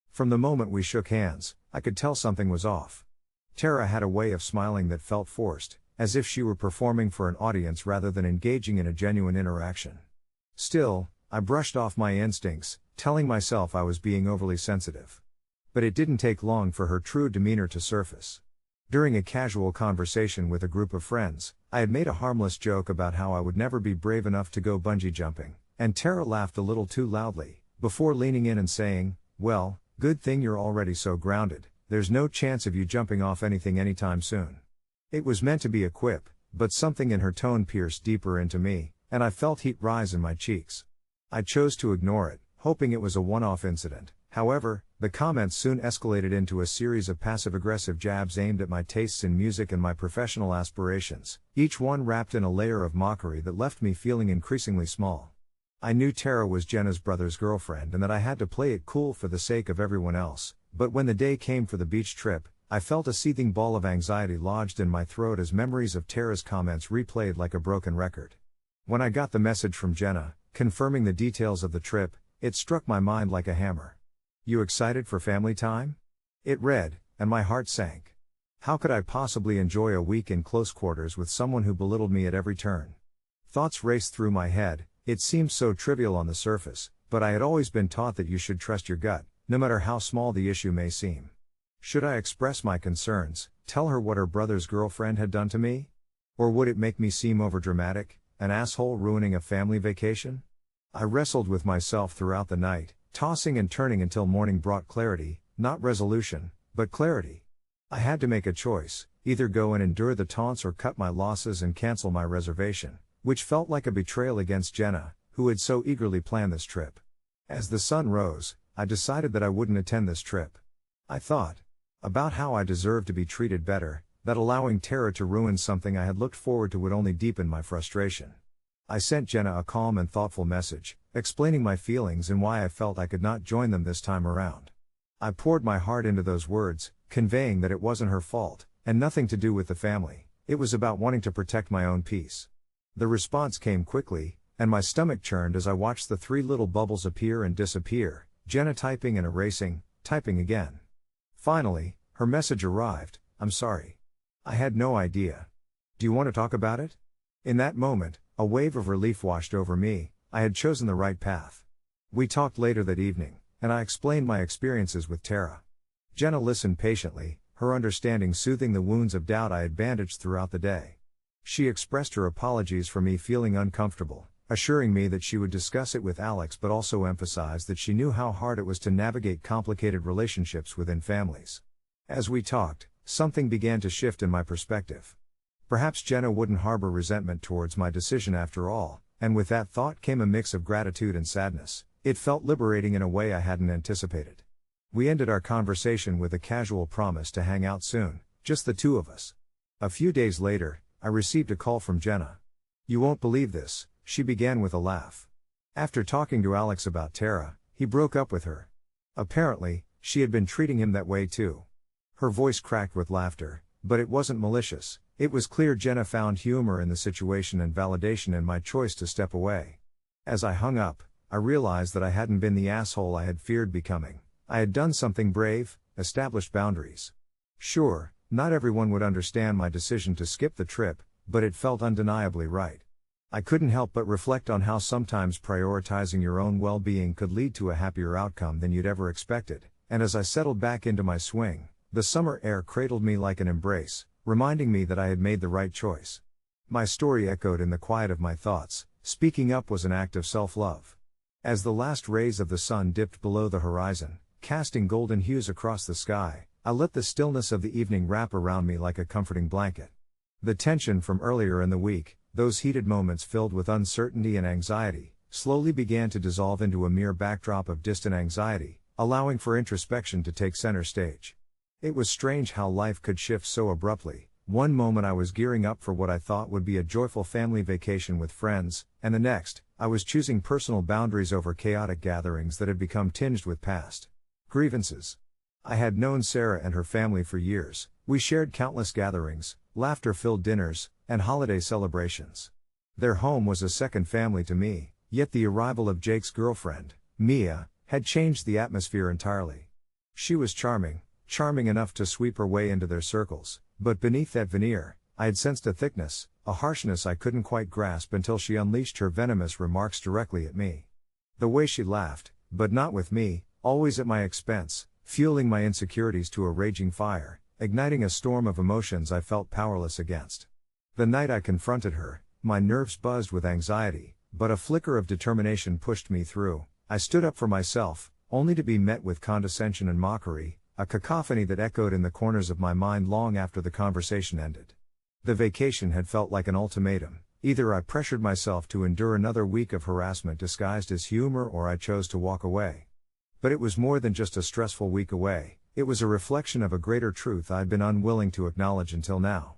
From the moment we shook hands, I could tell something was off. Tara had a way of smiling that felt forced, as if she were performing for an audience rather than engaging in a genuine interaction. Still, I brushed off my instincts, telling myself I was being overly sensitive. But it didn't take long for her true demeanor to surface. During a casual conversation with a group of friends, I had made a harmless joke about how I would never be brave enough to go bungee jumping, and Tara laughed a little too loudly, before leaning in and saying, "Well, good thing you're already so grounded, there's no chance of you jumping off anything anytime soon." It was meant to be a quip, but something in her tone pierced deeper into me, and I felt heat rise in my cheeks. I chose to ignore it, hoping it was a one-off incident. However, the comments soon escalated into a series of passive-aggressive jabs aimed at my tastes in music and my professional aspirations, each one wrapped in a layer of mockery that left me feeling increasingly small. I knew Tara was Jenna's brother's girlfriend and that I had to play it cool for the sake of everyone else, but when the day came for the beach trip, I felt a seething ball of anxiety lodged in my throat as memories of Tara's comments replayed like a broken record. When I got the message from Jenna, confirming the details of the trip, it struck my mind like a hammer. "You excited for family time?" It read, and my heart sank. How could I possibly enjoy a week in close quarters with someone who belittled me at every turn? Thoughts raced through my head. It seemed so trivial on the surface, but I had always been taught that you should trust your gut, no matter how small the issue may seem. Should I express my concerns, tell her what her brother's girlfriend had done to me? Or would it make me seem overdramatic, an asshole ruining a family vacation? I wrestled with myself throughout the night, tossing and turning until morning brought clarity, not resolution, but clarity. I had to make a choice, either go and endure the taunts or cut my losses and cancel my reservation, which felt like a betrayal against Jenna, who had so eagerly planned this trip. As the sun rose, I decided that I wouldn't attend this trip. I thought about how I deserved to be treated better, that allowing Tara to ruin something I had looked forward to would only deepen my frustration. I sent Jenna a calm and thoughtful message, explaining my feelings and why I felt I could not join them this time around. I poured my heart into those words, conveying that it wasn't her fault, and nothing to do with the family. It was about wanting to protect my own peace. The response came quickly, and my stomach churned as I watched the 3 little bubbles appear and disappear, Jenna typing and erasing, typing again. Finally, her message arrived, "I'm sorry. I had no idea. Do you want to talk about it?" In that moment, a wave of relief washed over me. I had chosen the right path. We talked later that evening, and I explained my experiences with Tara. Jenna listened patiently, her understanding soothing the wounds of doubt I had bandaged throughout the day. She expressed her apologies for me feeling uncomfortable, assuring me that she would discuss it with Alex, but also emphasized that she knew how hard it was to navigate complicated relationships within families. As we talked, something began to shift in my perspective. Perhaps Jenna wouldn't harbor resentment towards my decision after all, and with that thought came a mix of gratitude and sadness. It felt liberating in a way I hadn't anticipated. We ended our conversation with a casual promise to hang out soon, just the two of us. A few days later, I received a call from Jenna. "You won't believe this," she began with a laugh. After talking to Alex about Tara, he broke up with her. Apparently, she had been treating him that way too. Her voice cracked with laughter, but it wasn't malicious. It was clear Jenna found humor in the situation and validation in my choice to step away. As I hung up, I realized that I hadn't been the asshole I had feared becoming. I had done something brave, established boundaries. Sure, not everyone would understand my decision to skip the trip, but it felt undeniably right. I couldn't help but reflect on how sometimes prioritizing your own well-being could lead to a happier outcome than you'd ever expected, and as I settled back into my swing, the summer air cradled me like an embrace, reminding me that I had made the right choice. My story echoed in the quiet of my thoughts. Speaking up was an act of self-love. As the last rays of the sun dipped below the horizon, casting golden hues across the sky, I let the stillness of the evening wrap around me like a comforting blanket. The tension from earlier in the week, those heated moments filled with uncertainty and anxiety, slowly began to dissolve into a mere backdrop of distant anxiety, allowing for introspection to take center stage. It was strange how life could shift so abruptly. One moment I was gearing up for what I thought would be a joyful family vacation with friends, and the next, I was choosing personal boundaries over chaotic gatherings that had become tinged with past grievances. I had known Sarah and her family for years. We shared countless gatherings, laughter-filled dinners, and holiday celebrations. Their home was a second family to me, yet the arrival of Jake's girlfriend, Mia, had changed the atmosphere entirely. She was charming enough to sweep her way into their circles, but beneath that veneer, I had sensed a thickness, a harshness I couldn't quite grasp until she unleashed her venomous remarks directly at me. The way she laughed, but not with me, always at my expense, fueling my insecurities to a raging fire, igniting a storm of emotions I felt powerless against. The night I confronted her, my nerves buzzed with anxiety, but a flicker of determination pushed me through. I stood up for myself, only to be met with condescension and mockery, a cacophony that echoed in the corners of my mind long after the conversation ended. The vacation had felt like an ultimatum. Either I pressured myself to endure another week of harassment disguised as humor, or I chose to walk away. But it was more than just a stressful week away. It was a reflection of a greater truth I'd been unwilling to acknowledge until now.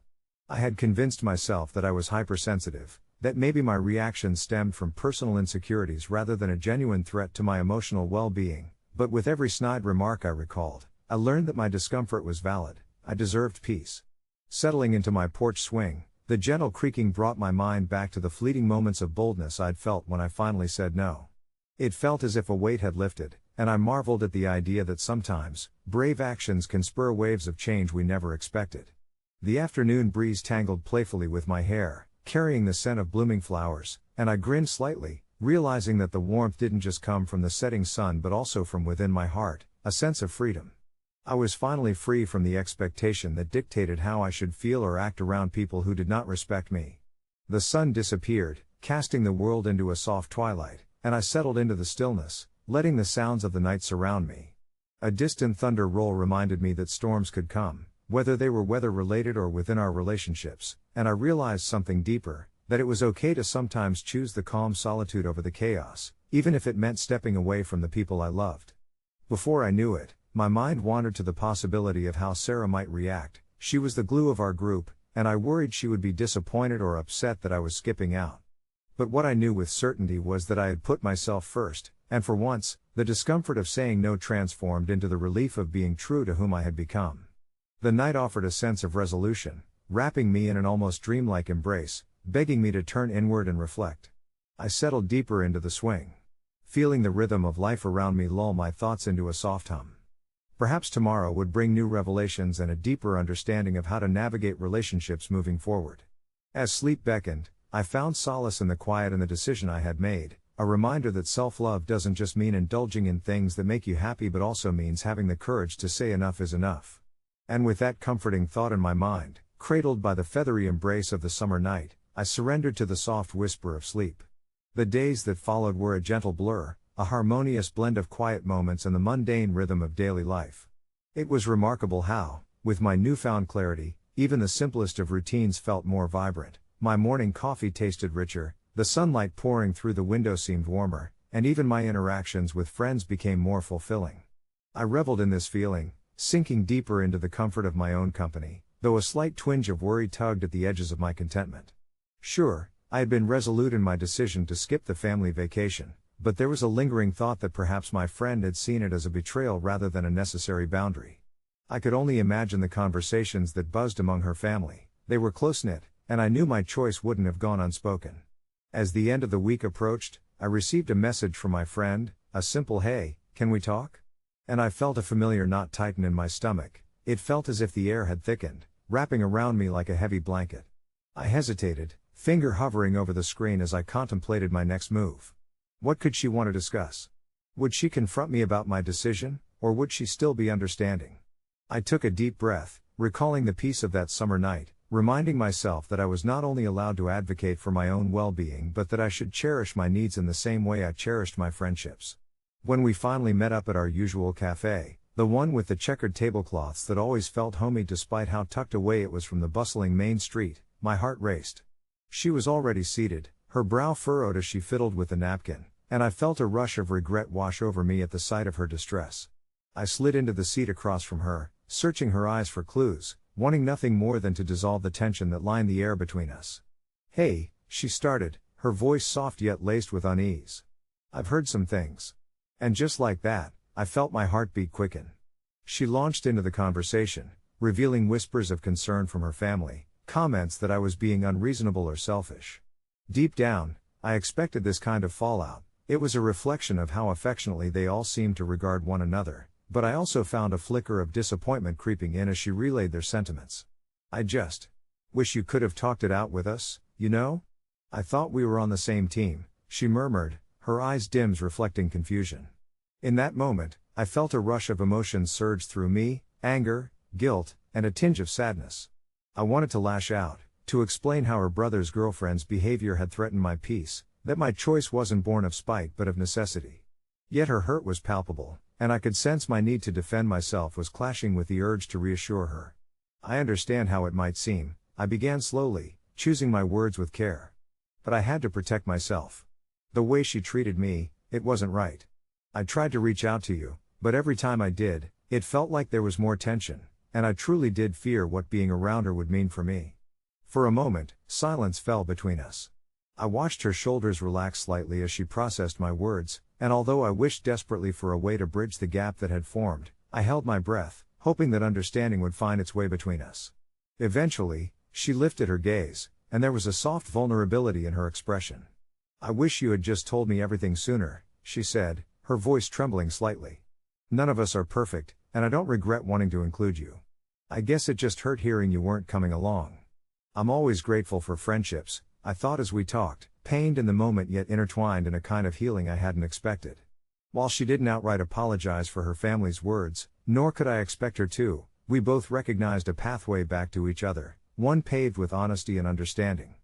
I had convinced myself that I was hypersensitive, that maybe my reactions stemmed from personal insecurities rather than a genuine threat to my emotional well-being. But with every snide remark I recalled, I learned that my discomfort was valid. I deserved peace. Settling into my porch swing, the gentle creaking brought my mind back to the fleeting moments of boldness I'd felt when I finally said no. It felt as if a weight had lifted, and I marveled at the idea that sometimes, brave actions can spur waves of change we never expected. The afternoon breeze tangled playfully with my hair, carrying the scent of blooming flowers, and I grinned slightly, realizing that the warmth didn't just come from the setting sun but also from within my heart, a sense of freedom. I was finally free from the expectation that dictated how I should feel or act around people who did not respect me. The sun disappeared, casting the world into a soft twilight, and I settled into the stillness, letting the sounds of the night surround me. A distant thunder roll reminded me that storms could come, whether they were weather-related or within our relationships, and I realized something deeper, that it was okay to sometimes choose the calm solitude over the chaos, even if it meant stepping away from the people I loved. Before I knew it, my mind wandered to the possibility of how Sarah might react. She was the glue of our group, and I worried she would be disappointed or upset that I was skipping out. But what I knew with certainty was that I had put myself first, and for once, the discomfort of saying no transformed into the relief of being true to whom I had become. The night offered a sense of resolution, wrapping me in an almost dreamlike embrace, begging me to turn inward and reflect. I settled deeper into the swing, feeling the rhythm of life around me lull my thoughts into a soft hum. Perhaps tomorrow would bring new revelations and a deeper understanding of how to navigate relationships moving forward. As sleep beckoned, I found solace in the quiet and the decision I had made, a reminder that self-love doesn't just mean indulging in things that make you happy but also means having the courage to say enough is enough. And with that comforting thought in my mind, cradled by the feathery embrace of the summer night, I surrendered to the soft whisper of sleep. The days that followed were a gentle blur, a harmonious blend of quiet moments and the mundane rhythm of daily life. It was remarkable how, with my newfound clarity, even the simplest of routines felt more vibrant. My morning coffee tasted richer, the sunlight pouring through the window seemed warmer, and even my interactions with friends became more fulfilling. I reveled in this feeling, sinking deeper into the comfort of my own company, though a slight twinge of worry tugged at the edges of my contentment. Sure, I had been resolute in my decision to skip the family vacation, but there was a lingering thought that perhaps my friend had seen it as a betrayal rather than a necessary boundary. I could only imagine the conversations that buzzed among her family. They were close-knit, and I knew my choice wouldn't have gone unspoken. As the end of the week approached, I received a message from my friend, a simple "Hey, can we talk?" And I felt a familiar knot tighten in my stomach. It felt as if the air had thickened, wrapping around me like a heavy blanket. I hesitated, finger hovering over the screen as I contemplated my next move. What could she want to discuss? Would she confront me about my decision, or would she still be understanding? I took a deep breath, recalling the peace of that summer night, reminding myself that I was not only allowed to advocate for my own well-being but that I should cherish my needs in the same way I cherished my friendships. When we finally met up at our usual cafe, the one with the checkered tablecloths that always felt homey despite how tucked away it was from the bustling main street, my heart raced. She was already seated, her brow furrowed as she fiddled with the napkin, and I felt a rush of regret wash over me at the sight of her distress. I slid into the seat across from her, searching her eyes for clues, wanting nothing more than to dissolve the tension that lined the air between us. "Hey," she started, her voice soft yet laced with unease. "I've heard some things." And just like that, I felt my heartbeat quicken. She launched into the conversation, revealing whispers of concern from her family, comments that I was being unreasonable or selfish. Deep down, I expected this kind of fallout. It was a reflection of how affectionately they all seemed to regard one another, but I also found a flicker of disappointment creeping in as she relayed their sentiments. "I just wish you could have talked it out with us, you know? I thought we were on the same team," she murmured, her eyes dimmed reflecting confusion. In that moment, I felt a rush of emotions surge through me, anger, guilt, and a tinge of sadness. I wanted to lash out, to explain how her brother's girlfriend's behavior had threatened my peace, that my choice wasn't born of spite but of necessity. Yet her hurt was palpable, and I could sense my need to defend myself was clashing with the urge to reassure her. "I understand how it might seem," I began slowly, choosing my words with care. "But I had to protect myself. The way she treated me, it wasn't right. I tried to reach out to you, but every time I did, it felt like there was more tension, and I truly did fear what being around her would mean for me." For a moment, silence fell between us. I watched her shoulders relax slightly as she processed my words, and although I wished desperately for a way to bridge the gap that had formed, I held my breath, hoping that understanding would find its way between us. Eventually, she lifted her gaze, and there was a soft vulnerability in her expression. "I wish you had just told me everything sooner," she said, her voice trembling slightly. "None of us are perfect, and I don't regret wanting to include you. I guess it just hurt hearing you weren't coming along. I'm always grateful for friendships," I thought as we talked, pained in the moment yet intertwined in a kind of healing I hadn't expected. While she didn't outright apologize for her family's words, nor could I expect her to, we both recognized a pathway back to each other, one paved with honesty and understanding.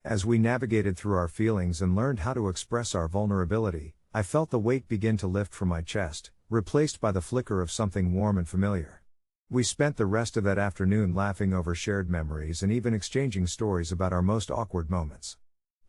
As we navigated through our feelings and learned how to express our vulnerability, I felt the weight begin to lift from my chest, replaced by the flicker of something warm and familiar. We spent the rest of that afternoon laughing over shared memories and even exchanging stories about our most awkward moments.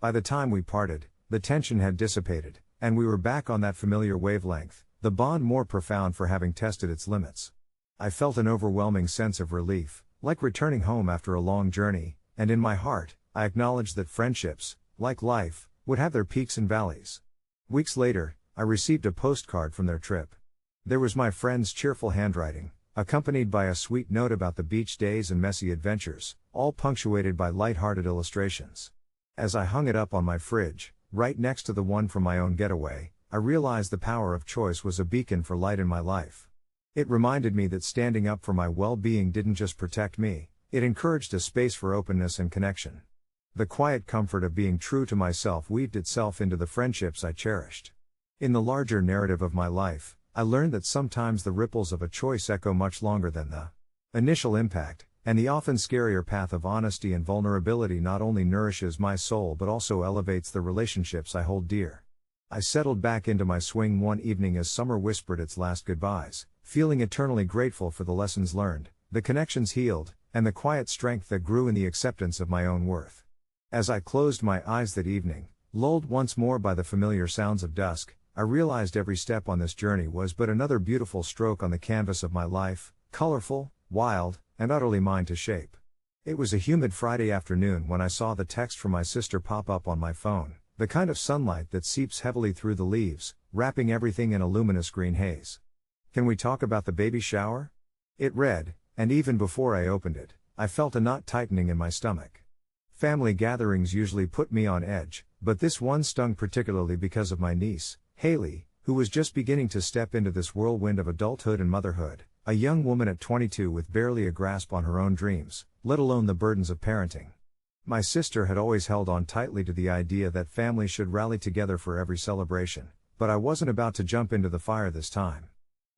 By the time we parted, the tension had dissipated, and we were back on that familiar wavelength, the bond more profound for having tested its limits. I felt an overwhelming sense of relief, like returning home after a long journey, and in my heart, I acknowledged that friendships, like life, would have their peaks and valleys. Weeks later, I received a postcard from their trip. There was my friend's cheerful handwriting, accompanied by a sweet note about the beach days and messy adventures, all punctuated by light-hearted illustrations. As I hung it up on my fridge, right next to the one from my own getaway, I realized the power of choice was a beacon for light in my life. It reminded me that standing up for my well-being didn't just protect me, it encouraged a space for openness and connection. The quiet comfort of being true to myself weaved itself into the friendships I cherished. In the larger narrative of my life, I learned that sometimes the ripples of a choice echo much longer than the initial impact, and the often scarier path of honesty and vulnerability not only nourishes my soul but also elevates the relationships I hold dear. I settled back into my swing one evening as summer whispered its last goodbyes, feeling eternally grateful for the lessons learned, the connections healed, and the quiet strength that grew in the acceptance of my own worth. As I closed my eyes that evening, lulled once more by the familiar sounds of dusk, I realized every step on this journey was but another beautiful stroke on the canvas of my life, colorful, wild, and utterly mine to shape. It was a humid Friday afternoon when I saw the text from my sister pop up on my phone, the kind of sunlight that seeps heavily through the leaves, wrapping everything in a luminous green haze. "Can we talk about the baby shower?" It read, and even before I opened it, I felt a knot tightening in my stomach. Family gatherings usually put me on edge, but this one stung particularly because of my niece, Haley, who was just beginning to step into this whirlwind of adulthood and motherhood, a young woman at 22 with barely a grasp on her own dreams, let alone the burdens of parenting. My sister had always held on tightly to the idea that families should rally together for every celebration, but I wasn't about to jump into the fire this time.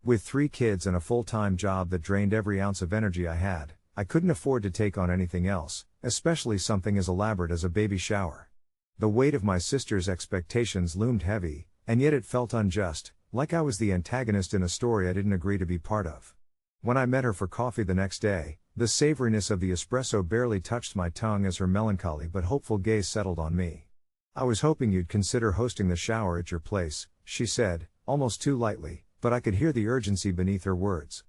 With 3 kids and a full-time job that drained every ounce of energy I had, I couldn't afford to take on anything else, especially something as elaborate as a baby shower. The weight of my sister's expectations loomed heavy, and yet it felt unjust, like I was the antagonist in a story I didn't agree to be part of. When I met her for coffee the next day, the savoriness of the espresso barely touched my tongue as her melancholy but hopeful gaze settled on me. "I was hoping you'd consider hosting the shower at your place," she said, almost too lightly, but I could hear the urgency beneath her words.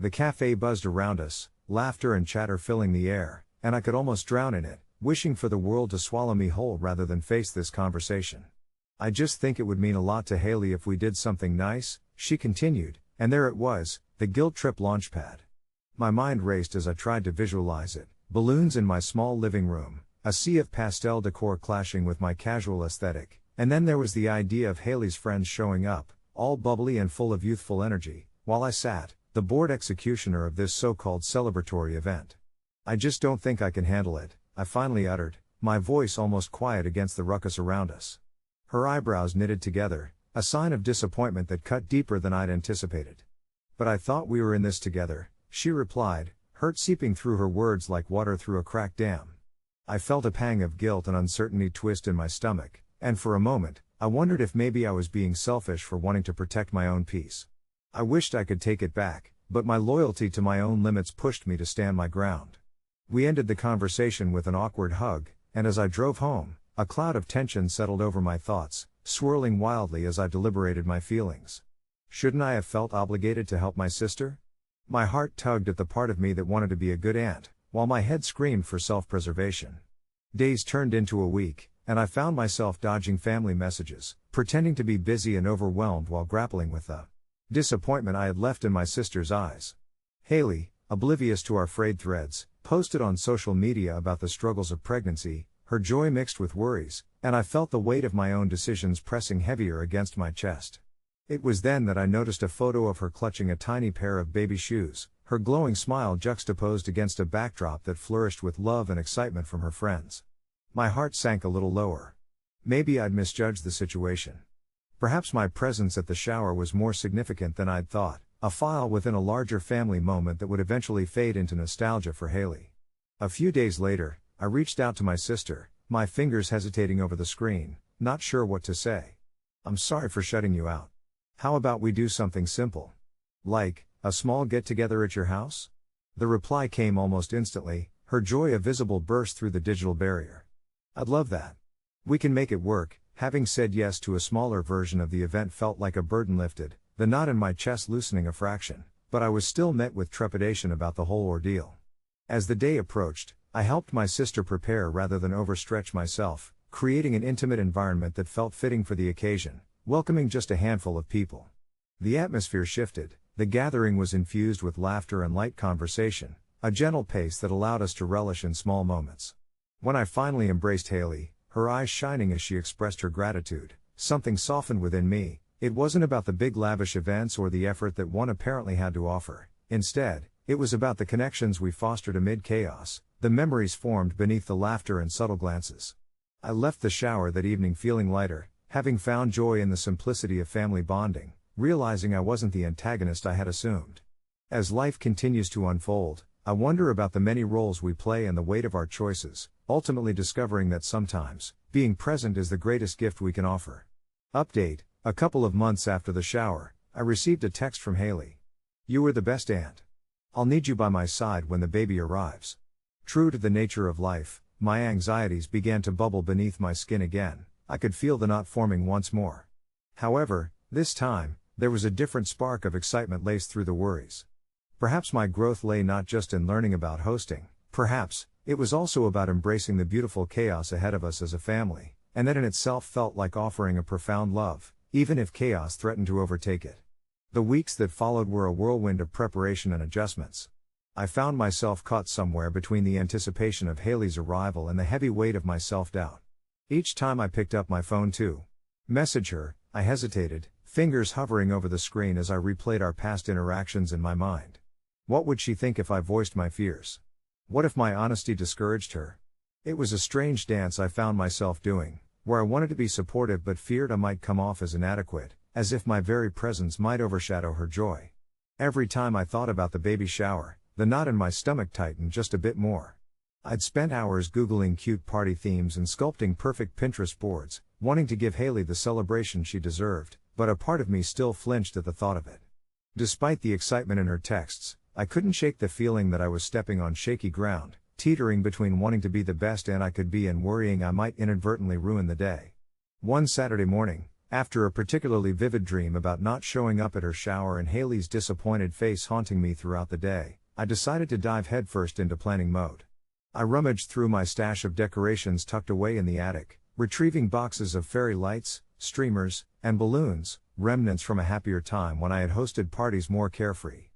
The cafe buzzed around us, laughter and chatter filling the air, and I could almost drown in it, wishing for the world to swallow me whole rather than face this conversation. "I just think it would mean a lot to Haley if we did something nice," she continued, and there it was, the guilt trip launchpad. My mind raced as I tried to visualize it, balloons in my small living room, a sea of pastel decor clashing with my casual aesthetic, and then there was the idea of Haley's friends showing up, all bubbly and full of youthful energy, while I sat, the bored executioner of this so-called celebratory event. "I just don't think I can handle it," I finally uttered, my voice almost quiet against the ruckus around us. Her eyebrows knitted together, a sign of disappointment that cut deeper than I'd anticipated. "But I thought we were in this together," she replied, hurt seeping through her words like water through a cracked dam. I felt a pang of guilt and uncertainty twist in my stomach, and for a moment, I wondered if maybe I was being selfish for wanting to protect my own peace. I wished I could take it back, but my loyalty to my own limits pushed me to stand my ground. We ended the conversation with an awkward hug, and as I drove home, a cloud of tension settled over my thoughts, swirling wildly as I deliberated my feelings. Shouldn't I have felt obligated to help my sister? My heart tugged at the part of me that wanted to be a good aunt, while my head screamed for self-preservation. Days turned into a week, and I found myself dodging family messages, pretending to be busy and overwhelmed while grappling with the disappointment I had left in my sister's eyes. Haley, oblivious to our frayed threads, posted on social media about the struggles of pregnancy, her joy mixed with worries, and I felt the weight of my own decisions pressing heavier against my chest. It was then that I noticed a photo of her clutching a tiny pair of baby shoes, her glowing smile juxtaposed against a backdrop that flourished with love and excitement from her friends. My heart sank a little lower. Maybe I'd misjudged the situation. Perhaps my presence at the shower was more significant than I'd thought, a file within a larger family moment that would eventually fade into nostalgia for Haley. A few days later, I reached out to my sister, my fingers hesitating over the screen, not sure what to say. "I'm sorry for shutting you out. How about we do something simple? Like, a small get-together at your house?" The reply came almost instantly, her joy a visible burst through the digital barrier. "I'd love that. We can make it work." Having said yes to a smaller version of the event felt like a burden lifted, the knot in my chest loosening a fraction, but I was still met with trepidation about the whole ordeal. As the day approached, I helped my sister prepare rather than overstretch myself, creating an intimate environment that felt fitting for the occasion, welcoming just a handful of people. The atmosphere shifted, the gathering was infused with laughter and light conversation, a gentle pace that allowed us to relish in small moments. When I finally embraced Haley, her eyes shining as she expressed her gratitude, something softened within me. It wasn't about the big lavish events or the effort that one apparently had to offer. Instead, it was about the connections we fostered amid chaos, the memories formed beneath the laughter and subtle glances. I left the shower that evening feeling lighter, having found joy in the simplicity of family bonding, realizing I wasn't the antagonist I had assumed. As life continues to unfold, I wonder about the many roles we play and the weight of our choices, ultimately discovering that sometimes, being present is the greatest gift we can offer. Update: a couple of months after the shower, I received a text from Haley. "You were the best aunt. I'll need you by my side when the baby arrives." True to the nature of life, my anxieties began to bubble beneath my skin again. I could feel the knot forming once more. However, this time, there was a different spark of excitement laced through the worries. Perhaps my growth lay not just in learning about hosting, perhaps, it was also about embracing the beautiful chaos ahead of us as a family, and that in itself felt like offering a profound love, even if chaos threatened to overtake it. The weeks that followed were a whirlwind of preparation and adjustments. I found myself caught somewhere between the anticipation of Haley's arrival and the heavy weight of my self-doubt. Each time I picked up my phone to message her, I hesitated, fingers hovering over the screen as I replayed our past interactions in my mind. What would she think if I voiced my fears? What if my honesty discouraged her? It was a strange dance I found myself doing, where I wanted to be supportive but feared I might come off as inadequate, as if my very presence might overshadow her joy. Every time I thought about the baby shower, the knot in my stomach tightened just a bit more. I'd spent hours Googling cute party themes and sculpting perfect Pinterest boards, wanting to give Haley the celebration she deserved, but a part of me still flinched at the thought of it. Despite the excitement in her texts, I couldn't shake the feeling that I was stepping on shaky ground, teetering between wanting to be the best aunt I could be and worrying I might inadvertently ruin the day. One Saturday morning, after a particularly vivid dream about not showing up at her shower and Haley's disappointed face haunting me throughout the day, I decided to dive headfirst into planning mode. I rummaged through my stash of decorations tucked away in the attic, retrieving boxes of fairy lights, streamers, and balloons, remnants from a happier time when I had hosted parties more carefree.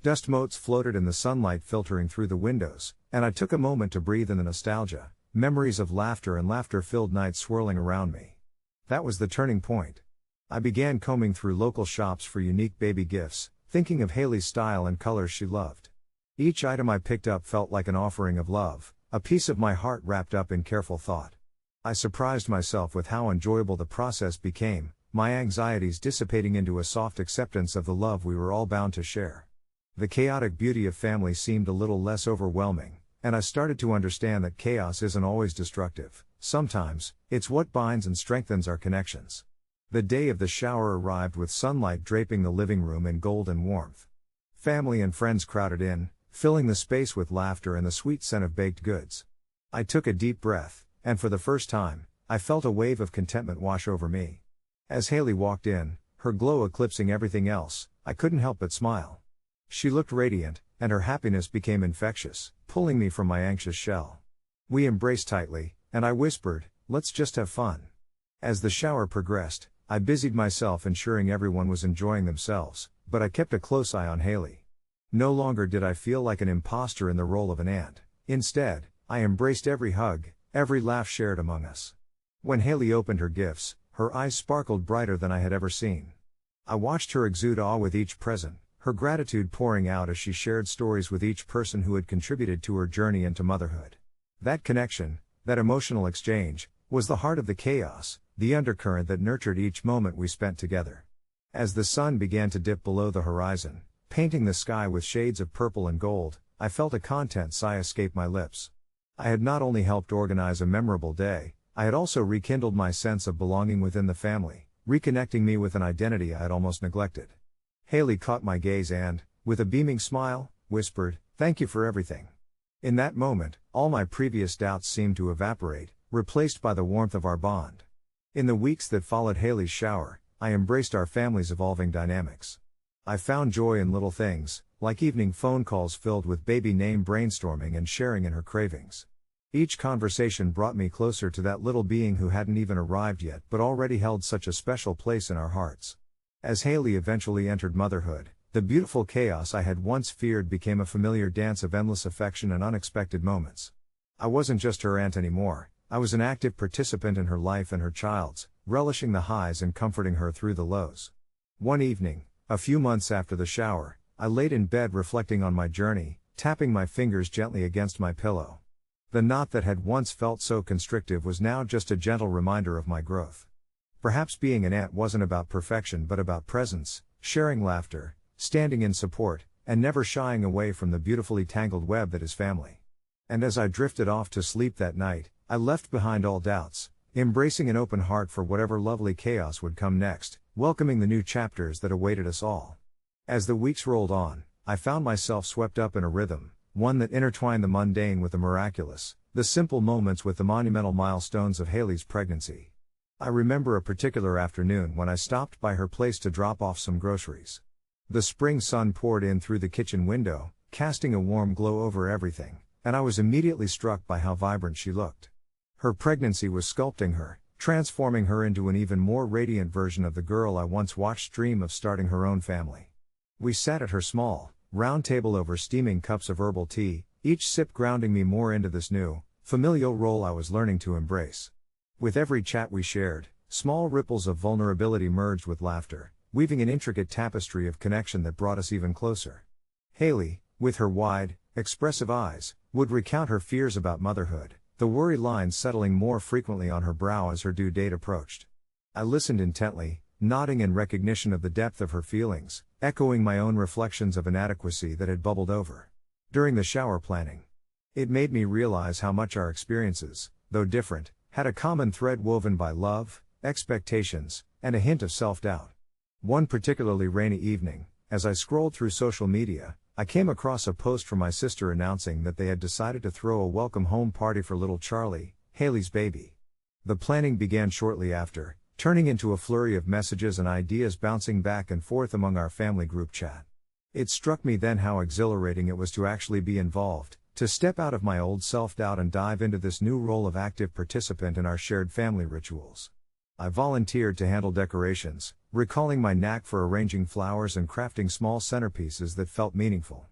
Dust motes floated in the sunlight filtering through the windows, and I took a moment to breathe in the nostalgia, memories of laughter and laughter-filled nights swirling around me. That was the turning point. I began combing through local shops for unique baby gifts, thinking of Haley's style and colors she loved. Each item I picked up felt like an offering of love, a piece of my heart wrapped up in careful thought. I surprised myself with how enjoyable the process became, my anxieties dissipating into a soft acceptance of the love we were all bound to share. The chaotic beauty of family seemed a little less overwhelming, and I started to understand that chaos isn't always destructive. Sometimes, it's what binds and strengthens our connections. The day of the shower arrived with sunlight draping the living room in golden warmth. Family and friends crowded in, filling the space with laughter and the sweet scent of baked goods. I took a deep breath, and for the first time, I felt a wave of contentment wash over me. As Haley walked in, her glow eclipsing everything else, I couldn't help but smile. She looked radiant, and her happiness became infectious, pulling me from my anxious shell. We embraced tightly, and I whispered, "Let's just have fun." As the shower progressed, I busied myself ensuring everyone was enjoying themselves, but I kept a close eye on Haley. No longer did I feel like an imposter in the role of an aunt. Instead, I embraced every hug, every laugh shared among us. When Haley opened her gifts, her eyes sparkled brighter than I had ever seen. I watched her exude awe with each present, her gratitude pouring out as she shared stories with each person who had contributed to her journey into motherhood. That connection, that emotional exchange, was the heart of the chaos, the undercurrent that nurtured each moment we spent together. As the sun began to dip below the horizon, painting the sky with shades of purple and gold, I felt a content sigh escape my lips. I had not only helped organize a memorable day, I had also rekindled my sense of belonging within the family, reconnecting me with an identity I had almost neglected. Haley caught my gaze and, with a beaming smile, whispered, "Thank you for everything." In that moment, all my previous doubts seemed to evaporate, replaced by the warmth of our bond. In the weeks that followed Haley's shower, I embraced our family's evolving dynamics. I found joy in little things, like evening phone calls filled with baby name brainstorming and sharing in her cravings. Each conversation brought me closer to that little being who hadn't even arrived yet but already held such a special place in our hearts. As Haley eventually entered motherhood, the beautiful chaos I had once feared became a familiar dance of endless affection and unexpected moments. I wasn't just her aunt anymore, I was an active participant in her life and her child's, relishing the highs and comforting her through the lows. One evening, a few months after the shower, I laid in bed reflecting on my journey, tapping my fingers gently against my pillow. The knot that had once felt so constrictive was now just a gentle reminder of my growth. Perhaps being an aunt wasn't about perfection but about presence, sharing laughter, standing in support, and never shying away from the beautifully tangled web that is family. And as I drifted off to sleep that night, I left behind all doubts, embracing an open heart for whatever lovely chaos would come next, welcoming the new chapters that awaited us all. As the weeks rolled on, I found myself swept up in a rhythm, one that intertwined the mundane with the miraculous, the simple moments with the monumental milestones of Haley's pregnancy. I remember a particular afternoon when I stopped by her place to drop off some groceries. The spring sun poured in through the kitchen window, casting a warm glow over everything, and I was immediately struck by how vibrant she looked. Her pregnancy was sculpting her, transforming her into an even more radiant version of the girl I once watched dream of starting her own family. We sat at her small, round table over steaming cups of herbal tea, each sip grounding me more into this new, familial role I was learning to embrace. With every chat we shared, small ripples of vulnerability merged with laughter, weaving an intricate tapestry of connection that brought us even closer. Haley, with her wide, expressive eyes, would recount her fears about motherhood, the worry lines settling more frequently on her brow as her due date approached. I listened intently, nodding in recognition of the depth of her feelings, echoing my own reflections of inadequacy that had bubbled over. During the shower planning, it made me realize how much our experiences, though different, had a common thread woven by love, expectations, and a hint of self-doubt. One particularly rainy evening, as I scrolled through social media, I came across a post from my sister announcing that they had decided to throw a welcome home party for little Charlie, Haley's baby. The planning began shortly after, turning into a flurry of messages and ideas bouncing back and forth among our family group chat. It struck me then how exhilarating it was to actually be involved, to step out of my old self-doubt and dive into this new role of active participant in our shared family rituals. I volunteered to handle decorations, recalling my knack for arranging flowers and crafting small centerpieces that felt meaningful.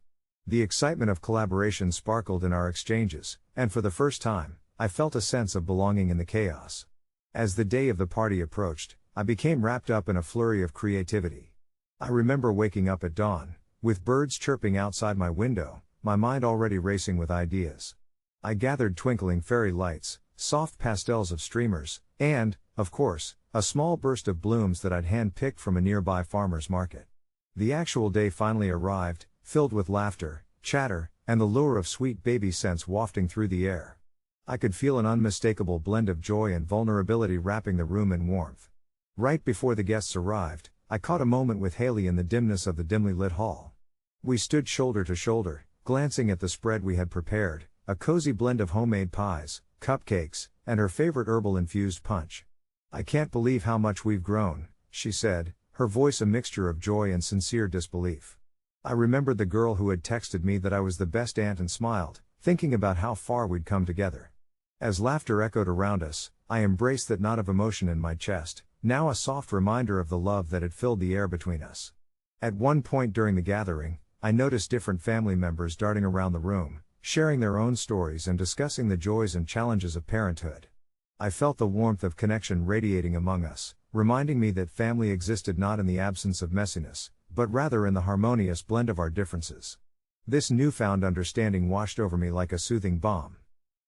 The excitement of collaboration sparkled in our exchanges, and for the first time, I felt a sense of belonging in the chaos. As the day of the party approached, I became wrapped up in a flurry of creativity. I remember waking up at dawn, with birds chirping outside my window, my mind already racing with ideas. I gathered twinkling fairy lights, soft pastels of streamers, and, of course, a small burst of blooms that I'd hand-picked from a nearby farmer's market. The actual day finally arrived, filled with laughter, chatter, and the lure of sweet baby scents wafting through the air. I could feel an unmistakable blend of joy and vulnerability wrapping the room in warmth. Right before the guests arrived, I caught a moment with Haley in the dimness of the dimly lit hall. We stood shoulder to shoulder, glancing at the spread we had prepared, a cozy blend of homemade pies, cupcakes, and her favorite herbal-infused punch. "I can't believe how much we've grown," she said, her voice a mixture of joy and sincere disbelief. I remembered the girl who had texted me that I was the best aunt and smiled, thinking about how far we'd come together. As laughter echoed around us, I embraced that knot of emotion in my chest, now a soft reminder of the love that had filled the air between us. At one point during the gathering, I noticed different family members darting around the room, sharing their own stories and discussing the joys and challenges of parenthood. I felt the warmth of connection radiating among us, reminding me that family existed not in the absence of messiness, but rather in the harmonious blend of our differences. This newfound understanding washed over me like a soothing balm.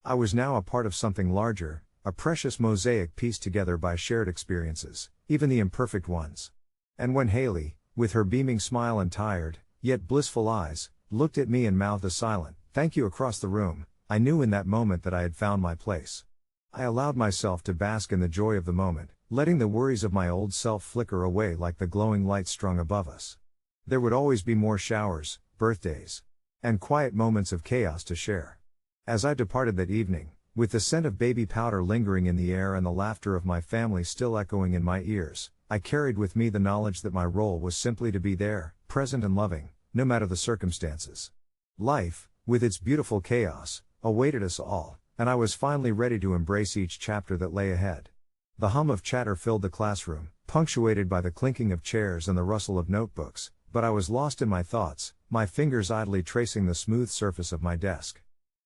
I was now a part of something larger, a precious mosaic pieced together by shared experiences, even the imperfect ones. And when Haley, with her beaming smile and tired, yet blissful eyes, looked at me and mouthed a silent "thank you" across the room, I knew in that moment that I had found my place. I allowed myself to bask in the joy of the moment, letting the worries of my old self flicker away like the glowing light strung above us. There would always be more showers, birthdays, and quiet moments of chaos to share. As I departed that evening, with the scent of baby powder lingering in the air and the laughter of my family still echoing in my ears, I carried with me the knowledge that my role was simply to be there, present and loving, no matter the circumstances. Life, with its beautiful chaos, awaited us all, and I was finally ready to embrace each chapter that lay ahead. The hum of chatter filled the classroom, punctuated by the clinking of chairs and the rustle of notebooks, but I was lost in my thoughts, my fingers idly tracing the smooth surface of my desk.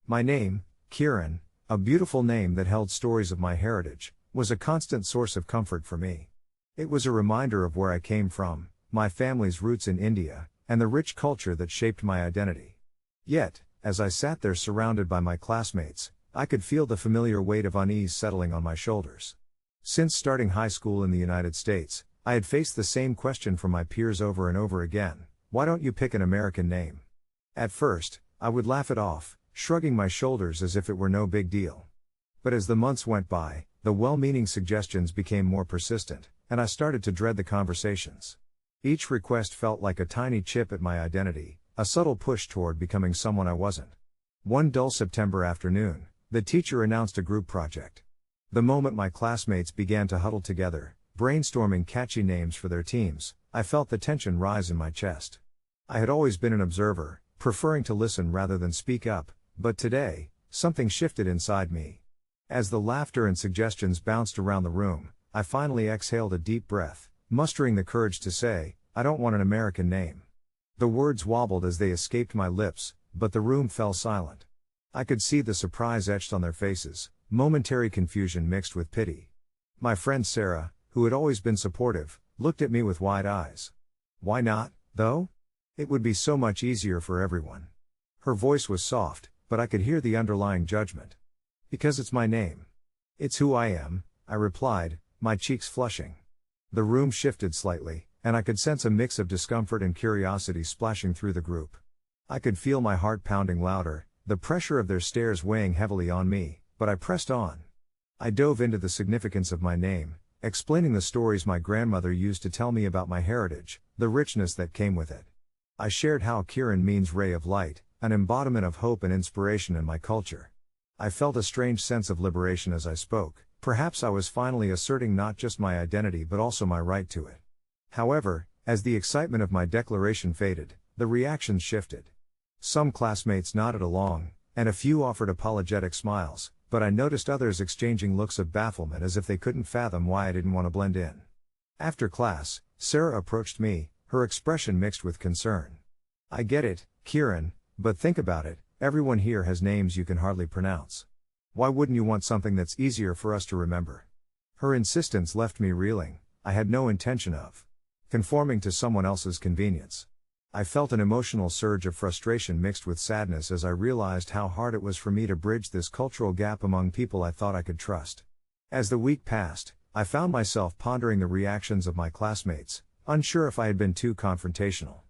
My name, Kieran, a beautiful name that held stories of my heritage, was a constant source of comfort for me. It was a reminder of where I came from, my family's roots in India, and the rich culture that shaped my identity. Yet, as I sat there surrounded by my classmates, I could feel the familiar weight of unease settling on my shoulders. Since starting high school in the United States, I had faced the same question from my peers over and over again: why don't you pick an American name? At first, I would laugh it off, shrugging my shoulders as if it were no big deal. But as the months went by, the well-meaning suggestions became more persistent, and I started to dread the conversations. Each request felt like a tiny chip at my identity, a subtle push toward becoming someone I wasn't. One dull September afternoon, the teacher announced a group project. The moment my classmates began to huddle together, brainstorming catchy names for their teams, I felt the tension rise in my chest. I had always been an observer, preferring to listen rather than speak up, but today, something shifted inside me. As the laughter and suggestions bounced around the room, I finally exhaled a deep breath, mustering the courage to say, "I don't want an American name." The words wobbled as they escaped my lips, but the room fell silent. I could see the surprise etched on their faces, momentary confusion mixed with pity. My friend Sarah, who had always been supportive, looked at me with wide eyes. "Why not, though? It would be so much easier for everyone." Her voice was soft, but I could hear the underlying judgment. "Because it's my name. It's who I am," I replied, my cheeks flushing. The room shifted slightly, and I could sense a mix of discomfort and curiosity splashing through the group. I could feel my heart pounding louder, the pressure of their stares weighing heavily on me, but I pressed on. I dove into the significance of my name, explaining the stories my grandmother used to tell me about my heritage, the richness that came with it. I shared how Kieran means ray of light, an embodiment of hope and inspiration in my culture. I felt a strange sense of liberation as I spoke. Perhaps I was finally asserting not just my identity but also my right to it. However, as the excitement of my declaration faded, the reactions shifted. Some classmates nodded along, and a few offered apologetic smiles, but I noticed others exchanging looks of bafflement as if they couldn't fathom why I didn't want to blend in. After class, Sarah approached me, her expression mixed with concern. "I get it, Kieran, but think about it, everyone here has names you can hardly pronounce. Why wouldn't you want something that's easier for us to remember?" Her insistence left me reeling. I had no intention of conforming to someone else's convenience. I felt an emotional surge of frustration mixed with sadness as I realized how hard it was for me to bridge this cultural gap among people I thought I could trust. As the week passed, I found myself pondering the reactions of my classmates, unsure if I had been too confrontational.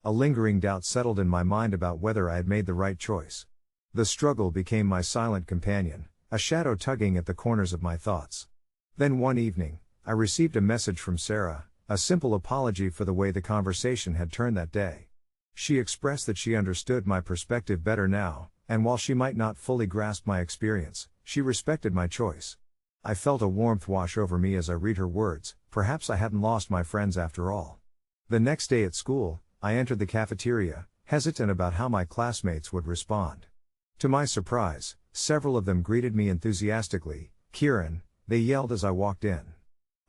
A lingering doubt settled in my mind about whether I had made the right choice. The struggle became my silent companion, a shadow tugging at the corners of my thoughts. Then one evening, I received a message from Sarah, a simple apology for the way the conversation had turned that day. She expressed that she understood my perspective better now, and while she might not fully grasp my experience, she respected my choice. I felt a warmth wash over me as I read her words. Perhaps I hadn't lost my friends after all. The next day at school, I entered the cafeteria, hesitant about how my classmates would respond. To my surprise, several of them greeted me enthusiastically. "Kieran," they yelled as I walked in.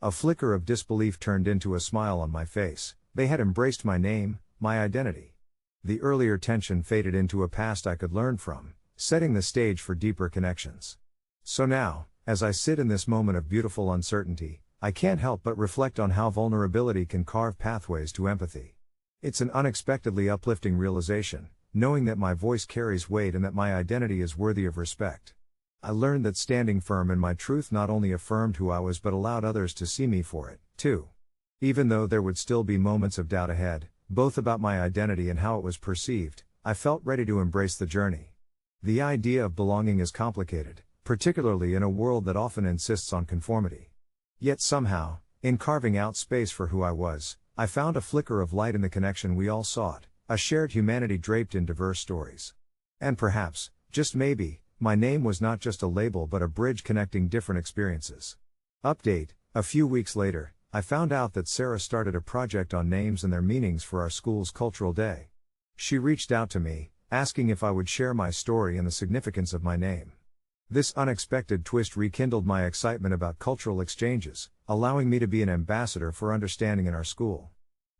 A flicker of disbelief turned into a smile on my face. They had embraced my name, my identity. The earlier tension faded into a past I could learn from, setting the stage for deeper connections. So now, as I sit in this moment of beautiful uncertainty, I can't help but reflect on how vulnerability can carve pathways to empathy. It's an unexpectedly uplifting realization, knowing that my voice carries weight and that my identity is worthy of respect. I learned that standing firm in my truth not only affirmed who I was but allowed others to see me for it, too. Even though there would still be moments of doubt ahead, both about my identity and how it was perceived, I felt ready to embrace the journey. The idea of belonging is complicated, particularly in a world that often insists on conformity. Yet somehow, in carving out space for who I was, I found a flicker of light in the connection we all sought, a shared humanity draped in diverse stories. And perhaps, just maybe, my name was not just a label but a bridge connecting different experiences. Update: a few weeks later, I found out that Sarah started a project on names and their meanings for our school's cultural day. She reached out to me, asking if I would share my story and the significance of my name. This unexpected twist rekindled my excitement about cultural exchanges, allowing me to be an ambassador for understanding in our school.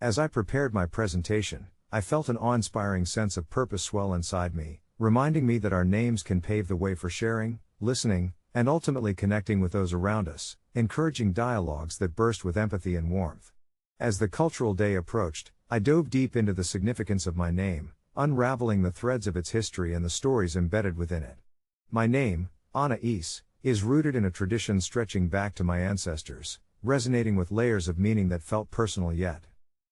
As I prepared my presentation, I felt an awe-inspiring sense of purpose swell inside me, reminding me that our names can pave the way for sharing, listening, and ultimately connecting with those around us, encouraging dialogues that burst with empathy and warmth. As the cultural day approached, I dove deep into the significance of my name, unraveling the threads of its history and the stories embedded within it. My name, Anais, is rooted in a tradition stretching back to my ancestors, resonating with layers of meaning that felt personal yet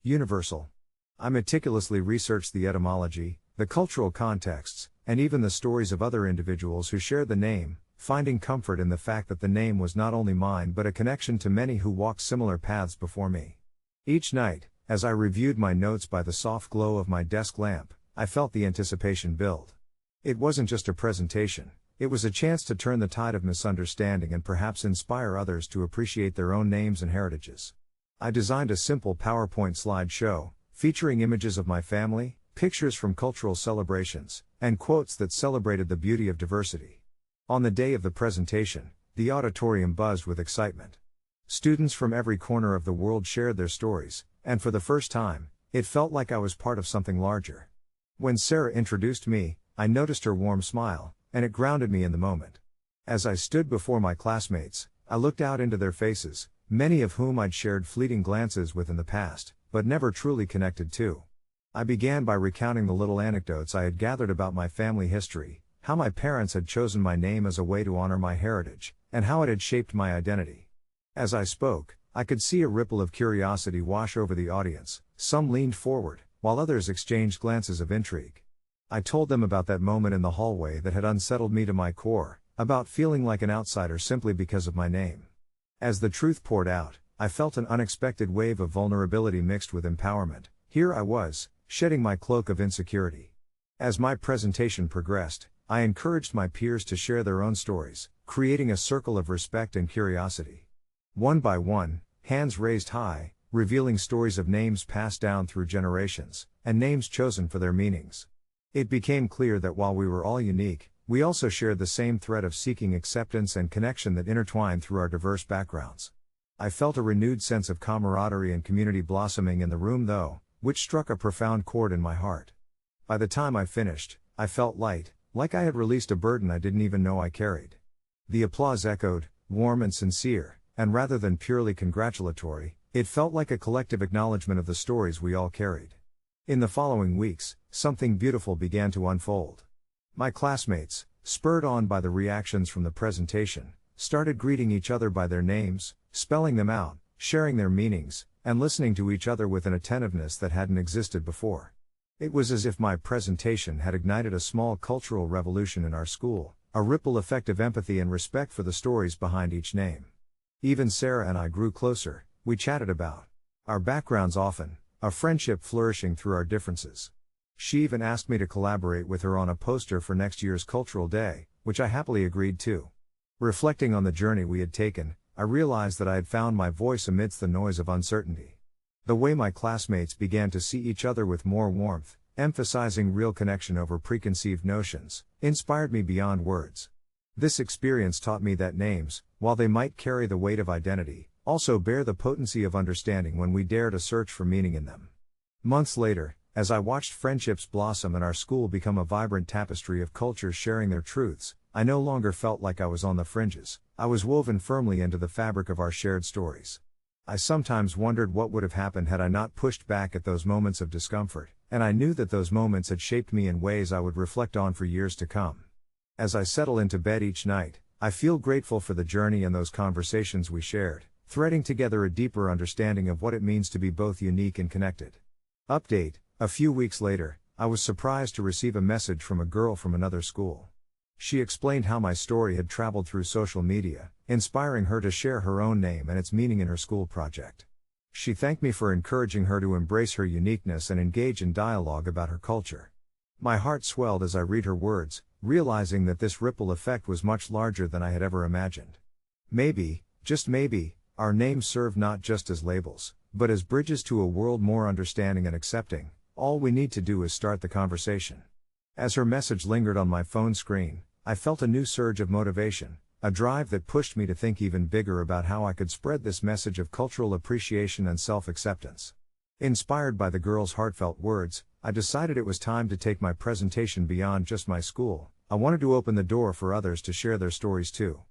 universal. I meticulously researched the etymology, the cultural contexts, and even the stories of other individuals who shared the name, finding comfort in the fact that the name was not only mine but a connection to many who walked similar paths before me. Each night, as I reviewed my notes by the soft glow of my desk lamp, I felt the anticipation build. It wasn't just a presentation. It was a chance to turn the tide of misunderstanding and perhaps inspire others to appreciate their own names and heritages. I designed a simple PowerPoint slideshow, featuring images of my family, pictures from cultural celebrations, and quotes that celebrated the beauty of diversity. On the day of the presentation, the auditorium buzzed with excitement. Students from every corner of the world shared their stories, and for the first time, it felt like I was part of something larger. When Sarah introduced me, I noticed her warm smile, and it grounded me in the moment. As I stood before my classmates, I looked out into their faces, many of whom I'd shared fleeting glances with in the past, but never truly connected to. I began by recounting the little anecdotes I had gathered about my family history, how my parents had chosen my name as a way to honor my heritage, and how it had shaped my identity. As I spoke, I could see a ripple of curiosity wash over the audience. Some leaned forward, while others exchanged glances of intrigue. I told them about that moment in the hallway that had unsettled me to my core, about feeling like an outsider simply because of my name. As the truth poured out, I felt an unexpected wave of vulnerability mixed with empowerment. Here I was, shedding my cloak of insecurity. As my presentation progressed, I encouraged my peers to share their own stories, creating a circle of respect and curiosity. One by one, hands raised high, revealing stories of names passed down through generations, and names chosen for their meanings. It became clear that while we were all unique, we also shared the same thread of seeking acceptance and connection that intertwined through our diverse backgrounds. I felt a renewed sense of camaraderie and community blossoming in the room though, which struck a profound chord in my heart. By the time I finished, I felt light, like I had released a burden I didn't even know I carried. The applause echoed, warm and sincere, and rather than purely congratulatory, it felt like a collective acknowledgement of the stories we all carried. In the following weeks, something beautiful began to unfold. My classmates, spurred on by the reactions from the presentation, started greeting each other by their names, spelling them out, sharing their meanings, and listening to each other with an attentiveness that hadn't existed before. It was as if my presentation had ignited a small cultural revolution in our school, a ripple effect of empathy and respect for the stories behind each name. Even Sarah and I grew closer. We chatted about our backgrounds often, a friendship flourishing through our differences. She even asked me to collaborate with her on a poster for next year's Cultural Day, which I happily agreed to. Reflecting on the journey we had taken, I realized that I had found my voice amidst the noise of uncertainty. The way my classmates began to see each other with more warmth, emphasizing real connection over preconceived notions, inspired me beyond words. This experience taught me that names, while they might carry the weight of identity, also bear the potency of understanding when we dare to search for meaning in them. Months later, as I watched friendships blossom and our school become a vibrant tapestry of cultures sharing their truths, I no longer felt like I was on the fringes. I was woven firmly into the fabric of our shared stories. I sometimes wondered what would have happened had I not pushed back at those moments of discomfort, and I knew that those moments had shaped me in ways I would reflect on for years to come. As I settle into bed each night, I feel grateful for the journey and those conversations we shared, threading together a deeper understanding of what it means to be both unique and connected. Update: a few weeks later, I was surprised to receive a message from a girl from another school. She explained how my story had traveled through social media, inspiring her to share her own name and its meaning in her school project. She thanked me for encouraging her to embrace her uniqueness and engage in dialogue about her culture. My heart swelled as I read her words, realizing that this ripple effect was much larger than I had ever imagined. Maybe, just maybe, our names serve not just as labels, but as bridges to a world more understanding and accepting. All we need to do is start the conversation. As her message lingered on my phone screen, I felt a new surge of motivation, a drive that pushed me to think even bigger about how I could spread this message of cultural appreciation and self-acceptance. Inspired by the girl's heartfelt words, I decided it was time to take my presentation beyond just my school. I wanted to open the door for others to share their stories too.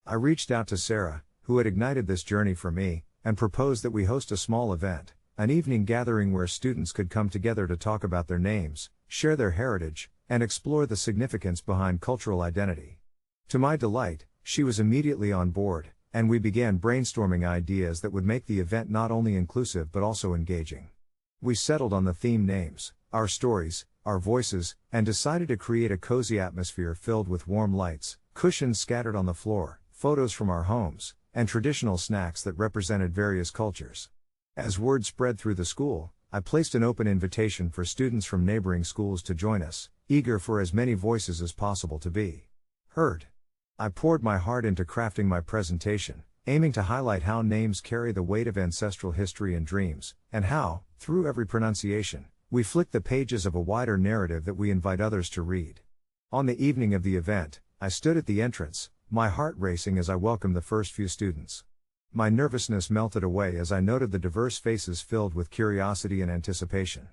I reached out to Sarah, who had ignited this journey for me, and proposed that we host a small event, an evening gathering where students could come together to talk about their names, share their heritage, and explore the significance behind cultural identity. To my delight, she was immediately on board, and we began brainstorming ideas that would make the event not only inclusive but also engaging. We settled on the theme names, our stories, our voices, and decided to create a cozy atmosphere filled with warm lights, cushions scattered on the floor, photos from our homes, and traditional snacks that represented various cultures. As word spread through the school, I placed an open invitation for students from neighboring schools to join us, eager for as many voices as possible to be heard. I poured my heart into crafting my presentation, aiming to highlight how names carry the weight of ancestral history and dreams, and how, through every pronunciation, we flick the pages of a wider narrative that we invite others to read. On the evening of the event, I stood at the entrance, my heart racing as I welcomed the first few students. My nervousness melted away as I noted the diverse faces filled with curiosity and anticipation.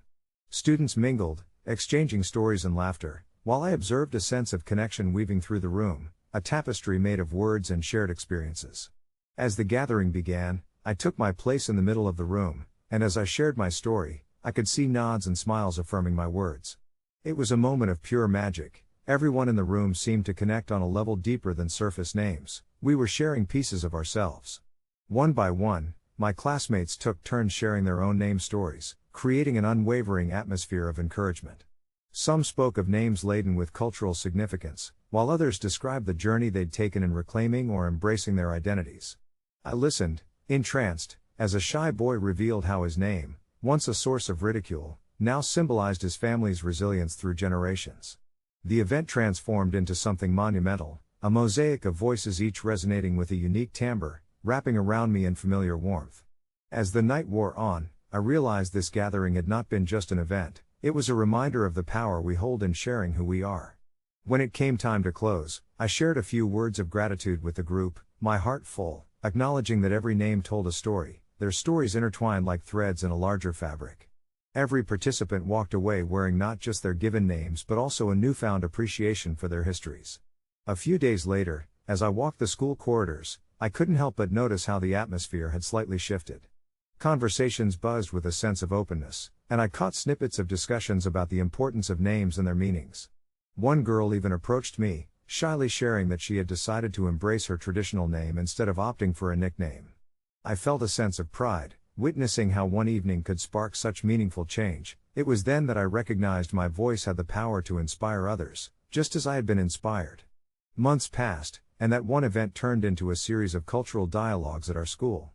Students mingled, exchanging stories and laughter, while I observed a sense of connection weaving through the room, a tapestry made of words and shared experiences. As the gathering began, I took my place in the middle of the room, and as I shared my story, I could see nods and smiles affirming my words. It was a moment of pure magic. Everyone in the room seemed to connect on a level deeper than surface names. We were sharing pieces of ourselves. One by one, my classmates took turns sharing their own name stories, creating an unwavering atmosphere of encouragement. Some spoke of names laden with cultural significance, while others described the journey they'd taken in reclaiming or embracing their identities. I listened, entranced, as a shy boy revealed how his name, once a source of ridicule, now symbolized his family's resilience through generations. The event transformed into something monumental, a mosaic of voices each resonating with a unique timbre, wrapping around me in familiar warmth. As the night wore on, I realized this gathering had not been just an event, it was a reminder of the power we hold in sharing who we are. When it came time to close, I shared a few words of gratitude with the group, my heart full, acknowledging that every name told a story, their stories intertwined like threads in a larger fabric. Every participant walked away wearing not just their given names but also a newfound appreciation for their histories. A few days later, as I walked the school corridors, I couldn't help but notice how the atmosphere had slightly shifted. Conversations buzzed with a sense of openness, and I caught snippets of discussions about the importance of names and their meanings. One girl even approached me, shyly sharing that she had decided to embrace her traditional name instead of opting for a nickname. I felt a sense of pride, witnessing how one evening could spark such meaningful change. It was then that I recognized my voice had the power to inspire others, just as I had been inspired. Months passed, and that one event turned into a series of cultural dialogues at our school.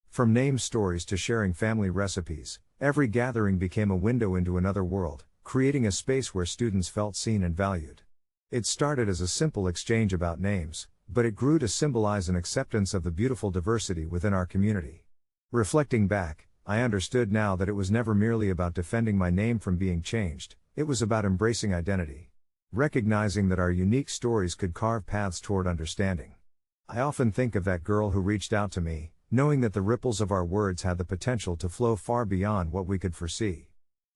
From name stories to sharing family recipes, every gathering became a window into another world, creating a space where students felt seen and valued. It started as a simple exchange about names, but it grew to symbolize an acceptance of the beautiful diversity within our community. Reflecting back, I understood now that it was never merely about defending my name from being changed, it was about embracing identity. Recognizing that our unique stories could carve paths toward understanding. I often think of that girl who reached out to me, knowing that the ripples of our words had the potential to flow far beyond what we could foresee.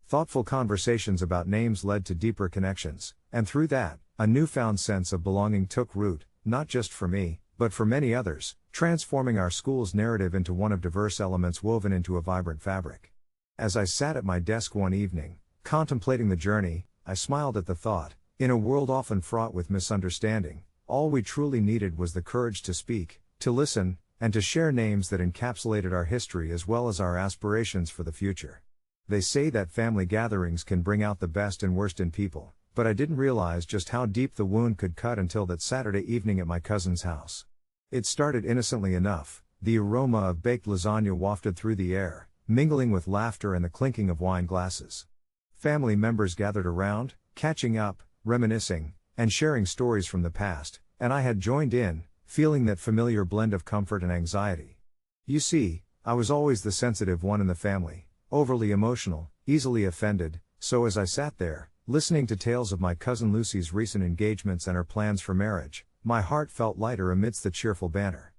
Thoughtful conversations about names led to deeper connections, and through that, a newfound sense of belonging took root, not just for me, but for many others, transforming our school's narrative into one of diverse elements woven into a vibrant fabric. As I sat at my desk one evening, contemplating the journey, I smiled at the thought, in a world often fraught with misunderstanding, all we truly needed was the courage to speak, to listen, and to share names that encapsulated our history as well as our aspirations for the future. They say that family gatherings can bring out the best and worst in people, but I didn't realize just how deep the wound could cut until that Saturday evening at my cousin's house. It started innocently enough, the aroma of baked lasagna wafted through the air, mingling with laughter and the clinking of wine glasses. Family members gathered around, catching up, reminiscing, and sharing stories from the past, and I had joined in, feeling that familiar blend of comfort and anxiety. You see, I was always the sensitive one in the family, overly emotional, easily offended, so as I sat there, listening to tales of my cousin Lucy's recent engagements and her plans for marriage, my heart felt lighter amidst the cheerful banter.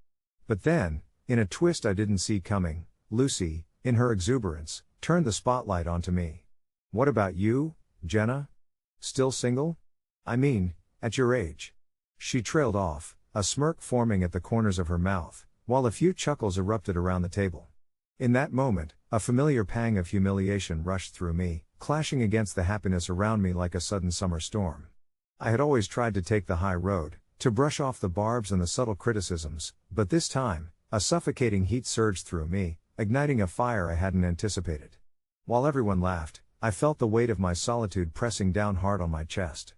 But then, in a twist I didn't see coming, Lucy, in her exuberance, turned the spotlight onto me. "What about you, Jenna? Still single? I mean, at your age?" She trailed off, a smirk forming at the corners of her mouth, while a few chuckles erupted around the table. In that moment, a familiar pang of humiliation rushed through me, clashing against the happiness around me like a sudden summer storm. I had always tried to take the high road, to brush off the barbs and the subtle criticisms, but this time, a suffocating heat surged through me, igniting a fire I hadn't anticipated. While everyone laughed, I felt the weight of my solitude pressing down hard on my chest.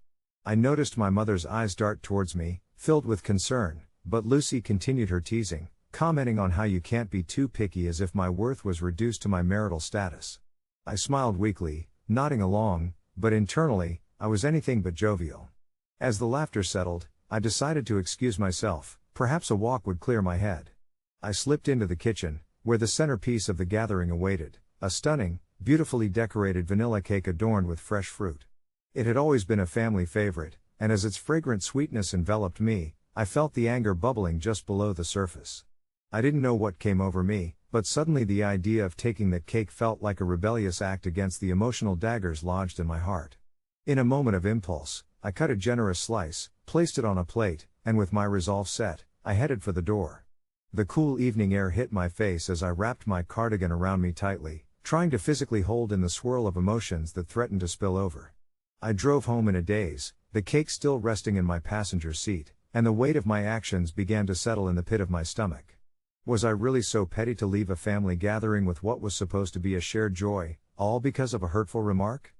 I noticed my mother's eyes dart towards me, filled with concern, but Lucy continued her teasing, commenting on how you can't be too picky as if my worth was reduced to my marital status. I smiled weakly, nodding along, but internally, I was anything but jovial. As the laughter settled, I decided to excuse myself, perhaps a walk would clear my head. I slipped into the kitchen, where the centerpiece of the gathering awaited, a stunning, beautifully decorated vanilla cake adorned with fresh fruit. It had always been a family favorite, and as its fragrant sweetness enveloped me, I felt the anger bubbling just below the surface. I didn't know what came over me, but suddenly the idea of taking that cake felt like a rebellious act against the emotional daggers lodged in my heart. In a moment of impulse, I cut a generous slice, placed it on a plate, and with my resolve set, I headed for the door. The cool evening air hit my face as I wrapped my cardigan around me tightly, trying to physically hold in the swirl of emotions that threatened to spill over. I drove home in a daze, the cake still resting in my passenger seat, and the weight of my actions began to settle in the pit of my stomach. Was I really so petty to leave a family gathering with what was supposed to be a shared joy, all because of a hurtful remark?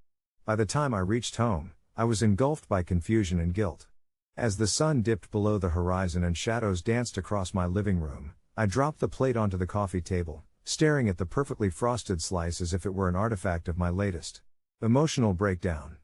By the time I reached home, I was engulfed by confusion and guilt. As the sun dipped below the horizon and shadows danced across my living room, I dropped the plate onto the coffee table, staring at the perfectly frosted slice as if it were an artifact of my latest emotional breakdown.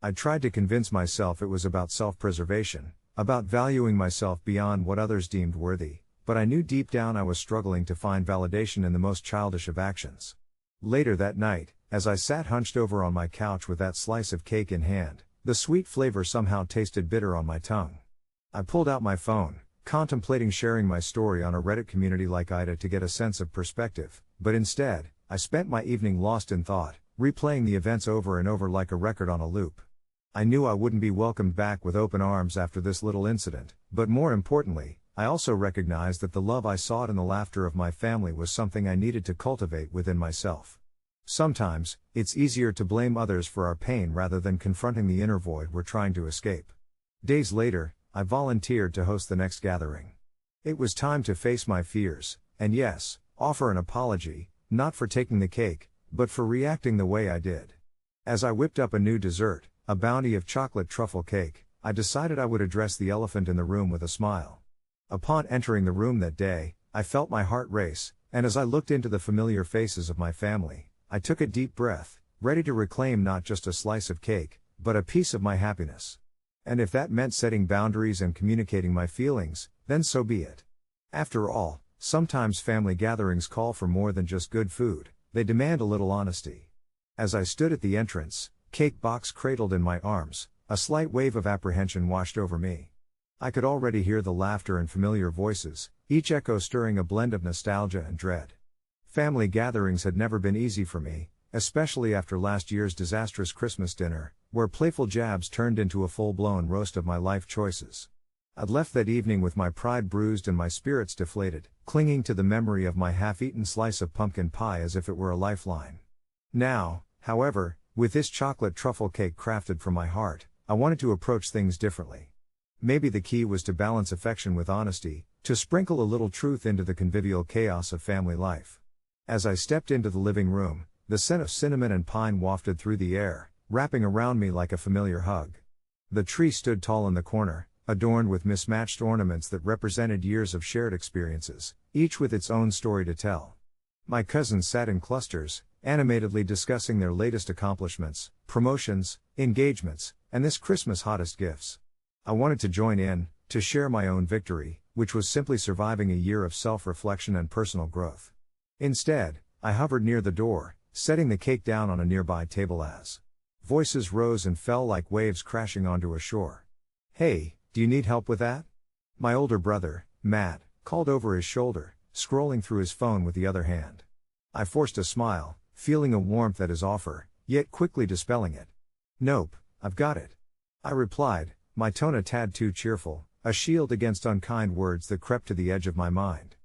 I tried to convince myself it was about self-preservation, about valuing myself beyond what others deemed worthy, but I knew deep down I was struggling to find validation in the most childish of actions. Later that night, as I sat hunched over on my couch with that slice of cake in hand, the sweet flavor somehow tasted bitter on my tongue. I pulled out my phone, contemplating sharing my story on a Reddit community like Ida to get a sense of perspective, but instead, I spent my evening lost in thought, replaying the events over and over like a record on a loop. I knew I wouldn't be welcomed back with open arms after this little incident, but more importantly, I also recognized that the love I sought in the laughter of my family was something I needed to cultivate within myself. Sometimes, it's easier to blame others for our pain rather than confronting the inner void we're trying to escape. Days later, I volunteered to host the next gathering. It was time to face my fears, and yes, offer an apology, not for taking the cake, but for reacting the way I did. As I whipped up a new dessert, a bounty of chocolate truffle cake, I decided I would address the elephant in the room with a smile. Upon entering the room that day, I felt my heart race, and as I looked into the familiar faces of my family, I took a deep breath, ready to reclaim not just a slice of cake, but a piece of my happiness. And if that meant setting boundaries and communicating my feelings, then so be it. After all, sometimes family gatherings call for more than just good food, they demand a little honesty. As I stood at the entrance, cake box cradled in my arms, a slight wave of apprehension washed over me. I could already hear the laughter and familiar voices, each echo stirring a blend of nostalgia and dread. Family gatherings had never been easy for me, especially after last year's disastrous Christmas dinner, where playful jabs turned into a full-blown roast of my life choices. I'd left that evening with my pride bruised and my spirits deflated, clinging to the memory of my half-eaten slice of pumpkin pie as if it were a lifeline. Now, however, with this chocolate truffle cake crafted from my heart, I wanted to approach things differently. Maybe the key was to balance affection with honesty, to sprinkle a little truth into the convivial chaos of family life. As I stepped into the living room, the scent of cinnamon and pine wafted through the air, wrapping around me like a familiar hug. The tree stood tall in the corner, adorned with mismatched ornaments that represented years of shared experiences, each with its own story to tell. My cousins sat in clusters, animatedly discussing their latest accomplishments, promotions, engagements, and this Christmas' hottest gifts. I wanted to join in, to share my own victory, which was simply surviving a year of self-reflection and personal growth. Instead, I hovered near the door, setting the cake down on a nearby table as voices rose and fell like waves crashing onto a shore. "Hey, do you need help with that?" My older brother, Matt, called over his shoulder, scrolling through his phone with the other hand. I forced a smile, feeling a warmth at his offer, yet quickly dispelling it. "Nope, I've got it," I replied, my tone a tad too cheerful, a shield against unkind words that crept to the edge of my mind.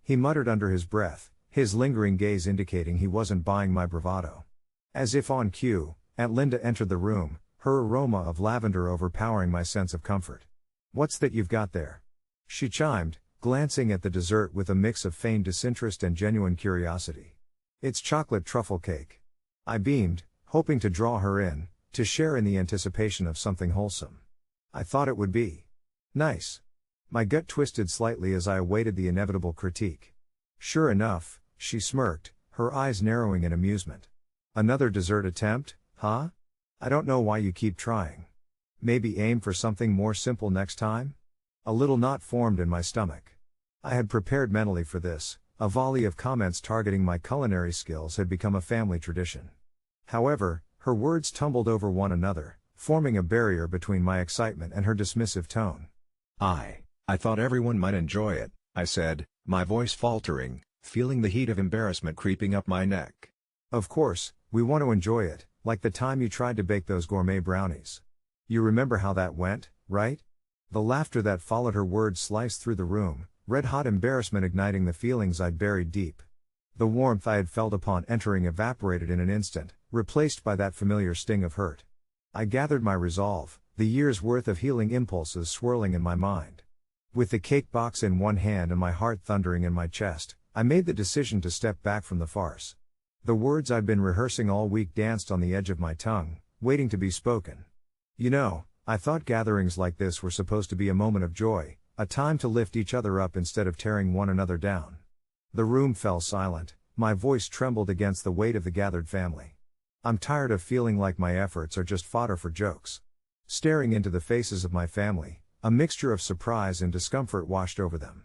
He muttered under his breath, his lingering gaze indicating he wasn't buying my bravado. As if on cue, Aunt Linda entered the room, her aroma of lavender overpowering my sense of comfort. "What's that you've got there?" she chimed, glancing at the dessert with a mix of feigned disinterest and genuine curiosity. "It's chocolate truffle cake." I beamed, hoping to draw her in, to share in the anticipation of something wholesome. "I thought it would be nice." My gut twisted slightly as I awaited the inevitable critique. "Sure enough," she smirked, her eyes narrowing in amusement. "Another dessert attempt, huh? I don't know why you keep trying. Maybe aim for something more simple next time?" A little knot formed in my stomach. I had prepared mentally for this. A volley of comments targeting my culinary skills had become a family tradition. However, her words tumbled over one another, forming a barrier between my excitement and her dismissive tone. I thought everyone might enjoy it," I said, my voice faltering, feeling the heat of embarrassment creeping up my neck. "Of course, we want to enjoy it, like the time you tried to bake those gourmet brownies. You remember how that went, right?" The laughter that followed her words sliced through the room, red-hot embarrassment igniting the feelings I'd buried deep. The warmth I had felt upon entering evaporated in an instant, replaced by that familiar sting of hurt. I gathered my resolve, the year's worth of healing impulses swirling in my mind. With the cake box in one hand and my heart thundering in my chest, I made the decision to step back from the farce. The words I'd been rehearsing all week danced on the edge of my tongue, waiting to be spoken. "You know, I thought gatherings like this were supposed to be a moment of joy, a time to lift each other up instead of tearing one another down." The room fell silent, my voice trembled against the weight of the gathered family. "I'm tired of feeling like my efforts are just fodder for jokes." Staring into the faces of my family, a mixture of surprise and discomfort washed over them.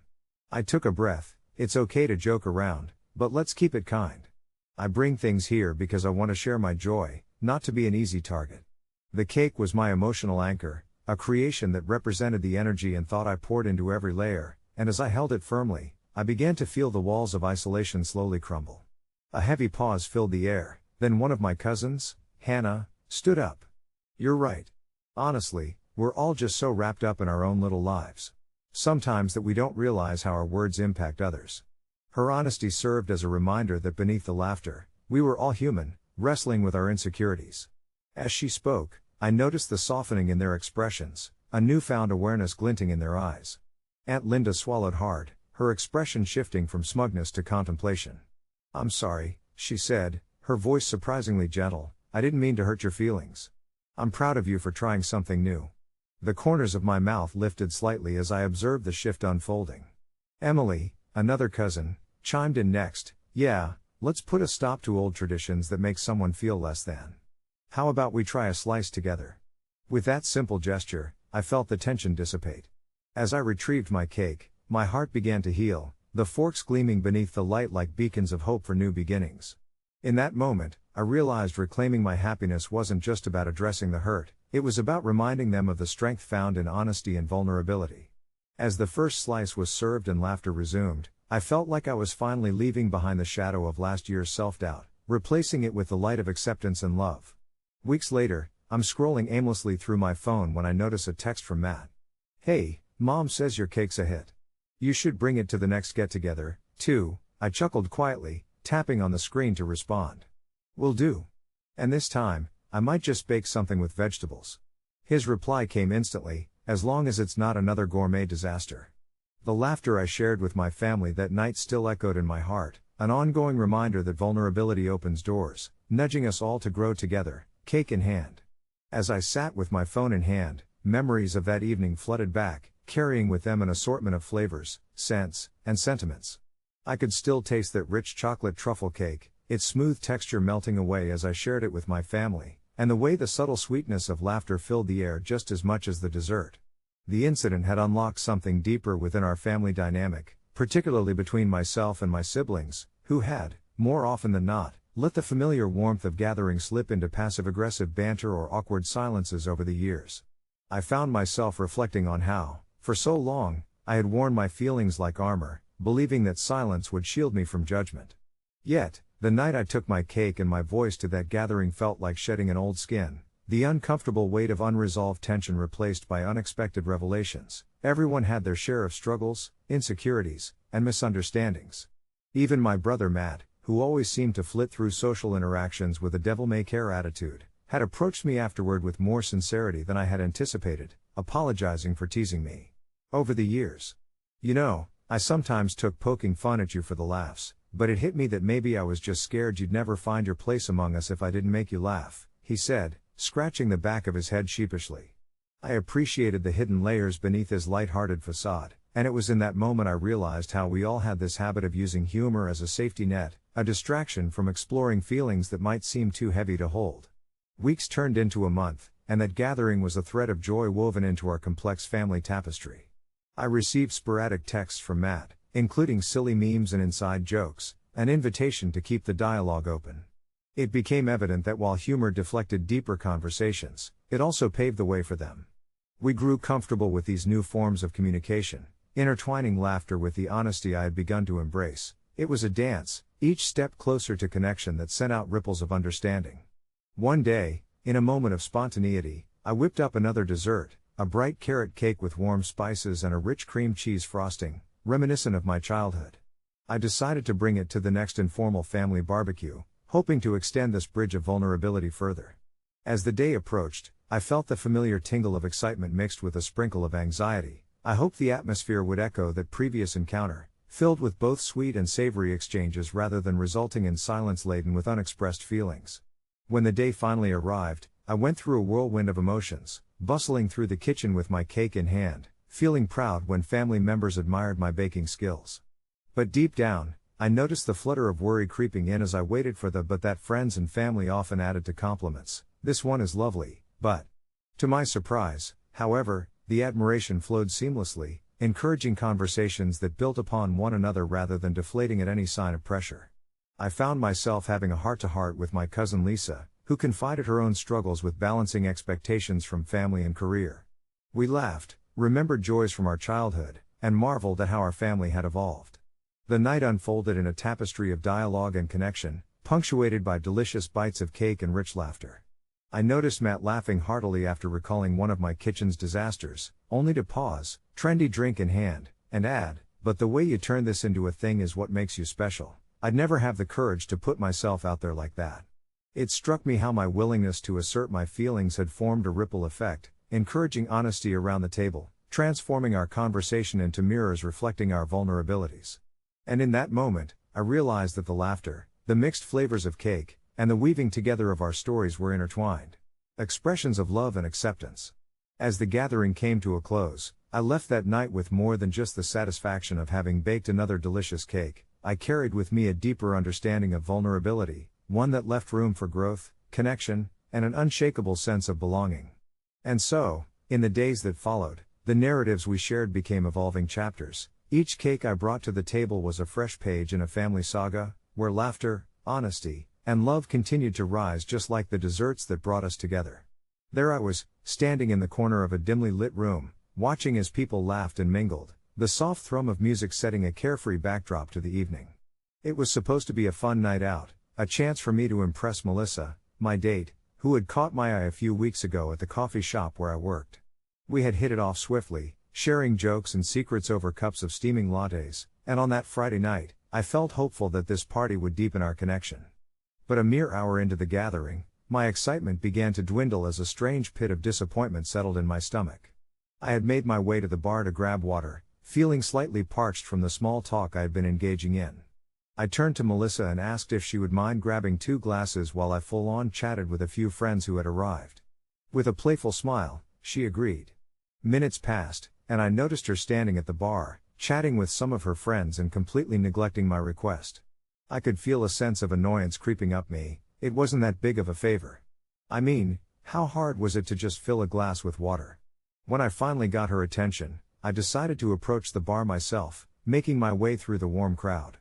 I took a breath. "It's okay to joke around, but let's keep it kind. I bring things here because I want to share my joy, not to be an easy target." The cake was my emotional anchor, a creation that represented the energy and thought I poured into every layer, and as I held it firmly, I began to feel the walls of isolation slowly crumble. A heavy pause filled the air, then one of my cousins, Hannah, stood up. "You're right. Honestly, we're all just so wrapped up in our own little lives. Sometimes that we don't realize how our words impact others." Her honesty served as a reminder that beneath the laughter, we were all human, wrestling with our insecurities. As she spoke, I noticed the softening in their expressions, a newfound awareness glinting in their eyes. Aunt Linda swallowed hard, her expression shifting from smugness to contemplation. "I'm sorry," she said, her voice surprisingly gentle, "I didn't mean to hurt your feelings. I'm proud of you for trying something new." The corners of my mouth lifted slightly as I observed the shift unfolding. Emily, another cousin, chimed in next. "Yeah, let's put a stop to old traditions that make someone feel less than. How about we try a slice together?" With that simple gesture, I felt the tension dissipate. As I retrieved my cake, my heart began to heal, the forks gleaming beneath the light like beacons of hope for new beginnings. In that moment, I realized reclaiming my happiness wasn't just about addressing the hurt, it was about reminding them of the strength found in honesty and vulnerability. As the first slice was served and laughter resumed, I felt like I was finally leaving behind the shadow of last year's self-doubt, replacing it with the light of acceptance and love. Weeks later, I'm scrolling aimlessly through my phone when I notice a text from Matt. "Hey, Mom says your cake's a hit. You should bring it to the next get-together, too." I chuckled quietly, tapping on the screen to respond. "Will do. And this time, I might just bake something with vegetables." His reply came instantly, "As long as it's not another gourmet disaster." The laughter I shared with my family that night still echoed in my heart, an ongoing reminder that vulnerability opens doors, nudging us all to grow together, cake in hand. As I sat with my phone in hand, memories of that evening flooded back, carrying with them an assortment of flavors, scents, and sentiments. I could still taste that rich chocolate truffle cake, its smooth texture melting away as I shared it with my family, and the way the subtle sweetness of laughter filled the air just as much as the dessert. The incident had unlocked something deeper within our family dynamic, particularly between myself and my siblings, who had, more often than not, let the familiar warmth of gathering slip into passive-aggressive banter or awkward silences over the years. I found myself reflecting on how, for so long, I had worn my feelings like armor, believing that silence would shield me from judgment. Yet, the night I took my cake and my voice to that gathering felt like shedding an old skin, the uncomfortable weight of unresolved tension replaced by unexpected revelations. Everyone had their share of struggles, insecurities, and misunderstandings. Even my brother Matt, who always seemed to flit through social interactions with a devil-may-care attitude, had approached me afterward with more sincerity than I had anticipated, apologizing for teasing me. Over the years, I sometimes took poking fun at you for the laughs, but it hit me that maybe I was just scared you'd never find your place among us if I didn't make you laugh," he said, scratching the back of his head sheepishly. I appreciated the hidden layers beneath his light-hearted facade, and it was in that moment I realized how we all had this habit of using humor as a safety net, a distraction from exploring feelings that might seem too heavy to hold. Weeks turned into a month, and that gathering was a thread of joy woven into our complex family tapestry. I received sporadic texts from Matt, including silly memes and inside jokes, an invitation to keep the dialogue open. It became evident that while humor deflected deeper conversations, it also paved the way for them. We grew comfortable with these new forms of communication, intertwining laughter with the honesty I had begun to embrace. It was a dance, each step closer to connection that sent out ripples of understanding. One day, in a moment of spontaneity, I whipped up another dessert, a bright carrot cake with warm spices and a rich cream cheese frosting, reminiscent of my childhood. I decided to bring it to the next informal family barbecue, hoping to extend this bridge of vulnerability further. As the day approached, I felt the familiar tingle of excitement mixed with a sprinkle of anxiety. I hoped the atmosphere would echo that previous encounter, filled with both sweet and savory exchanges rather than resulting in silence laden with unexpressed feelings. When the day finally arrived, I went through a whirlwind of emotions, bustling through the kitchen with my cake in hand, feeling proud when family members admired my baking skills. But deep down, I noticed the flutter of worry creeping in as I waited for but that friends and family often added to compliments. "This one is lovely, but..." To my surprise, however, the admiration flowed seamlessly, encouraging conversations that built upon one another rather than deflating at any sign of pressure. I found myself having a heart-to-heart with my cousin Lisa, who confided her own struggles with balancing expectations from family and career. We laughed, remembered joys from our childhood, and marveled at how our family had evolved. The night unfolded in a tapestry of dialogue and connection, punctuated by delicious bites of cake and rich laughter. I noticed Matt laughing heartily after recalling one of my kitchen's disasters, only to pause, trendy drink in hand, and add, "But the way you turn this into a thing is what makes you special. I'd never have the courage to put myself out there like that." It struck me how my willingness to assert my feelings had formed a ripple effect, encouraging honesty around the table, transforming our conversation into mirrors reflecting our vulnerabilities. And in that moment, I realized that the laughter, the mixed flavors of cake, and the weaving together of our stories were intertwined. Expressions of love and acceptance. As the gathering came to a close, I left that night with more than just the satisfaction of having baked another delicious cake. I carried with me a deeper understanding of vulnerability, one that left room for growth, connection, and an unshakable sense of belonging. And so, in the days that followed, the narratives we shared became evolving chapters. Each cake I brought to the table was a fresh page in a family saga, where laughter, honesty, and love continued to rise just like the desserts that brought us together. There I was, standing in the corner of a dimly lit room, watching as people laughed and mingled, the soft thrum of music setting a carefree backdrop to the evening. It was supposed to be a fun night out, a chance for me to impress Melissa, my date, who had caught my eye a few weeks ago at the coffee shop where I worked. We had hit it off swiftly, sharing jokes and secrets over cups of steaming lattes, and on that Friday night, I felt hopeful that this party would deepen our connection. But a mere hour into the gathering, my excitement began to dwindle as a strange pit of disappointment settled in my stomach. I had made my way to the bar to grab water, feeling slightly parched from the small talk I had been engaging in. I turned to Melissa and asked if she would mind grabbing 2 glasses while I full-on chatted with a few friends who had arrived. With a playful smile, she agreed. Minutes passed, and I noticed her standing at the bar, chatting with some of her friends and completely neglecting my request. I could feel a sense of annoyance creeping up me. It wasn't that big of a favor. I mean, how hard was it to just fill a glass with water? When I finally got her attention, I decided to approach the bar myself, making my way through the warm crowd.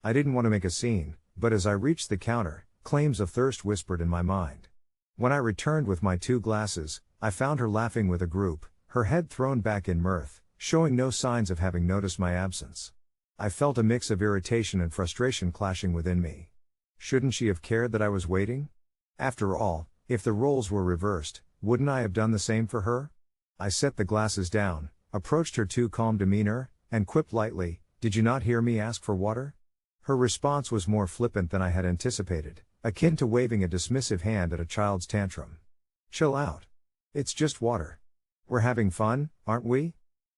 I didn't want to make a scene, but as I reached the counter, claims of thirst whispered in my mind. When I returned with my 2 glasses, I found her laughing with a group, her head thrown back in mirth, showing no signs of having noticed my absence. I felt a mix of irritation and frustration clashing within me. Shouldn't she have cared that I was waiting? After all, if the roles were reversed, wouldn't I have done the same for her? I set the glasses down, approached her too calm demeanor, and quipped lightly, "Did you not hear me ask for water?" Her response was more flippant than I had anticipated, akin to waving a dismissive hand at a child's tantrum. "Chill out. It's just water. We're having fun, aren't we?"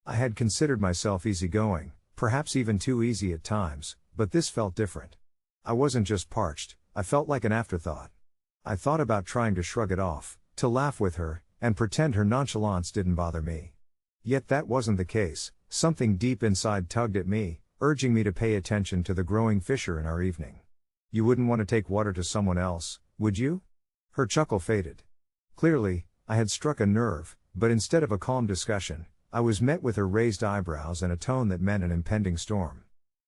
I had considered myself easygoing, perhaps even too easy at times, but this felt different. I wasn't just parched, I felt like an afterthought. I thought about trying to shrug it off, to laugh with her, and pretend her nonchalance didn't bother me. Yet that wasn't the case. Something deep inside tugged at me, urging me to pay attention to the growing fissure in our evening. "You wouldn't want to take water to someone else, would you?" Her chuckle faded. Clearly, I had struck a nerve, but instead of a calm discussion, I was met with her raised eyebrows and a tone that meant an impending storm.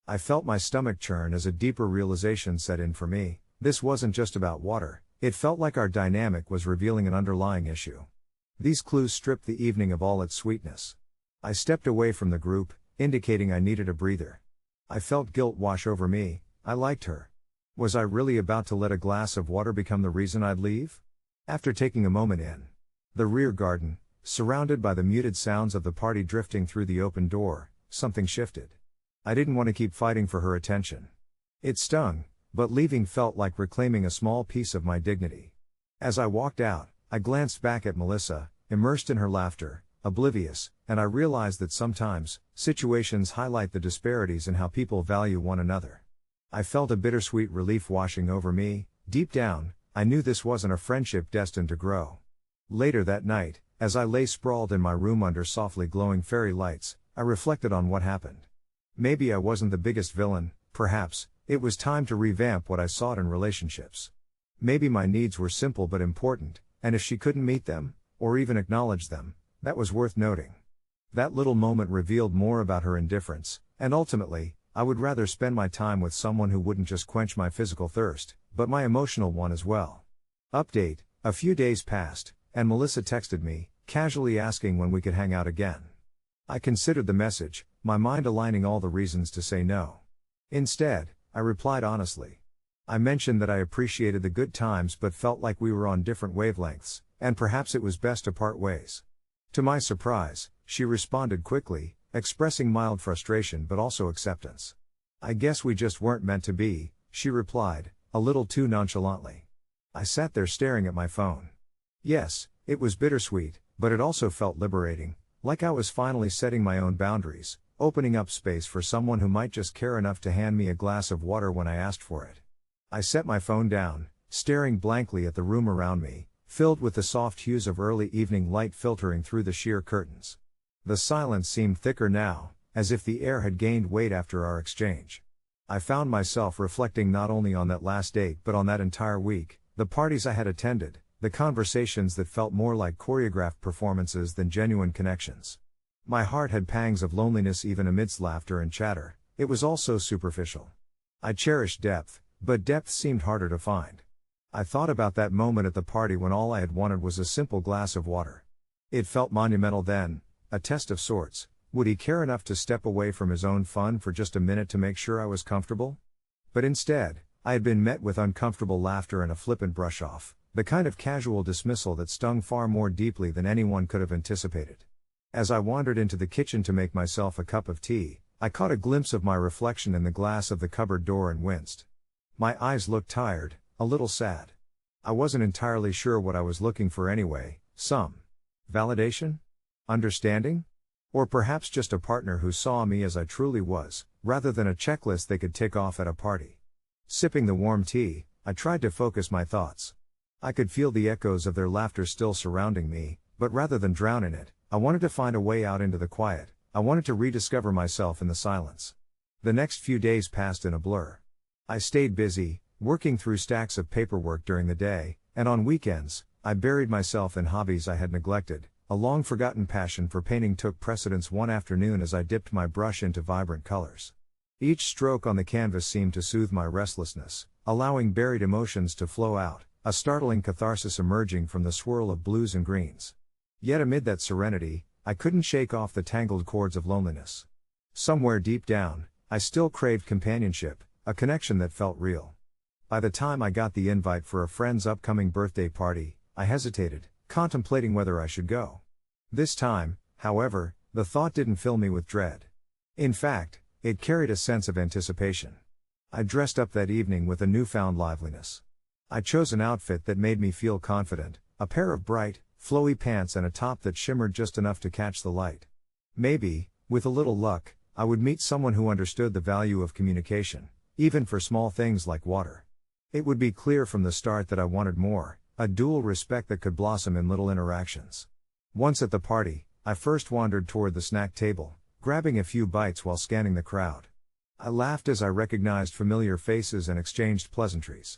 I felt my stomach churn as a deeper realization set in for me. This wasn't just about water, it felt like our dynamic was revealing an underlying issue. These clues stripped the evening of all its sweetness. I stepped away from the group, indicating I needed a breather. I felt guilt wash over me. I liked her. Was I really about to let a glass of water become the reason I'd leave? After taking a moment in the rear garden, surrounded by the muted sounds of the party drifting through the open door, something shifted. I didn't want to keep fighting for her attention. It stung, but leaving felt like reclaiming a small piece of my dignity. As I walked out, I glanced back at Melissa, immersed in her laughter, oblivious, and I realized that sometimes, situations highlight the disparities in how people value one another. I felt a bittersweet relief washing over me. Deep down, I knew this wasn't a friendship destined to grow. Later that night, as I lay sprawled in my room under softly glowing fairy lights, I reflected on what happened. Maybe I wasn't the biggest villain, perhaps, it was time to revamp what I sought in relationships. Maybe my needs were simple but important, and if she couldn't meet them, or even acknowledge them, that was worth noting. That little moment revealed more about her indifference, and ultimately, I would rather spend my time with someone who wouldn't just quench my physical thirst, but my emotional one as well. Update: a few days passed, and Melissa texted me, casually asking when we could hang out again. I considered the message, my mind aligning all the reasons to say no. Instead, I replied honestly. I mentioned that I appreciated the good times but felt like we were on different wavelengths, and perhaps it was best to part ways. To my surprise, she responded quickly, expressing mild frustration but also acceptance. "I guess we just weren't meant to be," she replied, a little too nonchalantly. I sat there staring at my phone. Yes, it was bittersweet, but it also felt liberating, like I was finally setting my own boundaries, opening up space for someone who might just care enough to hand me a glass of water when I asked for it. I set my phone down, staring blankly at the room around me, filled with the soft hues of early evening light filtering through the sheer curtains. The silence seemed thicker now, as if the air had gained weight after our exchange. I found myself reflecting not only on that last date but on that entire week, the parties I had attended, the conversations that felt more like choreographed performances than genuine connections. My heart had pangs of loneliness even amidst laughter and chatter. It was all so superficial. I cherished depth, but depth seemed harder to find. I thought about that moment at the party when all I had wanted was a simple glass of water. It felt monumental then, a test of sorts. Would he care enough to step away from his own fun for just a minute to make sure I was comfortable? But instead, I had been met with uncomfortable laughter and a flippant brush-off, The kind of casual dismissal that stung far more deeply than anyone could have anticipated. As I wandered into the kitchen to make myself a cup of tea, I caught a glimpse of my reflection in the glass of the cupboard door and winced. My eyes looked tired, a little sad. I wasn't entirely sure what I was looking for anyway, some validation? Understanding? Or perhaps just a partner who saw me as I truly was, rather than a checklist they could tick off at a party. Sipping the warm tea, I tried to focus my thoughts. I could feel the echoes of their laughter still surrounding me, but rather than drown in it, I wanted to find a way out into the quiet. I wanted to rediscover myself in the silence. The next few days passed in a blur. I stayed busy, working through stacks of paperwork during the day, and on weekends, I buried myself in hobbies I had neglected. A long-forgotten passion for painting took precedence one afternoon as I dipped my brush into vibrant colors. Each stroke on the canvas seemed to soothe my restlessness, allowing buried emotions to flow out, a startling catharsis emerging from the swirl of blues and greens. Yet amid that serenity, I couldn't shake off the tangled cords of loneliness. Somewhere deep down, I still craved companionship, a connection that felt real. By the time I got the invite for a friend's upcoming birthday party, I hesitated, contemplating whether I should go. This time, however, the thought didn't fill me with dread. In fact, it carried a sense of anticipation. I dressed up that evening with a newfound liveliness. I chose an outfit that made me feel confident, a pair of bright, flowy pants and a top that shimmered just enough to catch the light. Maybe, with a little luck, I would meet someone who understood the value of communication, even for small things like water. It would be clear from the start that I wanted more, a dual respect that could blossom in little interactions. Once at the party, I first wandered toward the snack table, grabbing a few bites while scanning the crowd. I laughed as I recognized familiar faces and exchanged pleasantries.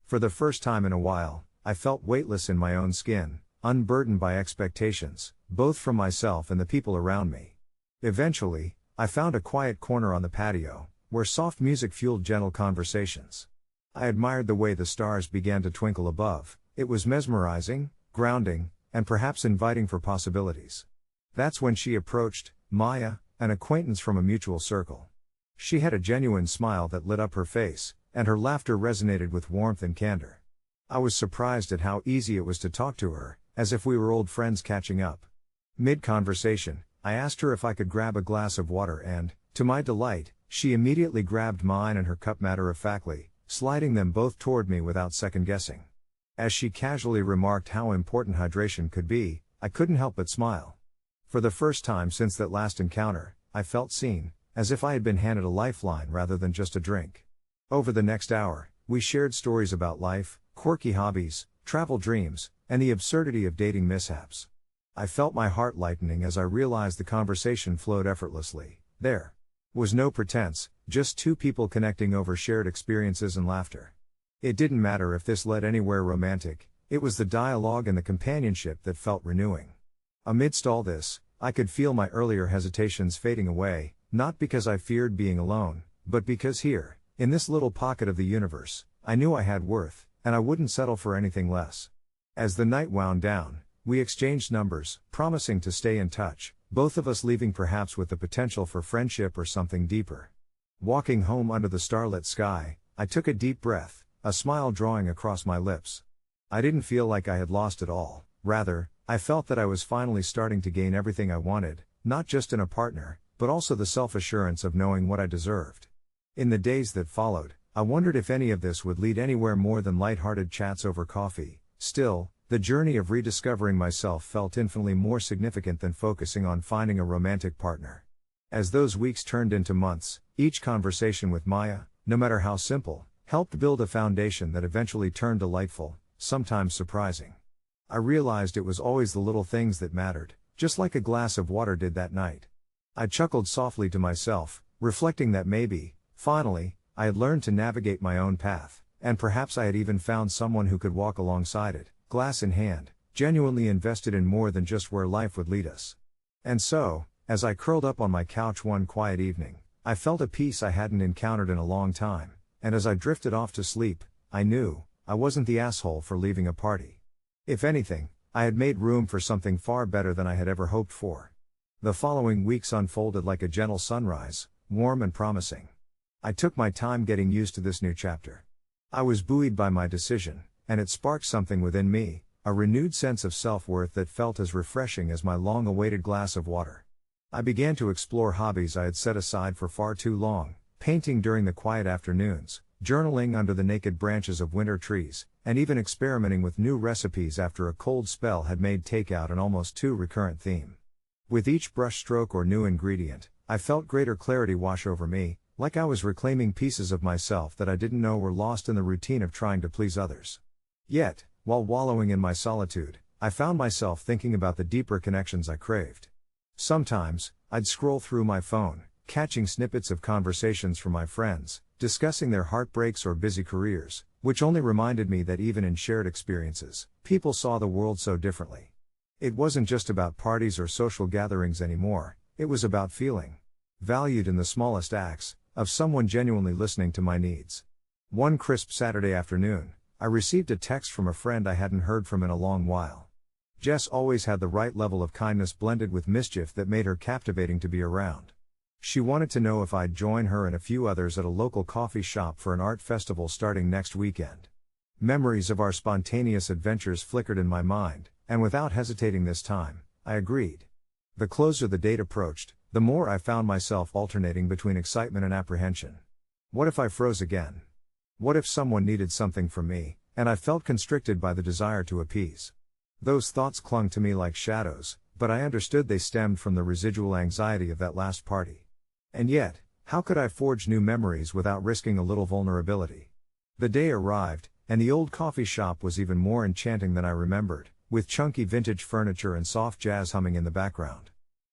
For the first time in a while, I felt weightless in my own skin, unburdened by expectations, both from myself and the people around me. Eventually, I found a quiet corner on the patio, where soft music fueled gentle conversations. I admired the way the stars began to twinkle above. It was mesmerizing, grounding, and perhaps inviting for possibilities. That's when she approached, Maya, an acquaintance from a mutual circle. She had a genuine smile that lit up her face, and her laughter resonated with warmth and candor. I was surprised at how easy it was to talk to her, as if we were old friends catching up. Mid-conversation, I asked her if I could grab a glass of water and, to my delight, she immediately grabbed mine and her cup matter-of-factly, sliding them both toward me without second-guessing. As she casually remarked how important hydration could be, I couldn't help but smile. For the first time since that last encounter, I felt seen, as if I had been handed a lifeline rather than just a drink. Over the next hour, we shared stories about life, quirky hobbies, travel dreams, and the absurdity of dating mishaps. I felt my heart lightening as I realized the conversation flowed effortlessly. There was no pretense, just two people connecting over shared experiences and laughter. It didn't matter if this led anywhere romantic, it was the dialogue and the companionship that felt renewing. Amidst all this, I could feel my earlier hesitations fading away, not because I feared being alone, but because here, in this little pocket of the universe, I knew I had worth, and I wouldn't settle for anything less. As the night wound down, we exchanged numbers, promising to stay in touch, both of us leaving perhaps with the potential for friendship or something deeper. Walking home under the starlit sky, I took a deep breath, a smile drawing across my lips. I didn't feel like I had lost it all, rather, I felt that I was finally starting to gain everything I wanted, not just in a partner, but also the self-assurance of knowing what I deserved. In the days that followed, I wondered if any of this would lead anywhere more than light-hearted chats over coffee. Still, the journey of rediscovering myself felt infinitely more significant than focusing on finding a romantic partner. As those weeks turned into months, each conversation with Maya, no matter how simple, helped build a foundation that eventually turned delightful, sometimes surprising. I realized it was always the little things that mattered, just like a glass of water did that night. I chuckled softly to myself, reflecting that maybe, finally, I had learned to navigate my own path, and perhaps I had even found someone who could walk alongside it, glass in hand, genuinely invested in more than just where life would lead us. And so, as I curled up on my couch one quiet evening, I felt a peace I hadn't encountered in a long time, and as I drifted off to sleep, I knew I wasn't the asshole for leaving a party. If anything, I had made room for something far better than I had ever hoped for. The following weeks unfolded like a gentle sunrise, warm and promising. I took my time getting used to this new chapter. I was buoyed by my decision, and it sparked something within me, a renewed sense of self-worth that felt as refreshing as my long-awaited glass of water. I began to explore hobbies I had set aside for far too long, painting during the quiet afternoons, journaling under the naked branches of winter trees, and even experimenting with new recipes after a cold spell had made takeout an almost too recurrent theme. With each brushstroke or new ingredient, I felt greater clarity wash over me, like I was reclaiming pieces of myself that I didn't know were lost in the routine of trying to please others. Yet, while wallowing in my solitude, I found myself thinking about the deeper connections I craved. Sometimes, I'd scroll through my phone, catching snippets of conversations from my friends, discussing their heartbreaks or busy careers, which only reminded me that even in shared experiences, people saw the world so differently. It wasn't just about parties or social gatherings anymore, it was about feeling valued in the smallest acts, of someone genuinely listening to my needs. One crisp Saturday afternoon, I received a text from a friend I hadn't heard from in a long while. Jess always had the right level of kindness blended with mischief that made her captivating to be around. She wanted to know if I'd join her and a few others at a local coffee shop for an art festival starting next weekend. Memories of our spontaneous adventures flickered in my mind, and without hesitating this time, I agreed. The closer the date approached, the more I found myself alternating between excitement and apprehension. What if I froze again? What if someone needed something from me, and I felt constricted by the desire to appease? Those thoughts clung to me like shadows, but I understood they stemmed from the residual anxiety of that last party. And yet, how could I forge new memories without risking a little vulnerability? The day arrived, and the old coffee shop was even more enchanting than I remembered, with chunky vintage furniture and soft jazz humming in the background.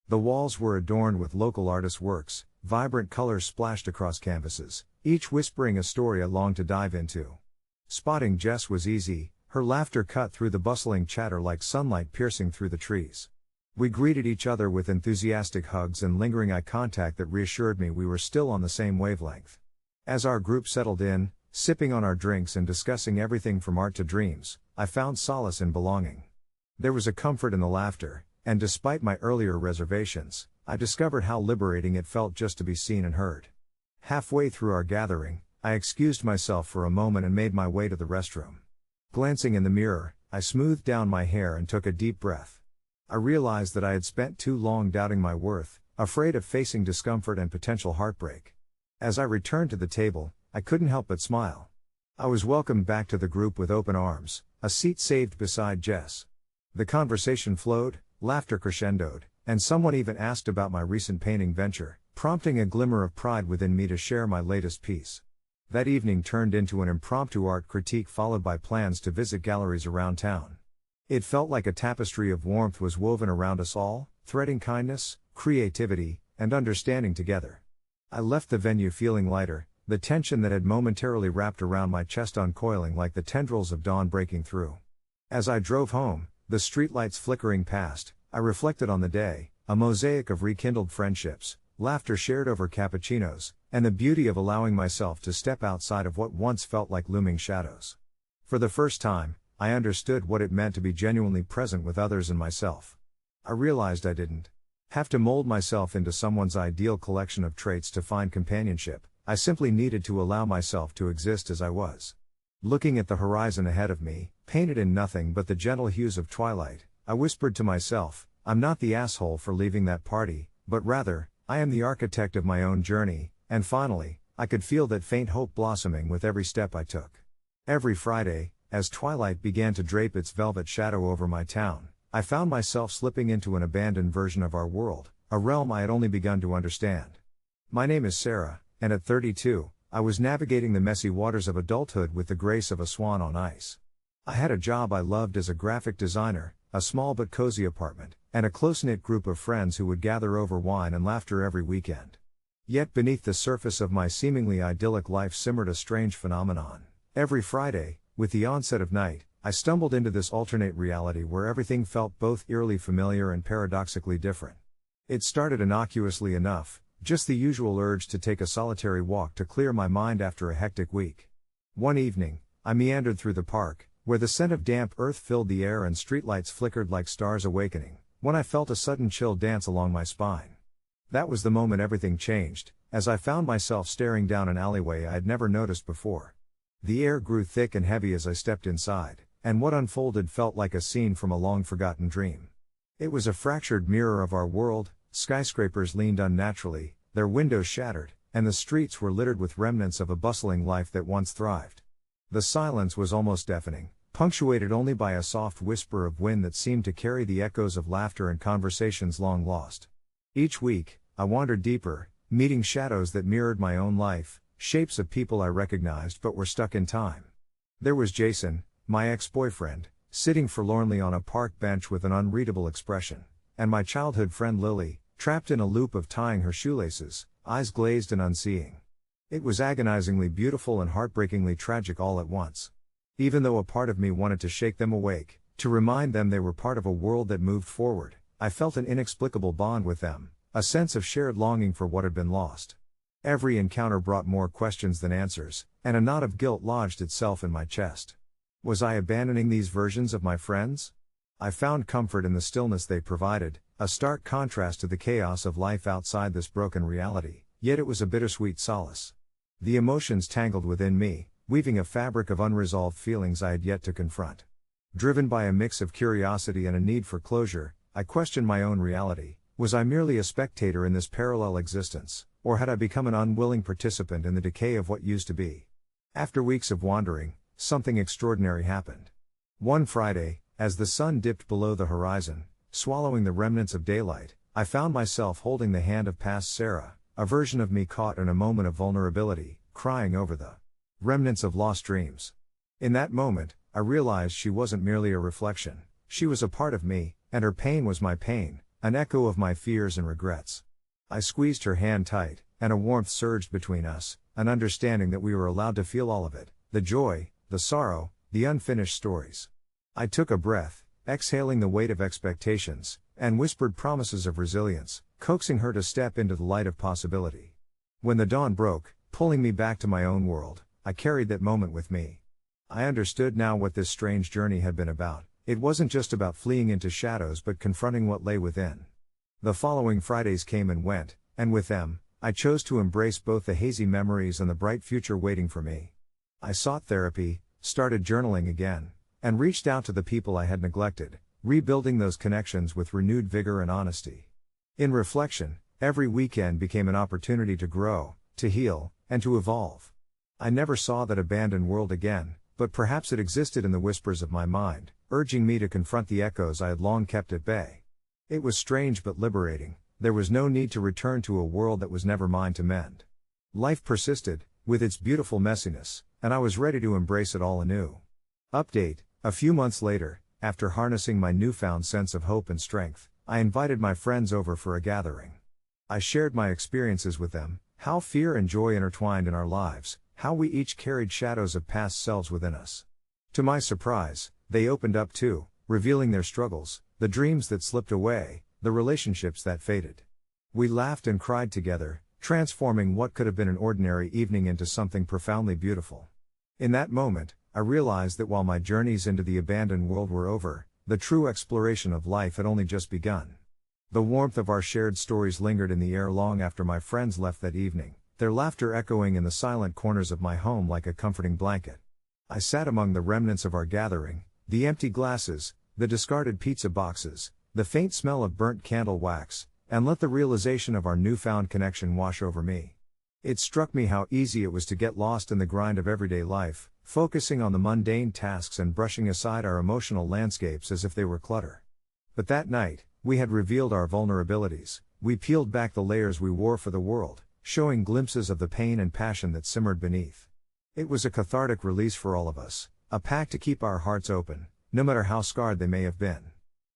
The walls were adorned with local artists' works, vibrant colors splashed across canvases, each whispering a story I longed to dive into. Spotting Jess was easy, her laughter cut through the bustling chatter like sunlight piercing through the trees. We greeted each other with enthusiastic hugs and lingering eye contact that reassured me we were still on the same wavelength. As our group settled in, sipping on our drinks and discussing everything from art to dreams, I found solace in belonging. There was a comfort in the laughter, and despite my earlier reservations, I discovered how liberating it felt just to be seen and heard. Halfway through our gathering, I excused myself for a moment and made my way to the restroom. Glancing in the mirror, I smoothed down my hair and took a deep breath. I realized that I had spent too long doubting my worth, afraid of facing discomfort and potential heartbreak. As I returned to the table, I couldn't help but smile. I was welcomed back to the group with open arms, a seat saved beside Jess. The conversation flowed, laughter crescendoed, and someone even asked about my recent painting venture, prompting a glimmer of pride within me to share my latest piece. That evening turned into an impromptu art critique followed by plans to visit galleries around town. It felt like a tapestry of warmth was woven around us all, threading kindness, creativity, and understanding together. I left the venue feeling lighter, the tension that had momentarily wrapped around my chest uncoiling like the tendrils of dawn breaking through. As I drove home, the streetlights flickering past, I reflected on the day, a mosaic of rekindled friendships, laughter shared over cappuccinos, and the beauty of allowing myself to step outside of what once felt like looming shadows. For the first time, I understood what it meant to be genuinely present with others and myself. I realized I didn't have to mold myself into someone's ideal collection of traits to find companionship, I simply needed to allow myself to exist as I was. Looking at the horizon ahead of me, painted in nothing but the gentle hues of twilight, I whispered to myself, I'm not the asshole for leaving that party, but rather, I am the architect of my own journey, and finally, I could feel that faint hope blossoming with every step I took. Every Friday, as twilight began to drape its velvet shadow over my town, I found myself slipping into an abandoned version of our world, a realm I had only begun to understand. My name is Sarah, and at 32, I was navigating the messy waters of adulthood with the grace of a swan on ice. I had a job I loved as a graphic designer, a small but cozy apartment, and a close-knit group of friends who would gather over wine and laughter every weekend. Yet beneath the surface of my seemingly idyllic life simmered a strange phenomenon. Every Friday, with the onset of night, I stumbled into this alternate reality where everything felt both eerily familiar and paradoxically different. It started innocuously enough, just the usual urge to take a solitary walk to clear my mind after a hectic week. One evening, I meandered through the park, where the scent of damp earth filled the air and streetlights flickered like stars awakening, when I felt a sudden chill dance along my spine. That was the moment everything changed, as I found myself staring down an alleyway I had never noticed before. The air grew thick and heavy as I stepped inside, and what unfolded felt like a scene from a long-forgotten dream. It was a fractured mirror of our world. Skyscrapers leaned unnaturally, their windows shattered, and the streets were littered with remnants of a bustling life that once thrived. The silence was almost deafening, punctuated only by a soft whisper of wind that seemed to carry the echoes of laughter and conversations long lost. Each week, I wandered deeper, meeting shadows that mirrored my own life, shapes of people I recognized but were stuck in time. There was Jason, my ex-boyfriend, sitting forlornly on a park bench with an unreadable expression, and my childhood friend Lily, trapped in a loop of tying her shoelaces, eyes glazed and unseeing. It was agonizingly beautiful and heartbreakingly tragic all at once. Even though a part of me wanted to shake them awake, to remind them they were part of a world that moved forward, I felt an inexplicable bond with them, a sense of shared longing for what had been lost. Every encounter brought more questions than answers, and a knot of guilt lodged itself in my chest. Was I abandoning these versions of my friends? I found comfort in the stillness they provided, a stark contrast to the chaos of life outside this broken reality, yet it was a bittersweet solace. The emotions tangled within me, weaving a fabric of unresolved feelings I had yet to confront. Driven by a mix of curiosity and a need for closure, I questioned my own reality. Was I merely a spectator in this parallel existence, or had I become an unwilling participant in the decay of what used to be? After weeks of wandering, something extraordinary happened. One Friday, as the sun dipped below the horizon, swallowing the remnants of daylight, I found myself holding the hand of past Sarah, a version of me caught in a moment of vulnerability, crying over the remnants of lost dreams. In that moment, I realized she wasn't merely a reflection, she was a part of me, and her pain was my pain, an echo of my fears and regrets. I squeezed her hand tight, and a warmth surged between us, an understanding that we were allowed to feel all of it, the joy, the sorrow, the unfinished stories. I took a breath, exhaling the weight of expectations, and whispered promises of resilience, coaxing her to step into the light of possibility. When the dawn broke, pulling me back to my own world, I carried that moment with me. I understood now what this strange journey had been about. It wasn't just about fleeing into shadows but confronting what lay within. The following Fridays came and went, and with them, I chose to embrace both the hazy memories and the bright future waiting for me. I sought therapy, started journaling again, and reached out to the people I had neglected, rebuilding those connections with renewed vigor and honesty. In reflection, every weekend became an opportunity to grow, to heal, and to evolve. I never saw that abandoned world again, but perhaps it existed in the whispers of my mind, urging me to confront the echoes I had long kept at bay. It was strange but liberating. There was no need to return to a world that was never mine to mend. Life persisted, with its beautiful messiness, and I was ready to embrace it all anew. Update: a few months later, after harnessing my newfound sense of hope and strength, I invited my friends over for a gathering. I shared my experiences with them, how fear and joy intertwined in our lives, how we each carried shadows of past selves within us. To my surprise, they opened up too, revealing their struggles, the dreams that slipped away, the relationships that faded. We laughed and cried together, transforming what could have been an ordinary evening into something profoundly beautiful. In that moment, I realized that while my journeys into the abandoned world were over, the true exploration of life had only just begun. The warmth of our shared stories lingered in the air long after my friends left that evening, their laughter echoing in the silent corners of my home like a comforting blanket. I sat among the remnants of our gathering, the empty glasses, the discarded pizza boxes, the faint smell of burnt candle wax, and let the realization of our newfound connection wash over me. It struck me how easy it was to get lost in the grind of everyday life, focusing on the mundane tasks and brushing aside our emotional landscapes as if they were clutter. But that night, we had revealed our vulnerabilities. We peeled back the layers we wore for the world, showing glimpses of the pain and passion that simmered beneath. It was a cathartic release for all of us, a pact to keep our hearts open, no matter how scarred they may have been.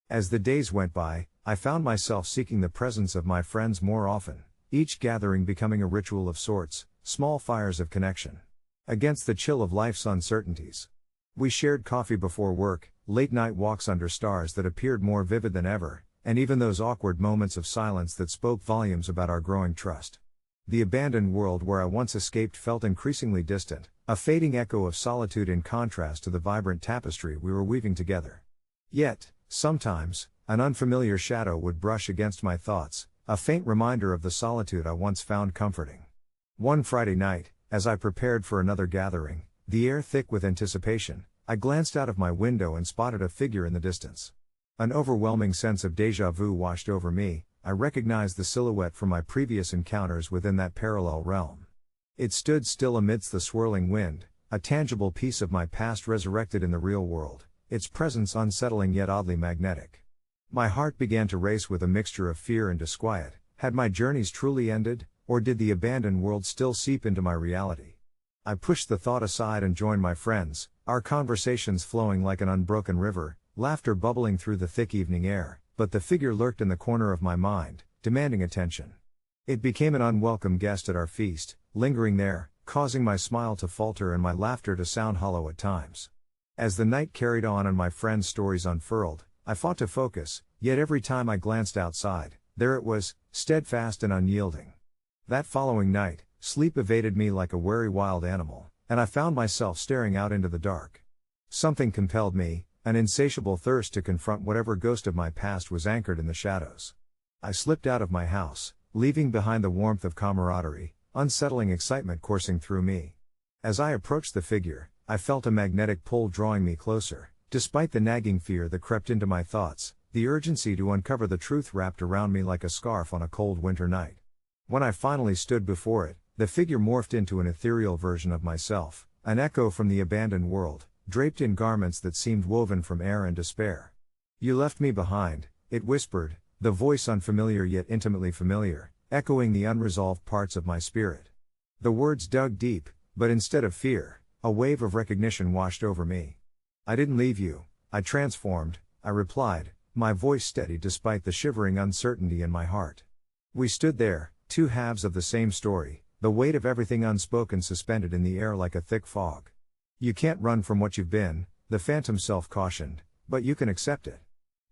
As the days went by, I found myself seeking the presence of my friends more often, each gathering becoming a ritual of sorts, small fires of connection. Against the chill of life's uncertainties. We shared coffee before work, late-night walks under stars that appeared more vivid than ever, and even those awkward moments of silence that spoke volumes about our growing trust. The abandoned world where I once escaped felt increasingly distant, a fading echo of solitude in contrast to the vibrant tapestry we were weaving together. Yet, sometimes, an unfamiliar shadow would brush against my thoughts, a faint reminder of the solitude I once found comforting. One Friday night, as I prepared for another gathering, the air thick with anticipation, I glanced out of my window and spotted a figure in the distance. An overwhelming sense of déjà vu washed over me. I recognized the silhouette from my previous encounters within that parallel realm. It stood still amidst the swirling wind, a tangible piece of my past resurrected in the real world, its presence unsettling yet oddly magnetic. My heart began to race with a mixture of fear and disquiet. Had my journeys truly ended, or did the abandoned world still seep into my reality? I pushed the thought aside and joined my friends, our conversations flowing like an unbroken river, laughter bubbling through the thick evening air, but the figure lurked in the corner of my mind, demanding attention. It became an unwelcome guest at our feast, lingering there, causing my smile to falter and my laughter to sound hollow at times. As the night carried on and my friends' stories unfurled, I fought to focus, yet every time I glanced outside, there it was, steadfast and unyielding. That following night, sleep evaded me like a wary wild animal, and I found myself staring out into the dark. Something compelled me, an insatiable thirst to confront whatever ghost of my past was anchored in the shadows. I slipped out of my house, leaving behind the warmth of camaraderie, unsettling excitement coursing through me. As I approached the figure, I felt a magnetic pull drawing me closer. Despite the nagging fear that crept into my thoughts, the urgency to uncover the truth wrapped around me like a scarf on a cold winter night. When I finally stood before it, the figure morphed into an ethereal version of myself, an echo from the abandoned world, draped in garments that seemed woven from air and despair. "You left me behind," it whispered, the voice unfamiliar yet intimately familiar, echoing the unresolved parts of my spirit. The words dug deep, but instead of fear, a wave of recognition washed over me. "I didn't leave you, I transformed," I replied, my voice steady despite the shivering uncertainty in my heart. We stood there, two halves of the same story, the weight of everything unspoken suspended in the air like a thick fog. "You can't run from what you've been," the phantom self cautioned, "but you can accept it."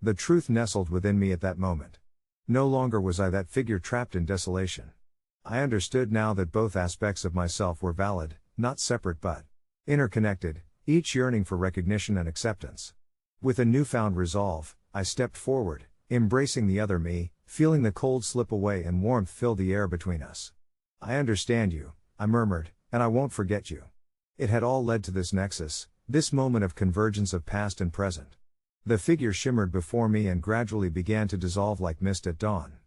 The truth nestled within me at that moment. No longer was I that figure trapped in desolation. I understood now that both aspects of myself were valid, not separate but interconnected, each yearning for recognition and acceptance. With a newfound resolve, I stepped forward, embracing the other me, feeling the cold slip away and warmth fill the air between us. "I understand you," I murmured, "and I won't forget you." It had all led to this nexus, this moment of convergence of past and present. The figure shimmered before me and gradually began to dissolve like mist at dawn.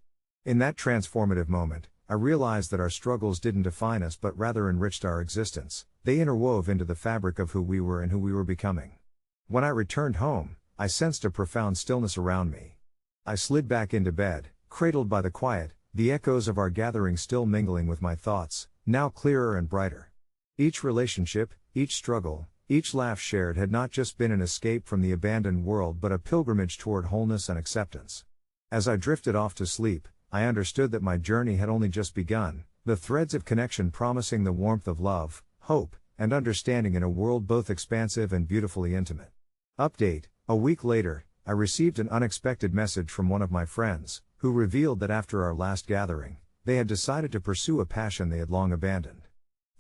In that transformative moment, I realized that our struggles didn't define us but rather enriched our existence. They interwove into the fabric of who we were and who we were becoming. When I returned home, I sensed a profound stillness around me. I slid back into bed, cradled by the quiet, the echoes of our gathering still mingling with my thoughts, now clearer and brighter. Each relationship, each struggle, each laugh shared had not just been an escape from the abandoned world but a pilgrimage toward wholeness and acceptance. As I drifted off to sleep, I understood that my journey had only just begun, the threads of connection promising the warmth of love, hope, and understanding in a world both expansive and beautifully intimate. Update: a week later, I received an unexpected message from one of my friends, who revealed that after our last gathering, they had decided to pursue a passion they had long abandoned.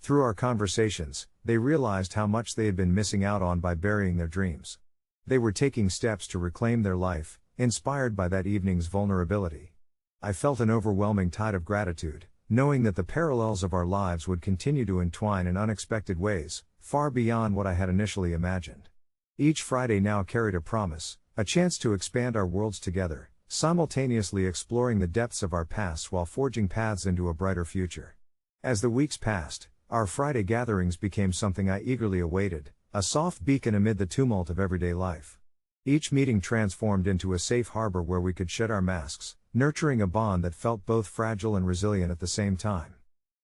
Through our conversations, they realized how much they had been missing out on by burying their dreams. They were taking steps to reclaim their life, inspired by that evening's vulnerability. I felt an overwhelming tide of gratitude, knowing that the parallels of our lives would continue to entwine in unexpected ways, far beyond what I had initially imagined. Each Friday now carried a promise, a chance to expand our worlds together, simultaneously exploring the depths of our past while forging paths into a brighter future. As the weeks passed, our Friday gatherings became something I eagerly awaited, a soft beacon amid the tumult of everyday life. Each meeting transformed into a safe harbor where we could shed our masks, nurturing a bond that felt both fragile and resilient at the same time.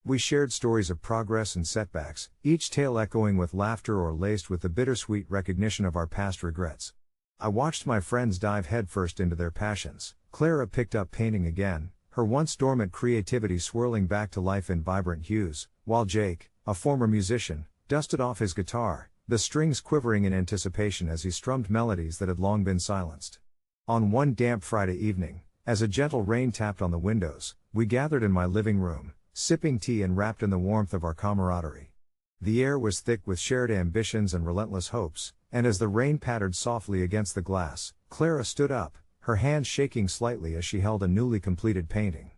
We shared stories of progress and setbacks, each tale echoing with laughter or laced with the bittersweet recognition of our past regrets. I watched my friends dive headfirst into their passions. Clara picked up painting again, her once dormant creativity swirling back to life in vibrant hues, while Jake, a former musician, dusted off his guitar, the strings quivering in anticipation as he strummed melodies that had long been silenced. On one damp Friday evening, as a gentle rain tapped on the windows, we gathered in my living room, sipping tea and wrapped in the warmth of our camaraderie. The air was thick with shared ambitions and relentless hopes, and as the rain pattered softly against the glass, Clara stood up, her hands shaking slightly as she held a newly completed painting.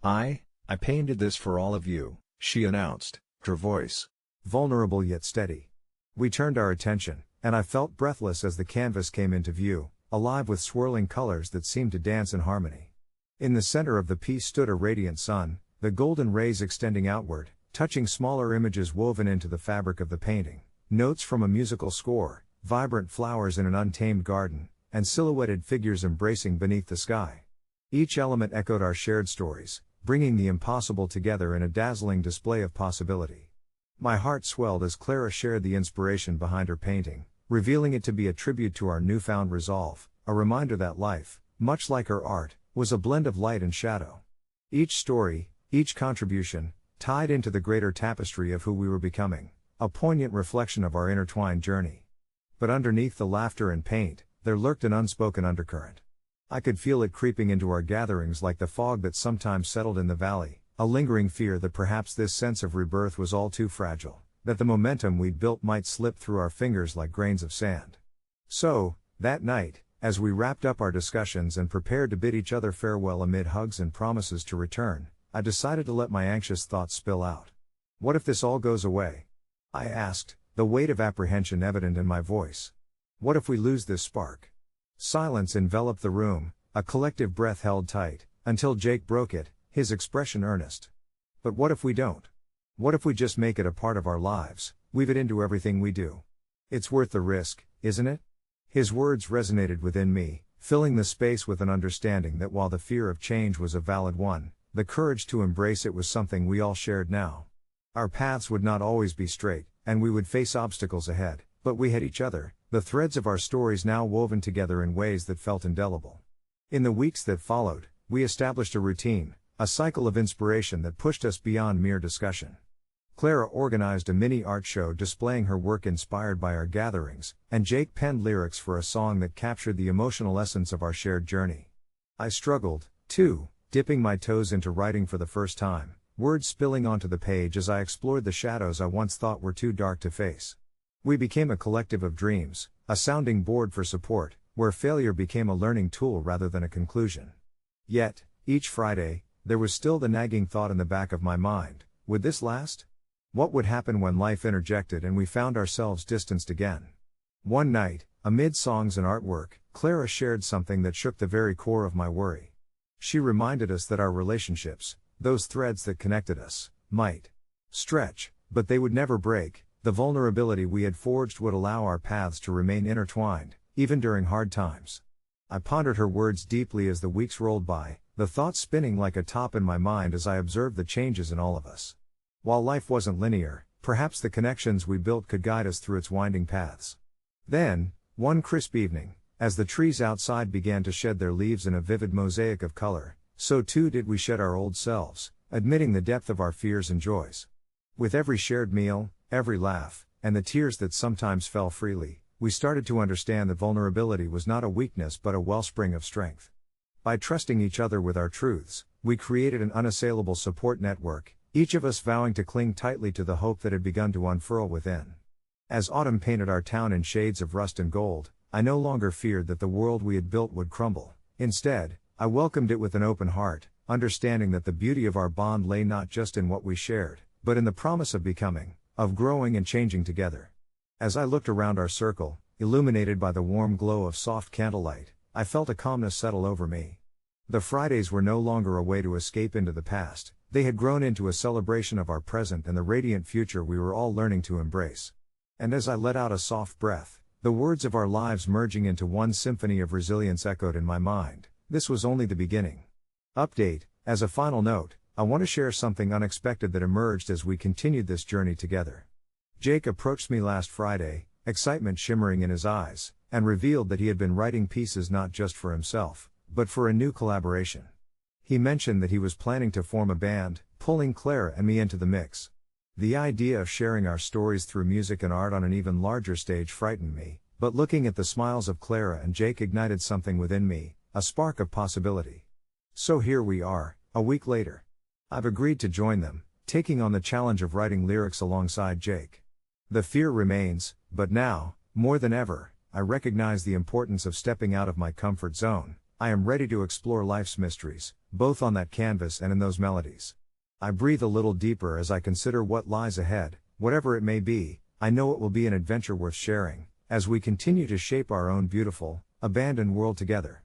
I painted this for all of you," she announced, her voice vulnerable yet steady. We turned our attention, and I felt breathless as the canvas came into view, alive with swirling colors that seemed to dance in harmony. In the center of the piece stood a radiant sun, the golden rays extending outward, touching smaller images woven into the fabric of the painting, notes from a musical score, vibrant flowers in an untamed garden, and silhouetted figures embracing beneath the sky. Each element echoed our shared stories, bringing the impossible together in a dazzling display of possibility. My heart swelled as Clara shared the inspiration behind her painting, revealing it to be a tribute to our newfound resolve, a reminder that life, much like her art, was a blend of light and shadow. Each story, each contribution, tied into the greater tapestry of who we were becoming, a poignant reflection of our intertwined journey. But underneath the laughter and paint, there lurked an unspoken undercurrent. I could feel it creeping into our gatherings like the fog that sometimes settled in the valley, a lingering fear that perhaps this sense of rebirth was all too fragile, that the momentum we'd built might slip through our fingers like grains of sand. So, that night, as we wrapped up our discussions and prepared to bid each other farewell amid hugs and promises to return, I decided to let my anxious thoughts spill out. What if this all goes away? I asked, the weight of apprehension evident in my voice. What if we lose this spark? Silence enveloped the room, a collective breath held tight, until Jake broke it, his expression earnest. But what if we don't? What if we just make it a part of our lives, weave it into everything we do? It's worth the risk, isn't it? His words resonated within me, filling the space with an understanding that while the fear of change was a valid one, the courage to embrace it was something we all shared now. Our paths would not always be straight, and we would face obstacles ahead, but we had each other, the threads of our stories now woven together in ways that felt indelible. In the weeks that followed, we established a routine, a cycle of inspiration that pushed us beyond mere discussion. Clara organized a mini art show displaying her work inspired by our gatherings, and Jake penned lyrics for a song that captured the emotional essence of our shared journey. I struggled, too, dipping my toes into writing for the first time, words spilling onto the page as I explored the shadows I once thought were too dark to face. We became a collective of dreams, a sounding board for support, where failure became a learning tool rather than a conclusion. Yet, each Friday, there was still the nagging thought in the back of my mind, would this last? What would happen when life interjected and we found ourselves distanced again? One night, amid songs and artwork, Clara shared something that shook the very core of my worry. She reminded us that our relationships, those threads that connected us, might stretch, but they would never break. The vulnerability we had forged would allow our paths to remain intertwined, even during hard times. I pondered her words deeply as the weeks rolled by, the thoughts spinning like a top in my mind as I observed the changes in all of us. While life wasn't linear, perhaps the connections we built could guide us through its winding paths. Then, one crisp evening, as the trees outside began to shed their leaves in a vivid mosaic of color, so too did we shed our old selves, admitting the depth of our fears and joys. With every shared meal, every laugh, and the tears that sometimes fell freely, we started to understand that vulnerability was not a weakness but a wellspring of strength. By trusting each other with our truths, we created an unassailable support network, each of us vowing to cling tightly to the hope that had begun to unfurl within. As autumn painted our town in shades of rust and gold, I no longer feared that the world we had built would crumble. Instead, I welcomed it with an open heart, understanding that the beauty of our bond lay not just in what we shared, but in the promise of becoming, of growing and changing together. As I looked around our circle, illuminated by the warm glow of soft candlelight, I felt a calmness settle over me. The Fridays were no longer a way to escape into the past, they had grown into a celebration of our present and the radiant future we were all learning to embrace. And as I let out a soft breath, the words of our lives merging into one symphony of resilience echoed in my mind. This was only the beginning. Update, as a final note, I want to share something unexpected that emerged as we continued this journey together. Jake approached me last Friday, excitement shimmering in his eyes, and revealed that he had been writing pieces not just for himself, but for a new collaboration. He mentioned that he was planning to form a band, pulling Clara and me into the mix. The idea of sharing our stories through music and art on an even larger stage frightened me, but looking at the smiles of Clara and Jake ignited something within me, a spark of possibility. So here we are, a week later. I've agreed to join them, taking on the challenge of writing lyrics alongside Jake. The fear remains, but now, more than ever, I recognize the importance of stepping out of my comfort zone. I am ready to explore life's mysteries, both on that canvas and in those melodies. I breathe a little deeper as I consider what lies ahead, whatever it may be. I know it will be an adventure worth sharing, as we continue to shape our own beautiful, abandoned world together.